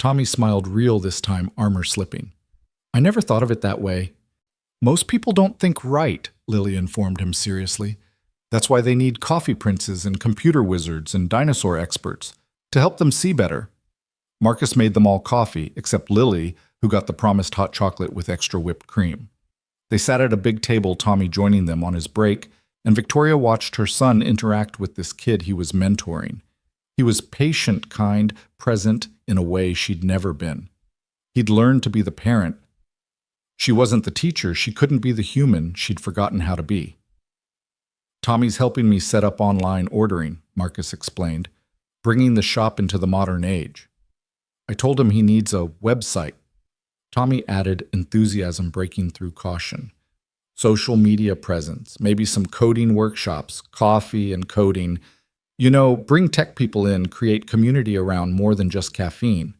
Tommy smiled real this time, armor slipping. I never thought of it that way. Most people don't think right, Lily informed him seriously. That's why they need coffee princes and computer wizards and dinosaur experts, to help them see better. Marcus made them all coffee, except Lily, who got the promised hot chocolate with extra whipped cream. They sat at a big table, Tommy joining them on his break, and Victoria watched her son interact with this kid he was mentoring. He was patient, kind, present in a way she'd never been. He'd learned to be the parent. She wasn't the teacher, she couldn't be the human she'd forgotten how to be. Tommy's helping me set up online ordering, Marcus explained, bringing the shop into the modern age. I told him he needs a website. Tommy added, enthusiasm breaking through caution. Social media presence, maybe some coding workshops, coffee and coding. You know, bring tech people in, create community around more than just caffeine.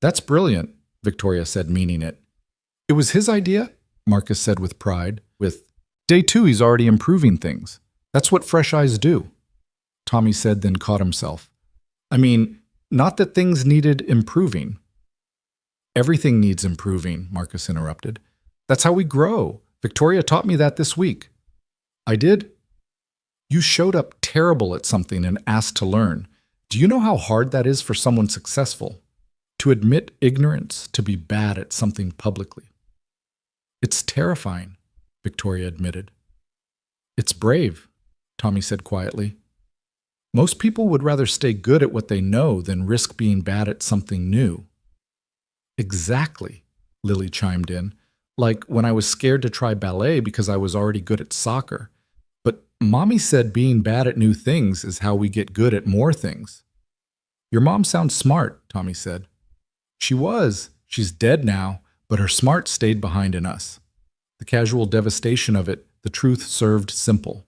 That's brilliant, Victoria said, meaning it. It was his idea, Marcus said with pride. With day 2, he's already improving things. That's what fresh eyes do. Tommy said, then caught himself. I mean, not that things needed improving. Everything needs improving, Marcus interrupted. That's how we grow. Victoria taught me that this week. I did? You showed up terrible at something and asked to learn. Do you know how hard that is for someone successful? To admit ignorance, to be bad at something publicly. It's terrifying, Victoria admitted. It's brave, Tommy said quietly. Most people would rather stay good at what they know than risk being bad at something new. Exactly, Lily chimed in. Like when I was scared to try ballet because I was already good at soccer. But Mommy said being bad at new things is how we get good at more things. Your mom sounds smart, Tommy said. She was. She's dead now, but her smart stayed behind in us. The casual devastation of it, the truth served simple.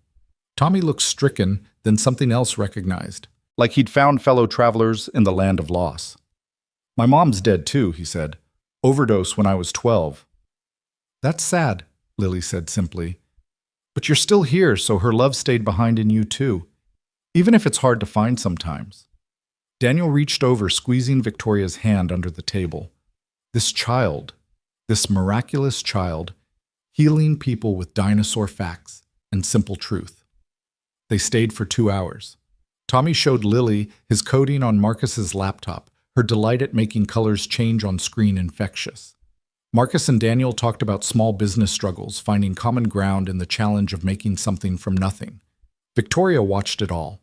Tommy looked stricken, then something else recognized. Like he'd found fellow travelers in the land of loss. My mom's dead too, he said. Overdose when I was 12. That's sad, Lily said simply. But you're still here, so her love stayed behind in you too, even if it's hard to find sometimes. Daniel reached over, squeezing Victoria's hand under the table. This child, this miraculous child, healing people with dinosaur facts and simple truth. They stayed for 2 hours. Tommy showed Lily his coding on Marcus's laptop, her delight at making colors change on screen infectious. Marcus and Daniel talked about small business struggles, finding common ground in the challenge of making something from nothing. Victoria watched it all.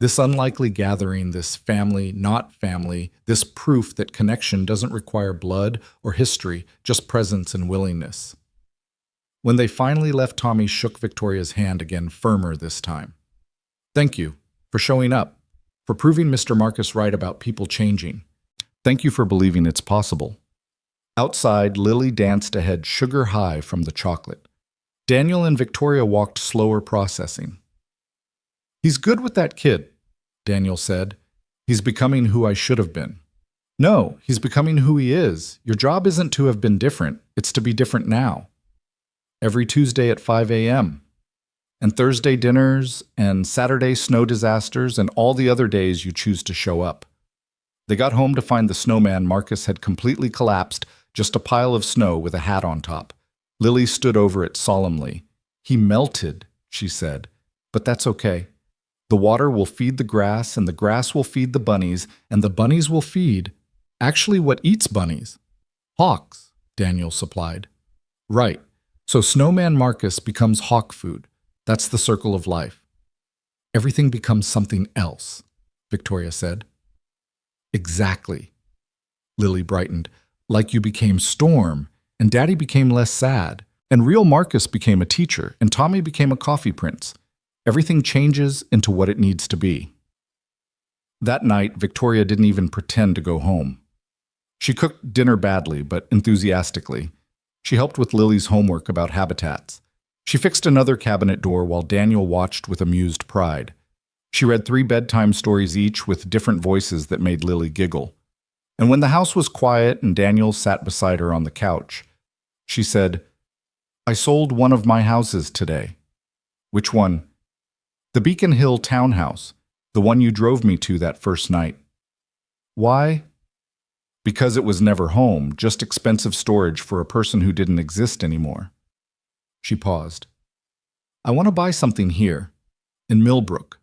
This unlikely gathering, this family, not family, this proof that connection doesn't require blood or history, just presence and willingness. When they finally left, Tommy shook Victoria's hand again, firmer this time. Thank you for showing up, for proving Mr. Marcus right about people changing. Thank you for believing it's possible. Outside, Lily danced ahead sugar high from the chocolate. Daniel and Victoria walked slower, processing. "He's good with that kid," Daniel said. "He's becoming who I should have been." "No, he's becoming who he is. Your job isn't to have been different, it's to be different now." Every Tuesday at 5 a.m., and Thursday dinners, and Saturday snow disasters, and all the other days you choose to show up. They got home to find the snowman Marcus had completely collapsed, just a pile of snow with a hat on top. Lily stood over it solemnly. "He melted," she said, "but that's okay. The water will feed the grass, and the grass will feed the bunnies, and the bunnies will feed, actually what eats bunnies? Hawks," Daniel supplied. "Right. So Snowman Marcus becomes hawk food. That's the circle of life." "Everything becomes something else," Victoria said. "Exactly." Lily brightened. "Like you became Storm, and Daddy became less sad, and real Marcus became a teacher, and Tommy became a coffee prince. Everything changes into what it needs to be." That night, Victoria didn't even pretend to go home. She cooked dinner badly, but enthusiastically. She helped with Lily's homework about habitats. She fixed another cabinet door while Daniel watched with amused pride. She read 3 bedtime stories each with different voices that made Lily giggle. And when the house was quiet and Daniel sat beside her on the couch, she said, "I sold one of my houses today." "Which one?" "The Beacon Hill townhouse, the one you drove me to that first night." "Why?" "Because it was never home, just expensive storage for a person who didn't exist anymore." She paused. "I want to buy something here, in Millbrook.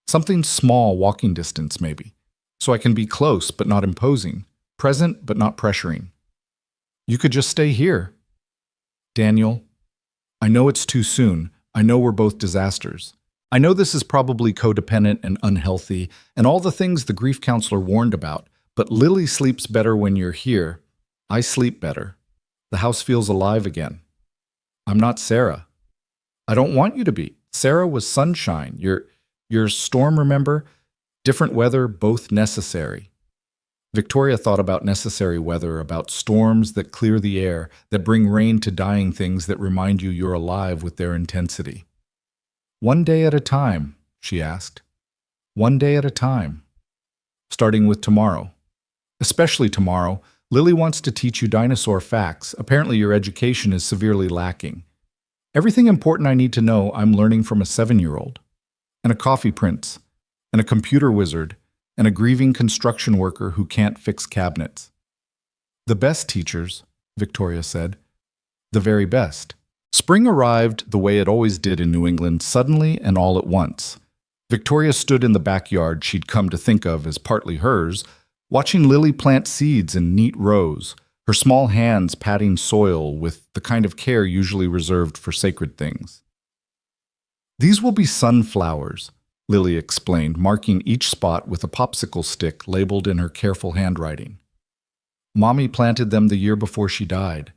Something small, walking distance maybe, so I can be close but not imposing, present but not pressuring." "You could just stay here." "Daniel, I know it's too soon. I know we're both disasters. I know this is probably codependent and unhealthy, and all the things the grief counselor warned about, but Lily sleeps better when you're here. I sleep better. The house feels alive again. I'm not Sarah. I don't want you to be. Sarah was sunshine. You're Storm, remember? Different weather, both necessary." Victoria thought about necessary weather, about storms that clear the air, that bring rain to dying things that remind you you're alive with their intensity. "One day at a time," she asked. "One day at a time. Starting with tomorrow. Especially tomorrow. Lily wants to teach you dinosaur facts. Apparently your education is severely lacking. Everything important I need to know I'm learning from a 7-year-old. And a coffee prince. And a computer wizard. And a grieving construction worker who can't fix cabinets." "The best teachers," Victoria said. "The very best." Spring arrived the way it always did in New England, suddenly and all at once. Victoria stood in the backyard she'd come to think of as partly hers, watching Lily plant seeds in neat rows, her small hands patting soil with the kind of care usually reserved for sacred things. "These will be sunflowers," Lily explained, marking each spot with a popsicle stick labeled in her careful handwriting. "Mommy planted them the year before she died.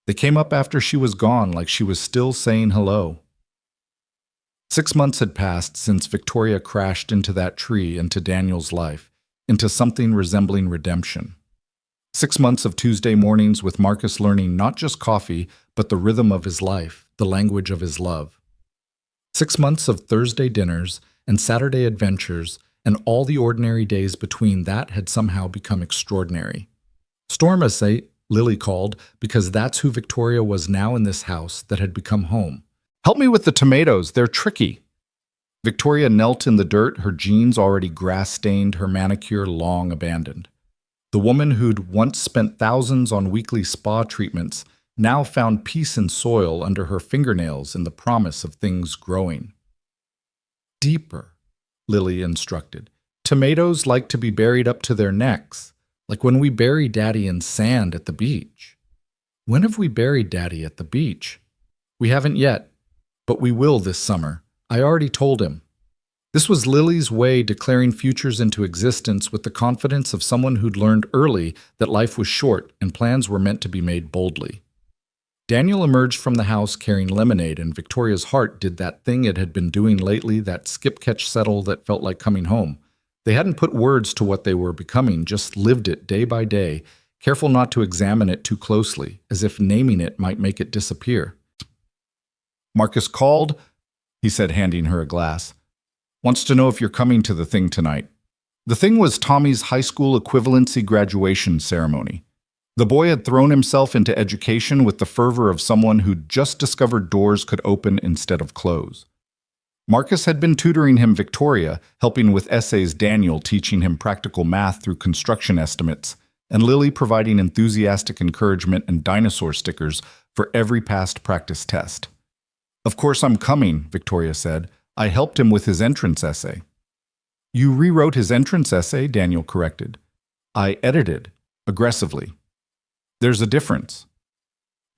They came up after she was gone, like she was still saying hello." 6 months had passed since Victoria crashed into that tree, into Daniel's life, into something resembling redemption. 6 months of Tuesday mornings with Marcus learning not just coffee, but the rhythm of his life, the language of his love. 6 months of Thursday dinners and Saturday adventures, and all the ordinary days between that had somehow become extraordinary. Stormasse, Lily called, because that's who Victoria was now in this house that had become home. "Help me with the tomatoes, they're tricky." Victoria knelt in the dirt, her jeans already grass-stained, her manicure long abandoned. The woman who'd once spent thousands on weekly spa treatments now found peace in soil under her fingernails in the promise of things growing. "Deeper," Lily instructed. "Tomatoes like to be buried up to their necks, like when we bury Daddy in sand at the beach." "When have we buried Daddy at the beach?" "We haven't yet, but we will this summer. I already told him." This was Lily's way declaring futures into existence with the confidence of someone who'd learned early that life was short and plans were meant to be made boldly. Daniel emerged from the house carrying lemonade, and Victoria's heart did that thing it had been doing lately, that skip-catch-settle that felt like coming home. They hadn't put words to what they were becoming, just lived it day by day, careful not to examine it too closely, as if naming it might make it disappear. Marcus called, he said, handing her a glass. Wants to know if you're coming to the thing tonight. The thing was Tommy's high school equivalency graduation ceremony. The boy had thrown himself into education with the fervor of someone who'd just discovered doors could open instead of close. Marcus had been tutoring him Victoria, helping with essays, Daniel teaching him practical math through construction estimates, and Lily providing enthusiastic encouragement and dinosaur stickers for every past practice test. Of course I'm coming, Victoria said. I helped him with his entrance essay. You rewrote his entrance essay, Daniel corrected. I edited, aggressively. There's a difference.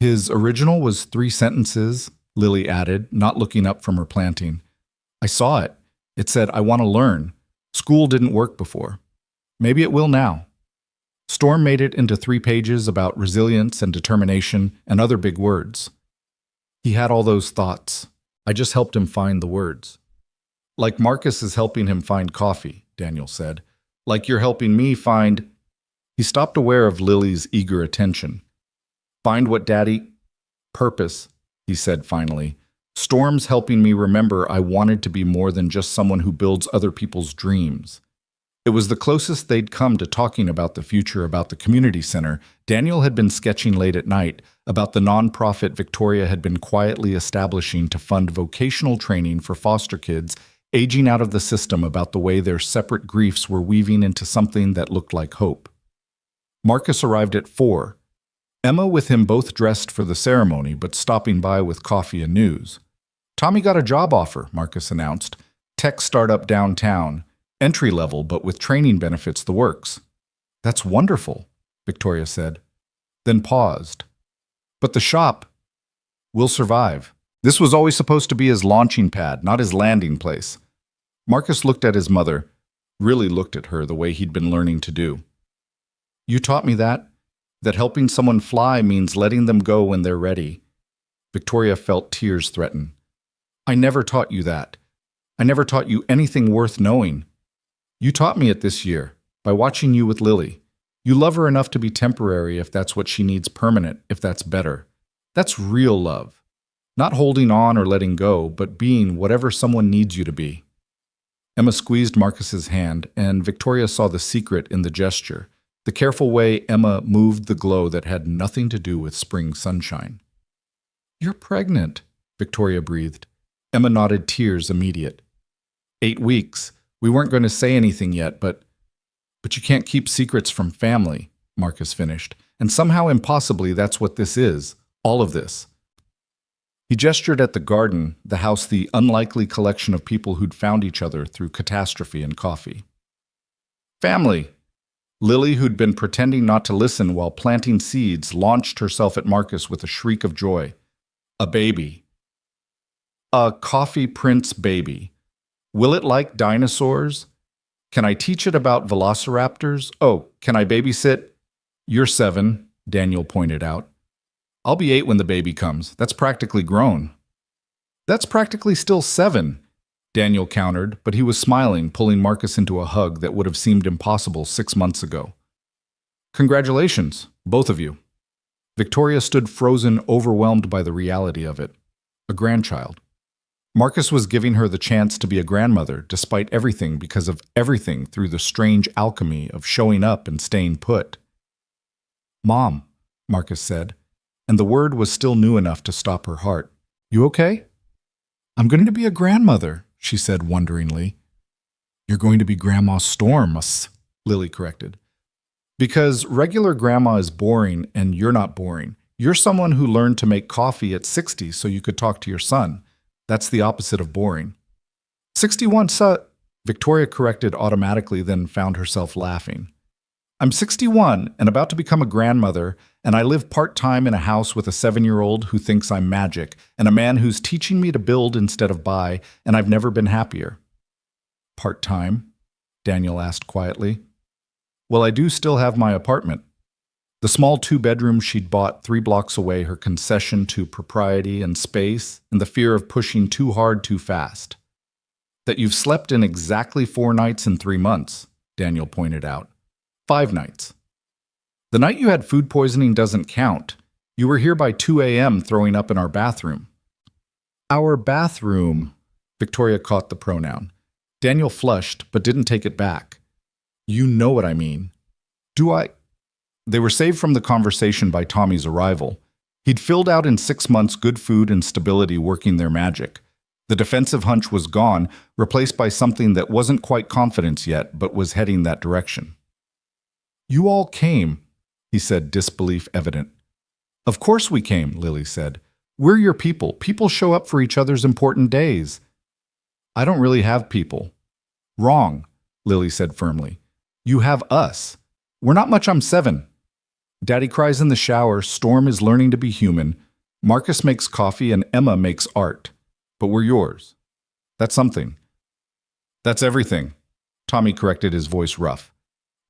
His original was 3 sentences, Lily added, not looking up from her planting. I saw it. It said, I want to learn. School didn't work before. Maybe it will now. Storm made it into 3 pages about resilience and determination and other big words. He had all those thoughts. I just helped him find the words. Like Marcus is helping him find coffee, Daniel said. Like you're helping me find... He stopped, aware of Lily's eager attention. Find what Daddy... Purpose, he said finally. Storm's helping me remember I wanted to be more than just someone who builds other people's dreams. It was the closest they'd come to talking about the future, about the community center. Daniel had been sketching late at night about the nonprofit Victoria had been quietly establishing to fund vocational training for foster kids aging out of the system, about the way their separate griefs were weaving into something that looked like hope. Marcus arrived at 4. Emma with him, both dressed for the ceremony, but stopping by with coffee and news. Tommy got a job offer, Marcus announced. Tech startup downtown. Entry level, but with training benefits, the works. That's wonderful, Victoria said, then paused. But the shop will survive. This was always supposed to be his launching pad, not his landing place. Marcus looked at his mother, really looked at her the way he'd been learning to do. You taught me that helping someone fly means letting them go when they're ready. Victoria felt tears threaten. I never taught you that. I never taught you anything worth knowing. You taught me it this year, by watching you with Lily. You love her enough to be temporary if that's what she needs, permanent if that's better. That's real love. Not holding on or letting go, but being whatever someone needs you to be. Emma squeezed Marcus's hand, and Victoria saw the secret in the gesture, the careful way Emma moved the glow that had nothing to do with spring sunshine. You're pregnant, Victoria breathed. Emma nodded, tears immediate. 8 weeks. We weren't going to say anything yet, but you can't keep secrets from family, Marcus finished. And somehow, impossibly, that's what this is, all of this. He gestured at the garden, the house, the unlikely collection of people who'd found each other through catastrophe and coffee. Family. Lily, who'd been pretending not to listen while planting seeds, launched herself at Marcus with a shriek of joy. A baby. A coffee prince baby. Will it like dinosaurs? Can I teach it about velociraptors? Oh, can I babysit? You're 7, Daniel pointed out. I'll be 8 when the baby comes. That's practically grown. That's practically still 7, Daniel countered, but he was smiling, pulling Marcus into a hug that would have seemed impossible 6 months ago. Congratulations, both of you. Victoria stood frozen, overwhelmed by the reality of it. A grandchild. Marcus was giving her the chance to be a grandmother, despite everything, because of everything, through the strange alchemy of showing up and staying put. Mom, Marcus said, and the word was still new enough to stop her heart. You okay? I'm going to be a grandmother, she said wonderingly. You're going to be Grandma Storm, Lily corrected. Because regular grandma is boring and you're not boring. You're someone who learned to make coffee at 60 so you could talk to your son. That's the opposite of boring. 61, Victoria corrected automatically, then found herself laughing. I'm 61 and about to become a grandmother, and I live part-time in a house with a 7-year-old who thinks I'm magic, and a man who's teaching me to build instead of buy, and I've never been happier. Part-time? Daniel asked quietly. Well, I do still have my apartment. The small 2-bedroom she'd bought 3 blocks away, her concession to propriety and space, and the fear of pushing too hard too fast. That you've slept in exactly 4 nights in 3 months, Daniel pointed out. 5 nights. The night you had food poisoning doesn't count. You were here by 2 a.m. throwing up in our bathroom. Our bathroom. Victoria caught the pronoun. Daniel flushed, but didn't take it back. You know what I mean. Do I? They were saved from the conversation by Tommy's arrival. He'd filled out in 6 months good food and stability working their magic. The defensive hunch was gone, replaced by something that wasn't quite confidence yet, but was heading that direction. You all came, he said, disbelief evident. Of course we came, Lily said. We're your people. People show up for each other's important days. I don't really have people. Wrong, Lily said firmly. You have us. We're not much. I'm 7. Daddy cries in the shower, Storm is learning to be human, Marcus makes coffee, and Emma makes art. But we're yours. That's something. That's everything, Tommy corrected, his voice rough.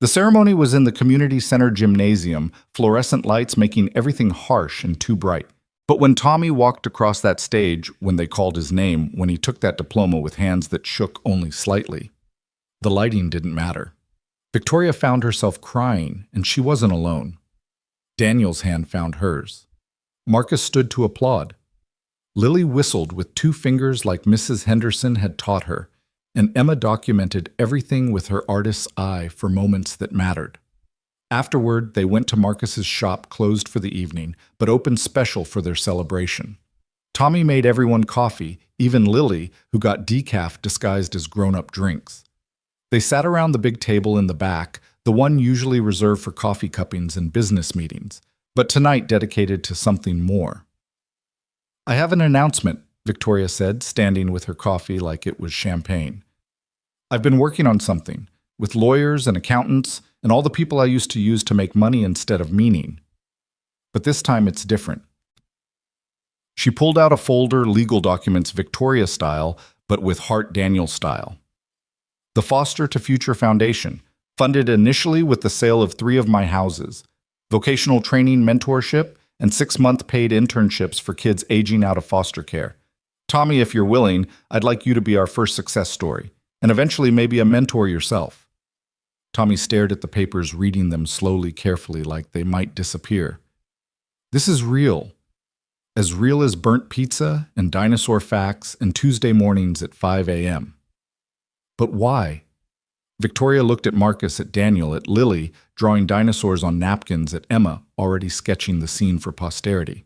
The ceremony was in the community center gymnasium, fluorescent lights making everything harsh and too bright. But when Tommy walked across that stage, when they called his name, when he took that diploma with hands that shook only slightly, the lighting didn't matter. Victoria found herself crying, and she wasn't alone. Daniel's hand found hers. Marcus stood to applaud. Lily whistled with 2 fingers like Mrs. Henderson had taught her, and Emma documented everything with her artist's eye for moments that mattered. Afterward, they went to Marcus's shop, closed for the evening, but open special for their celebration. Tommy made everyone coffee, even Lily, who got decaf disguised as grown-up drinks. They sat around the big table in the back, the one usually reserved for coffee cuppings and business meetings, but tonight dedicated to something more. I have an announcement, Victoria said, standing with her coffee like it was champagne. I've been working on something, with lawyers and accountants and all the people I used to use to make money instead of meaning. But this time it's different. She pulled out a folder, legal documents Victoria style, but with Hart Daniel style. The Foster to Future Foundation, funded initially with the sale of 3 of my houses, vocational training mentorship, and 6-month paid internships for kids aging out of foster care. Tommy, if you're willing, I'd like you to be our first success story, and eventually maybe a mentor yourself. Tommy stared at the papers, reading them slowly, carefully, like they might disappear. This is real as burnt pizza and dinosaur facts and Tuesday mornings at 5 a.m. But why? Victoria looked at Marcus, at Daniel, at Lily, drawing dinosaurs on napkins, at Emma, already sketching the scene for posterity.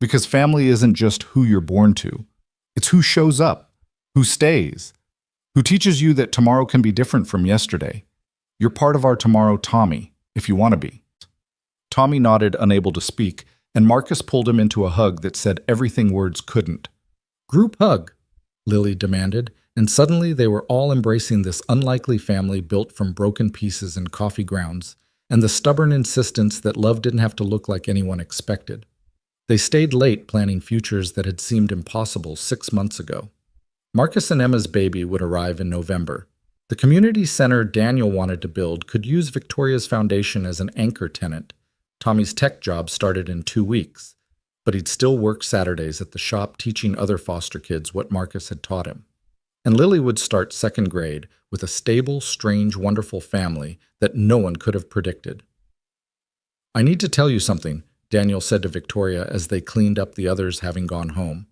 Because family isn't just who you're born to. It's who shows up, who stays, who teaches you that tomorrow can be different from yesterday. You're part of our tomorrow, Tommy, if you want to be. Tommy nodded, unable to speak, and Marcus pulled him into a hug that said everything words couldn't. Group hug, Lily demanded, and suddenly they were all embracing this unlikely family built from broken pieces and coffee grounds, and the stubborn insistence that love didn't have to look like anyone expected. They stayed late planning futures that had seemed impossible 6 months ago. Marcus and Emma's baby would arrive in November. The community center Daniel wanted to build could use Victoria's foundation as an anchor tenant. Tommy's tech job started in 2 weeks, but he'd still work Saturdays at the shop teaching other foster kids what Marcus had taught him. And Lily would start 2nd grade with a stable, strange, wonderful family that no one could have predicted. I need to tell you something, Daniel said to Victoria as they cleaned up, the others having gone home.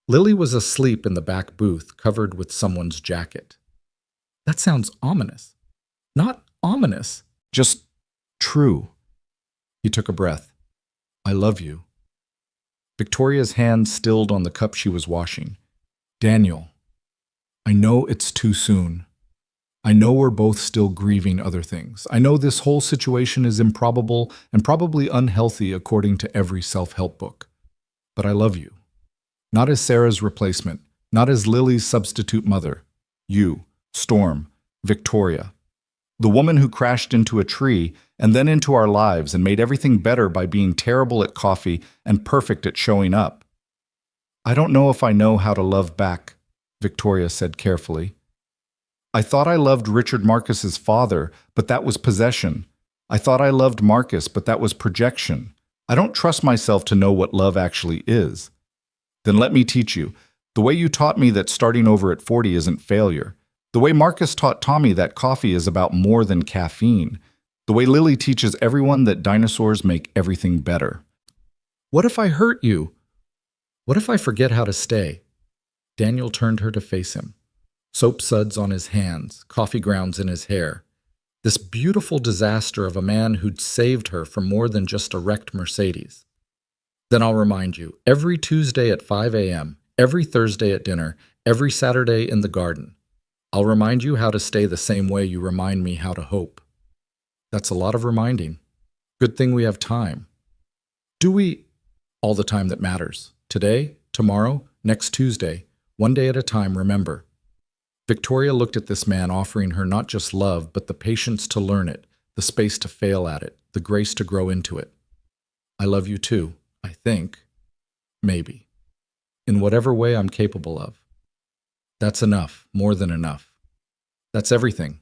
Lily was asleep in the back booth, covered with someone's jacket. That sounds ominous. Not ominous, just true. He took a breath. I love you. Victoria's hand stilled on the cup she was washing. Daniel, I know it's too soon. I know we're both still grieving other things. I know this whole situation is improbable and probably unhealthy according to every self-help book. But I love you. Not as Sarah's replacement, not as Lily's substitute mother. You, Storm, Victoria. The woman who crashed into a tree and then into our lives and made everything better by being terrible at coffee and perfect at showing up. I don't know if I know how to love back, Victoria said carefully. I thought I loved Richard Marcus's father, but that was possession. I thought I loved Marcus, but that was projection. I don't trust myself to know what love actually is. Then let me teach you. The way you taught me that starting over at 40 isn't failure. The way Marcus taught Tommy that coffee is about more than caffeine. The way Lily teaches everyone that dinosaurs make everything better. What if I hurt you? What if I forget how to stay? Daniel turned her to face him. Soap suds on his hands, coffee grounds in his hair. This beautiful disaster of a man who'd saved her from more than just a wrecked Mercedes. Then I'll remind you, every Tuesday at 5 a.m., every Thursday at dinner, every Saturday in the garden. I'll remind you how to stay the same way you remind me how to hope. That's a lot of reminding. Good thing we have time. Do we? All the time that matters. Today, tomorrow, next Tuesday, one day at a time, remember. Victoria looked at this man offering her not just love, but the patience to learn it, the space to fail at it, the grace to grow into it. I love you too, I think. Maybe. In whatever way I'm capable of. That's enough, more than enough. That's everything.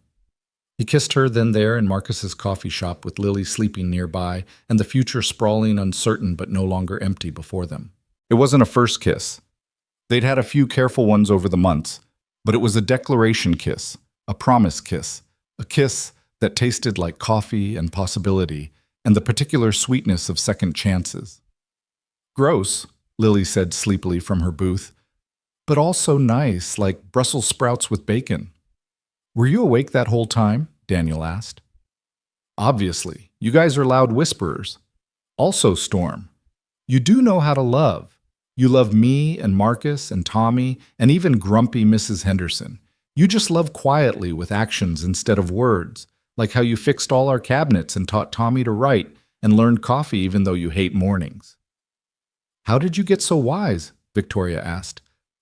He kissed her then there in Marcus's coffee shop with Lily sleeping nearby and the future sprawling uncertain but no longer empty before them. It wasn't a first kiss. They'd had a few careful ones over the months, but it was a declaration kiss, a promise kiss, a kiss that tasted like coffee and possibility and the particular sweetness of second chances. Gross, Lily said sleepily from her booth, but also nice, like Brussels sprouts with bacon. Were you awake that whole time? Daniel asked. Obviously, you guys are loud whisperers. Also, Storm, you do know how to love. You love me and Marcus and Tommy and even grumpy Mrs. Henderson. You just love quietly with actions instead of words, like how you fixed all our cabinets and taught Tommy to write and learned coffee even though you hate mornings. How did you get so wise? Victoria asked.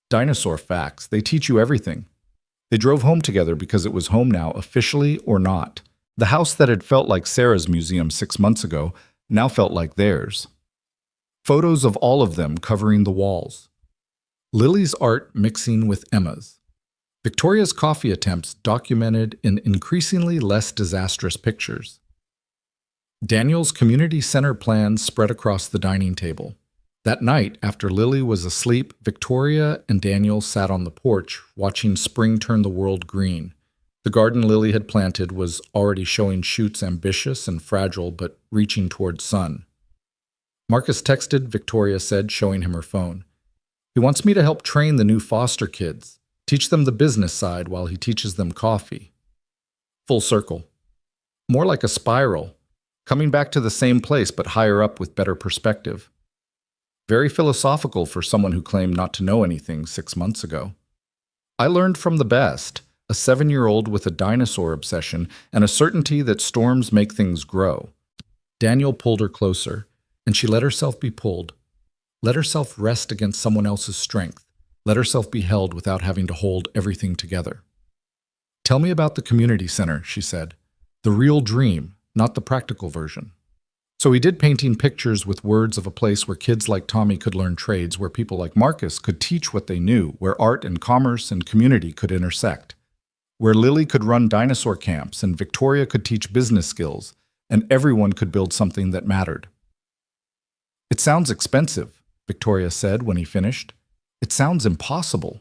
Dinosaur facts. They teach you everything. They drove home together because it was home now, officially or not. The house that had felt like Sarah's museum 6 months ago now felt like theirs. Photos of all of them covering the walls. Lily's art mixing with Emma's. Victoria's coffee attempts documented in increasingly less disastrous pictures. Daniel's community center plans spread across the dining table. That night, after Lily was asleep, Victoria and Daniel sat on the porch, watching spring turn the world green. The garden Lily had planted was already showing shoots ambitious and fragile, but reaching toward sun. Marcus texted, Victoria said, showing him her phone. He wants me to help train the new foster kids, teach them the business side while he teaches them coffee. Full circle. More like a spiral, coming back to the same place but higher up with better perspective. Very philosophical for someone who claimed not to know anything 6 months ago. I learned from the best, a 7-year-old with a dinosaur obsession and a certainty that storms make things grow. Daniel pulled her closer, and she let herself be pulled. Let herself rest against someone else's strength. Let herself be held without having to hold everything together. Tell me about the community center, she said. The real dream, not the practical version. So he did painting pictures with words of a place where kids like Tommy could learn trades, where people like Marcus could teach what they knew, where art and commerce and community could intersect, where Lily could run dinosaur camps and Victoria could teach business skills, and everyone could build something that mattered. It sounds expensive, Victoria said when he finished. It sounds impossible.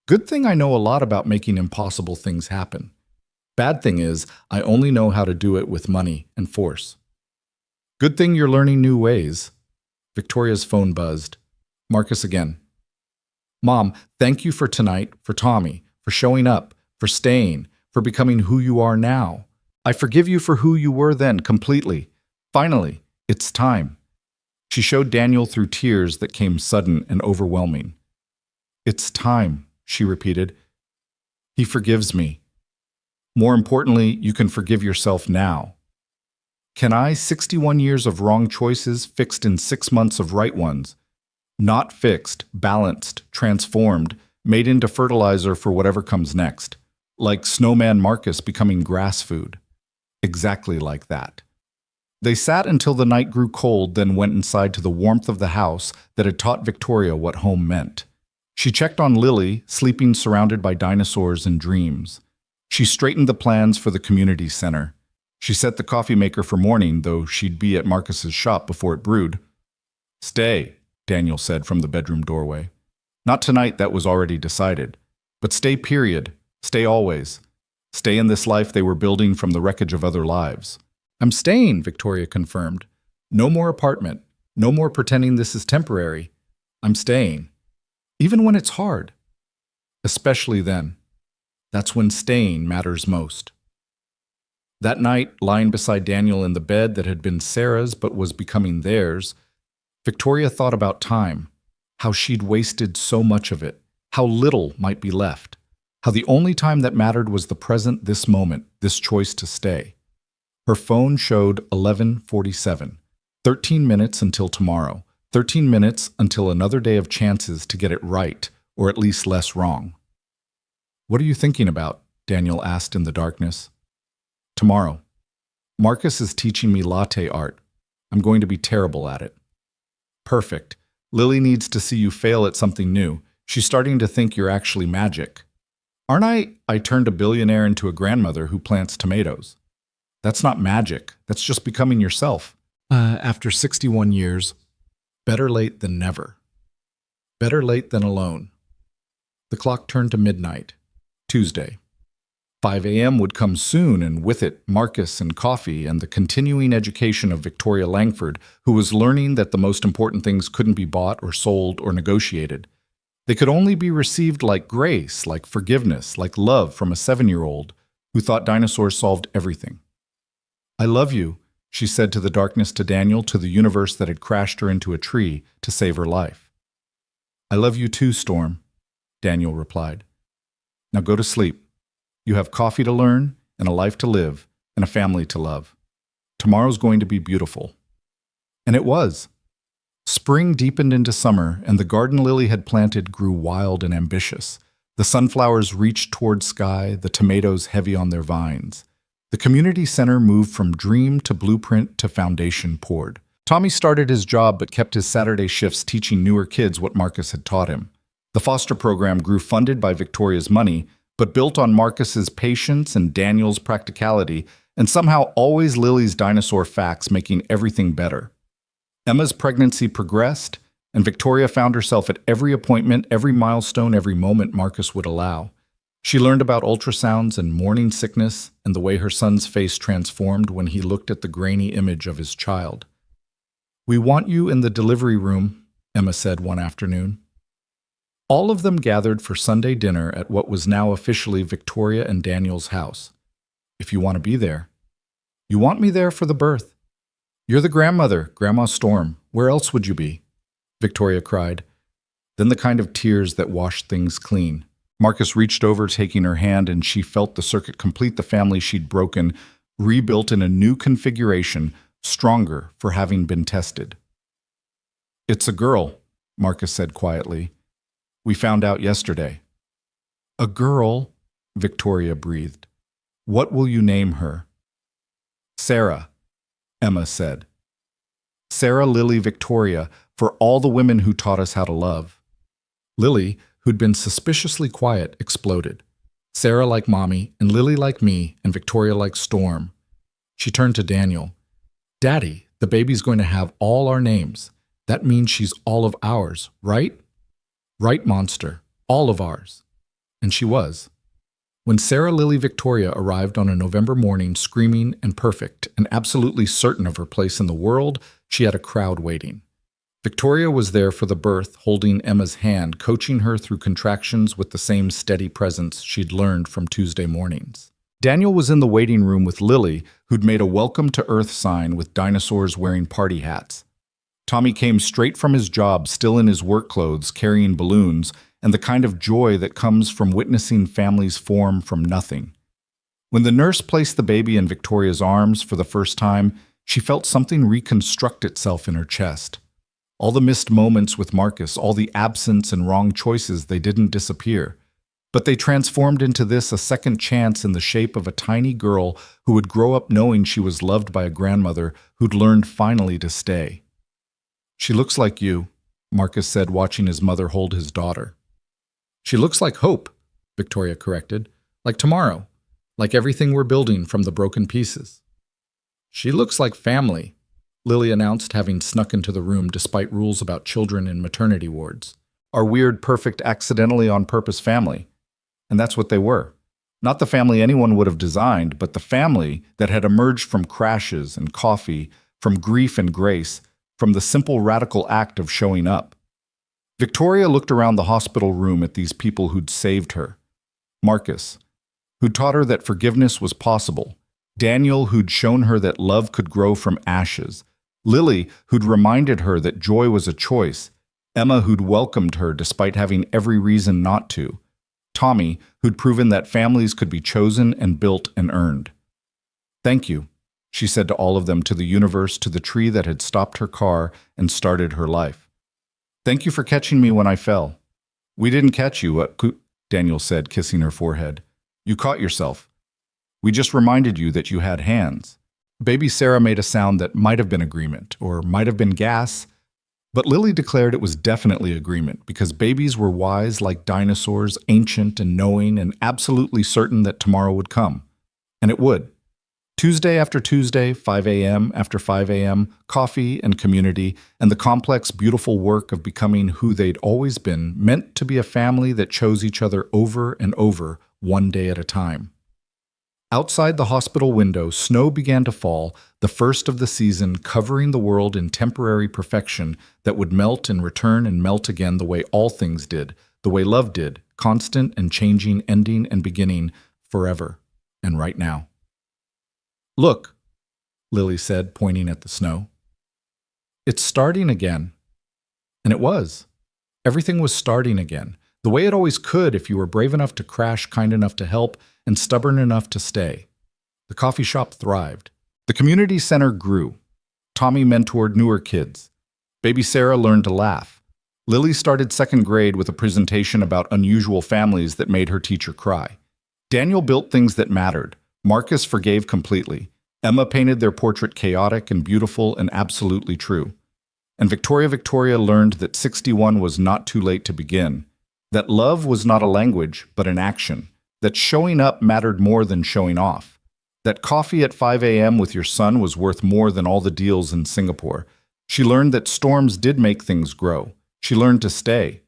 Good thing I know a lot about making impossible things happen. Bad thing is, I only know how to do it with money and force. Good thing you're learning new ways. Victoria's phone buzzed. Marcus again. Mom, thank you for tonight, for Tommy, for showing up, for staying, for becoming who you are now. I forgive you for who you were then completely. Finally, it's time. She showed Daniel through tears that came sudden and overwhelming. It's time, she repeated. He forgives me. More importantly, you can forgive yourself now. Can I, 61 years of wrong choices fixed in 6 months of right ones, not fixed, balanced, transformed, made into fertilizer for whatever comes next, like Snowman Marcus becoming grass food. Exactly like that. They sat until the night grew cold, then went inside to the warmth of the house that had taught Victoria what home meant. She checked on Lily, sleeping surrounded by dinosaurs and dreams. She straightened the plans for the community center. She set the coffee maker for morning, though she'd be at Marcus's shop before it brewed. Stay, Daniel said from the bedroom doorway. Not tonight, that was already decided. But stay, period. Stay always. Stay in this life they were building from the wreckage of other lives. I'm staying, Victoria confirmed. No more apartment. No more pretending this is temporary. I'm staying. Even when it's hard. Especially then. That's when staying matters most. That night, lying beside Daniel in the bed that had been Sarah's but was becoming theirs, Victoria thought about time, how she'd wasted so much of it, how little might be left, how the only time that mattered was the present, this moment, this choice to stay. Her phone showed 11:47, 13 minutes until tomorrow, 13 minutes until another day of chances to get it right, or at least less wrong. "What are you thinking about?" Daniel asked in the darkness. "Tomorrow. Marcus is teaching me latte art. I'm going to be terrible at it." "Perfect. Lily needs to see you fail at something new. She's starting to think you're actually magic." "Aren't I? I turned a billionaire into a grandmother who plants tomatoes." "That's not magic. That's just becoming yourself." After 61 years, better late than never. Better late than alone. The clock turned to midnight. Tuesday. 5 a.m. would come soon, and with it, Marcus and coffee and the continuing education of Victoria Langford, who was learning that the most important things couldn't be bought or sold or negotiated. They could only be received like grace, like forgiveness, like love from a 7-year-old who thought dinosaurs solved everything. "I love you," she said to the darkness, to Daniel, to the universe that had crashed her into a tree to save her life. "I love you too, Storm," Daniel replied. "Now go to sleep. You have coffee to learn, and a life to live, and a family to love. Tomorrow's going to be beautiful." And it was. Spring deepened into summer, and the garden Lily had planted grew wild and ambitious. The sunflowers reached toward sky, the tomatoes heavy on their vines. The community center moved from dream to blueprint to foundation poured. Tommy started his job but kept his Saturday shifts teaching newer kids what Marcus had taught him. The foster program grew funded by Victoria's money, but built on Marcus's patience and Daniel's practicality, and somehow always Lily's dinosaur facts, making everything better. Emma's pregnancy progressed, and Victoria found herself at every appointment, every milestone, every moment Marcus would allow. She learned about ultrasounds and morning sickness and the way her son's face transformed when he looked at the grainy image of his child. "We want you in the delivery room," Emma said one afternoon. All of them gathered for Sunday dinner at what was now officially Victoria and Daniel's house. "If you want to be there." "You want me there for the birth." "You're the grandmother, Grandma Storm. Where else would you be?" Victoria cried. Then the kind of tears that washed things clean. Marcus reached over, taking her hand, and she felt the circuit complete the family she'd broken, rebuilt in a new configuration, stronger for having been tested. "It's a girl," Marcus said quietly. "We found out yesterday." "A girl," Victoria breathed. "What will you name her?" "Sarah," Emma said. "Sarah Lily Victoria, for all the women who taught us how to love." Lily, who'd been suspiciously quiet, exploded. "Sarah like Mommy, and Lily like me, and Victoria like Storm." She turned to Daniel. "Daddy, the baby's going to have all our names. That means she's all of ours, right?" "Right, monster. All of ours." And she was. When Sarah Lily Victoria arrived on a November morning, screaming and perfect and absolutely certain of her place in the world, she had a crowd waiting. Victoria was there for the birth, holding Emma's hand, coaching her through contractions with the same steady presence she'd learned from Tuesday mornings. Daniel was in the waiting room with Lily, who'd made a welcome to Earth sign with dinosaurs wearing party hats. Tommy came straight from his job, still in his work clothes, carrying balloons, and the kind of joy that comes from witnessing families form from nothing. When the nurse placed the baby in Victoria's arms for the first time, she felt something reconstruct itself in her chest. All the missed moments with Marcus, all the absence and wrong choices, they didn't disappear. But they transformed into this, a second chance in the shape of a tiny girl who would grow up knowing she was loved by a grandmother who'd learned finally to stay. "She looks like you," Marcus said, watching his mother hold his daughter. "She looks like hope," Victoria corrected. "Like tomorrow. Like everything we're building from the broken pieces." "She looks like family," Lily announced, having snuck into the room despite rules about children in maternity wards. Our weird, perfect, accidentally on purpose family. And that's what they were. Not the family anyone would have designed, but the family that had emerged from crashes and coffee, from grief and grace, from the simple radical act of showing up. Victoria looked around the hospital room at these people who'd saved her. Marcus, who'd taught her that forgiveness was possible. Daniel, who'd shown her that love could grow from ashes. Lily, who'd reminded her that joy was a choice. Emma, who'd welcomed her despite having every reason not to. Tommy, who'd proven that families could be chosen and built and earned. "Thank you," she said to all of them, to the universe, to the tree that had stopped her car and started her life. "Thank you for catching me when I fell." "We didn't catch you," Daniel said, kissing her forehead. "You caught yourself. We just reminded you that you had hands." Baby Sarah made a sound that might have been agreement, or might have been gas, but Lily declared it was definitely agreement, because babies were wise like dinosaurs, ancient and knowing, and absolutely certain that tomorrow would come. And it would. Tuesday after Tuesday, 5 a.m. after 5 a.m., coffee and community, and the complex, beautiful work of becoming who they'd always been, meant to be a family that chose each other over and over, one day at a time. Outside the hospital window, snow began to fall, the first of the season, covering the world in temporary perfection that would melt and return and melt again the way all things did, the way love did, constant and changing, ending and beginning, forever, and right now. "Look," Lily said, pointing at the snow. "It's starting again." And it was. Everything was starting again, the way it always could if you were brave enough to crash, kind enough to help, and stubborn enough to stay. The coffee shop thrived. The community center grew. Tommy mentored newer kids. Baby Sarah learned to laugh. Lily started second grade with a presentation about unusual families that made her teacher cry. Daniel built things that mattered. Marcus forgave completely. Emma painted their portrait chaotic and beautiful and absolutely true. And Victoria learned that 61 was not too late to begin. That love was not a language, but an action. That showing up mattered more than showing off. That coffee at 5 a.m. with your son was worth more than all the deals in Singapore. She learned that storms did make things grow. She learned to stay.